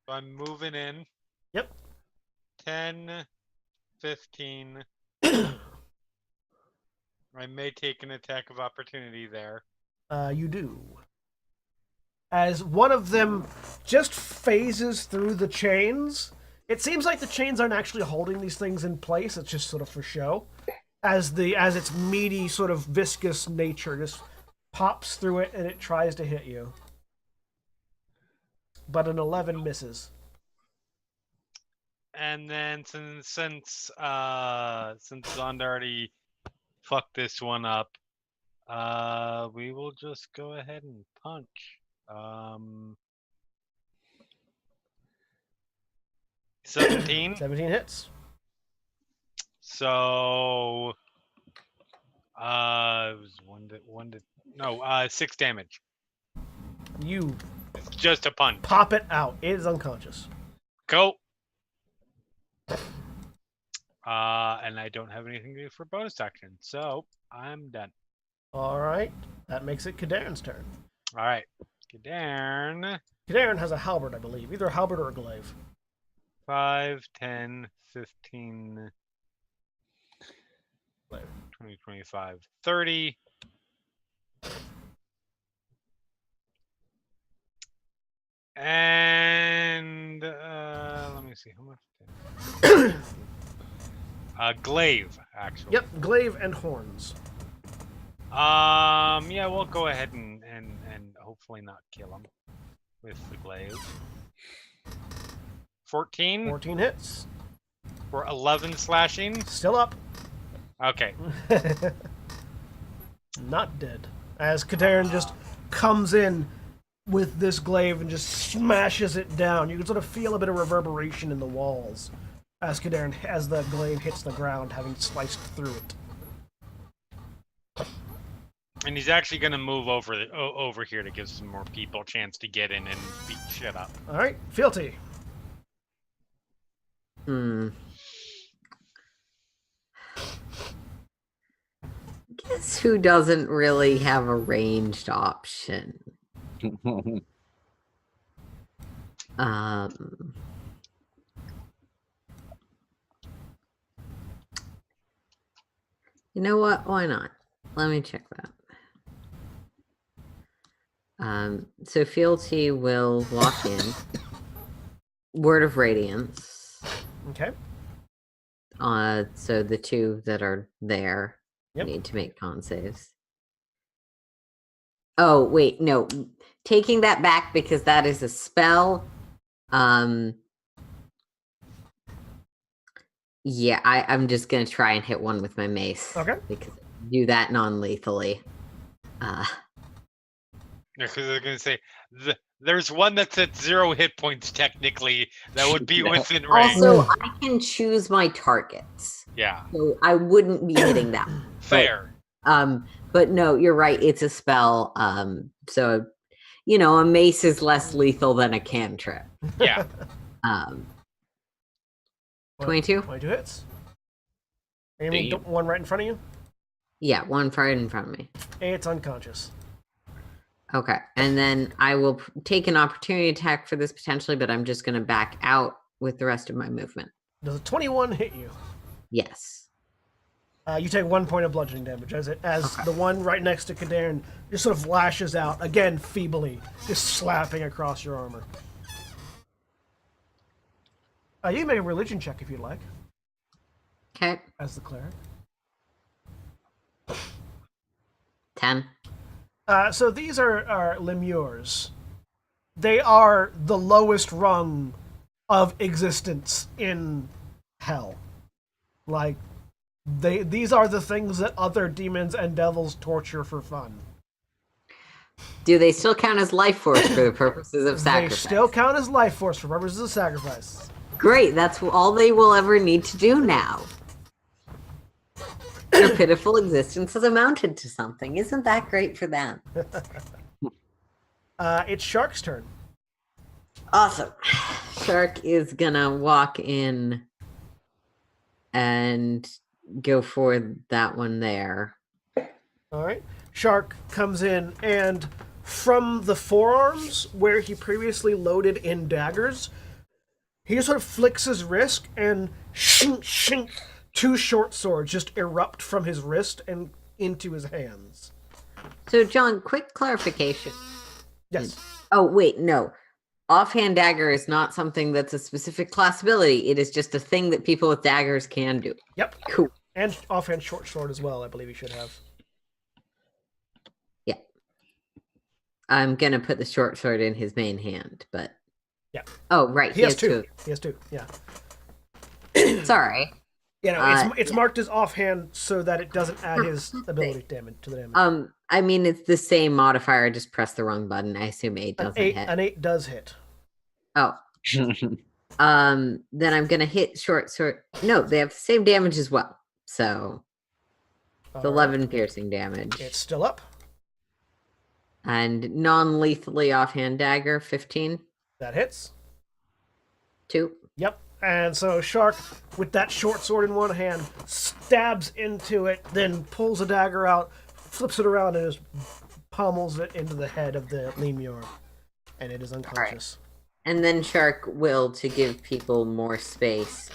I'm moving in. Yep. 10, 15. I may take an attack of opportunity there. You do. As one of them just phases through the chains, it seems like the chains aren't actually holding these things in place. It's just sort of for show. As its meaty, sort of viscous nature just pops through it and it tries to hit you. But an 11 misses. And then since Zond already fucked this one up, we will just go ahead and punch. 17. 17 hits. So it was 6 damage. You It's just a punch. pop it out. It is unconscious. Go. And I don't have anything to do for bonus action, so I'm done. All right. That makes it Kadarn's turn. All right, Kadarn. Kadarn has a halberd, I believe. Either a halberd or a glaive. 5, 10, 15, 20, 25, 30. And let me see how much. Glaive, actually. Yep, glaive and horns. Yeah, we'll go ahead and hopefully not kill him with the glaive. 14 14 hits. for 11 slashing. Still up. Okay. Not dead. As Kadarn just comes in with this glaive and just smashes it down. You can sort of feel a bit of reverberation in the walls as the glaive hits the ground, having sliced through it. And he's actually going to move over here to give some more people a chance to get in and beat shit up. All right, Fealty. Guess who doesn't really have a ranged option? You know what? Why not? Let me check that. So Fealty will walk in. Word of Radiance. Okay. So the two that are there Yep. need to make con saves. Oh, wait, no. Taking that back because that is a spell. Yeah, I'm just gonna try and hit one with my mace. Okay. Because I do that non-lethally. Because they're going to say, there's one that's at 0 hit points technically that would be within range. Also, I can choose my targets. Yeah. So I wouldn't be hitting that. Fair. But no, you're right. It's a spell. So, a mace is less lethal than a cantrip. Yeah. 22? 22 hits. You mean Damn. one right in front of you? Yeah, one right in front of me. It's unconscious. Okay, and then I will take an opportunity attack for this potentially, but I'm just going to back out with the rest of my movement. Does a 21 hit you? Yes. You take 1 point of bludgeoning damage as the one right next to Kadarn just sort of lashes out, again feebly, just slapping across your armor. You can make a religion check if you'd like, Okay, as the cleric. 10. So these are lemures. They are the lowest rung of existence in hell. Like, these are the things that other demons and devils torture for fun. Do they still count as life force for the purposes of They sacrifice? still count as life force for purposes of sacrifice. Great, that's all they will ever need to do now. Their pitiful existence has amounted to something. Isn't that great for them? It's Shark's turn. Awesome. Shark is gonna walk in and go for that one there. All right. Shark comes in, and from the forearms where he previously loaded in daggers, he just sort of flicks his wrist, and shink, shink, 2 short swords just erupt from his wrist and into his hands. So, John, quick clarification. Yes. Oh, wait, no. Offhand dagger is not something that's a specific class ability. It is just a thing that people with daggers can do. Yep. Cool. And offhand short sword as well, I believe he should have. Yeah. I'm going to put the short sword in his main hand, but... Yeah. Oh, right. He has two. He has 2, yeah. Sorry. You know, it's marked as offhand so that it doesn't add his ability damage to the damage. I mean, it's the same modifier. I just pressed the wrong button. I assume 8 doesn't hit. An 8 does hit. Oh. Then I'm gonna hit short sword. No, they have the same damage as well. So it's All 11 right. piercing damage. It's still up. And non-lethally offhand dagger, 15. That hits. 2. Yep. And so Shark, with that short sword in one hand, stabs into it, then pulls a dagger out, flips it around, and just pummels it into the head of the lemur. And it is unconscious. And then Shark will, to give people more space,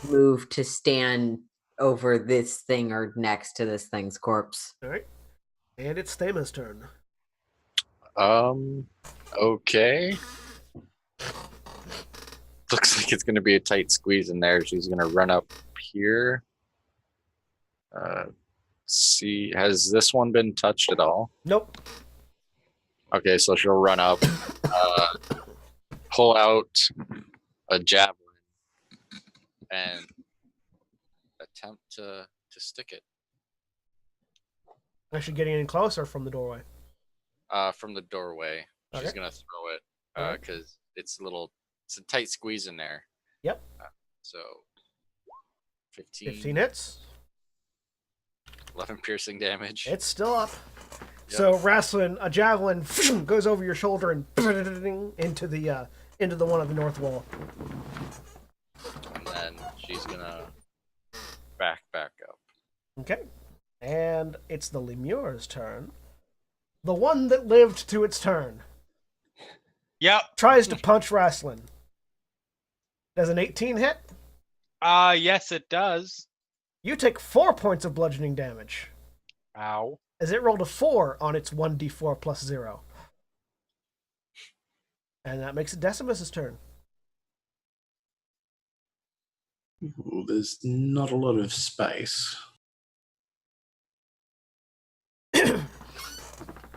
move to stand over this thing or next to this thing's corpse. All right. And it's Thema's turn. Okay. Looks like it's going to be a tight squeeze in there. She's going to run up here. See, has this one been touched at all? Nope. Okay, so she'll run up, pull out a javelin, and attempt to stick it Actually getting in closer from the doorway. from the doorway. She's Okay. going to throw it Alright. because it's a tight squeeze in there. Yep. So 15, 15 hits. 11 piercing damage. It's still up. Yep. So wrestling a javelin goes over your shoulder and into the one of the north wall. And then she's gonna back up. Okay. And it's the lemur's turn. The one that lived to its turn Yep. tries to punch wrestling. Does an 18 hit? Yes, it does. You take 4 points of bludgeoning damage, Ow. as it rolled a 4 on its 1d4 plus 0. And that makes it Decimus's turn. Ooh, there's not a lot of space.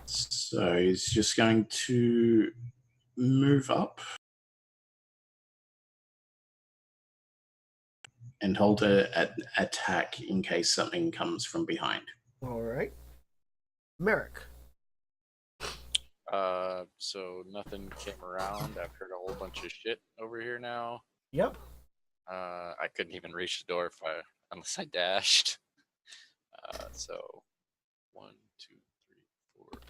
So he's just going to move up and hold an attack in case something comes from behind. All right. Merrick. So nothing came around. I've heard a whole bunch of shit over here now. Yep. I couldn't even reach the door unless I dashed. So 1, 2, 3, 4,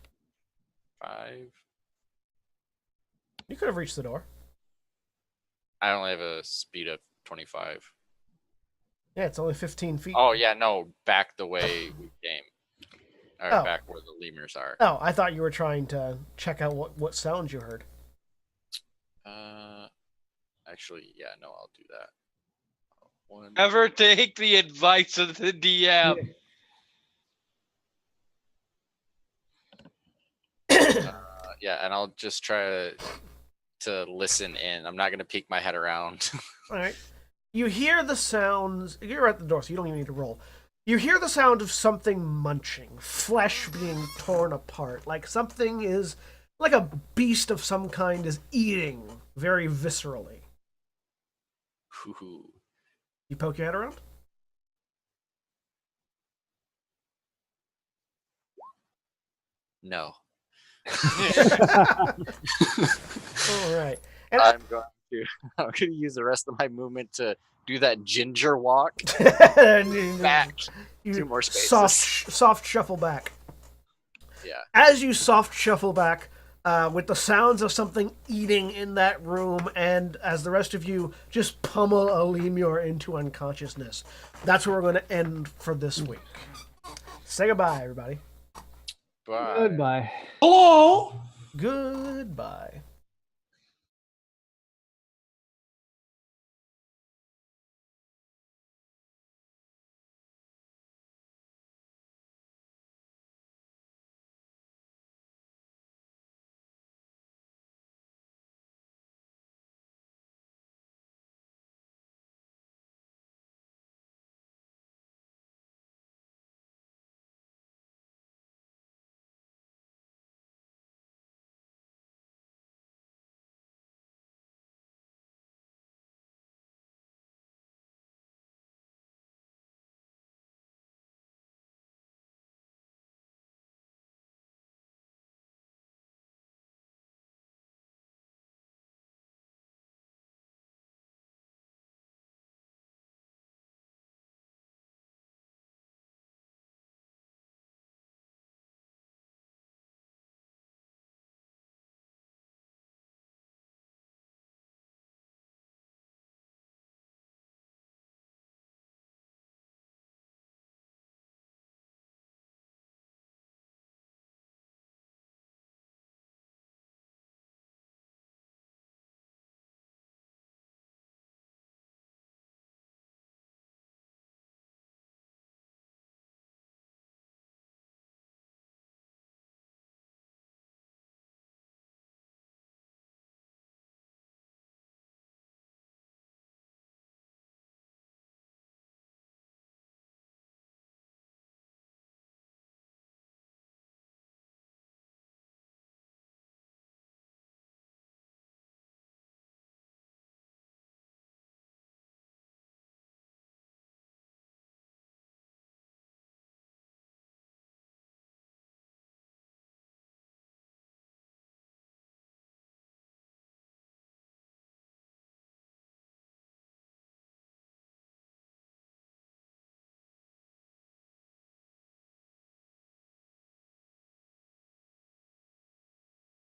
5. You could have reached the door. I only have a speed of 25. Yeah, it's only 15 feet. Oh yeah, no, back the way we came. Or Oh. back where the lemurs are. Oh, I thought you were trying to check out what sounds you heard. Actually, yeah, no, I'll do that. 1. Never take the advice of the DM. Yeah, and I'll just try to listen in. I'm not gonna peek my head around. All right. You hear the sounds. You're at the door, so you don't even need to roll. You hear the sound of something munching, flesh being torn apart, like something is, like a beast of some kind is eating very viscerally. Ooh. You poke your head around? No. All right. And I'm gonna use the rest of my movement to do that ginger walk back. You 2 more spaces. soft shuffle back. Yeah. As you soft shuffle back, with the sounds of something eating in that room, and as the rest of you just pummel a lemur into unconsciousness, that's where we're going to end for this week. Say goodbye, everybody. Bye. Goodbye. Hello? Goodbye.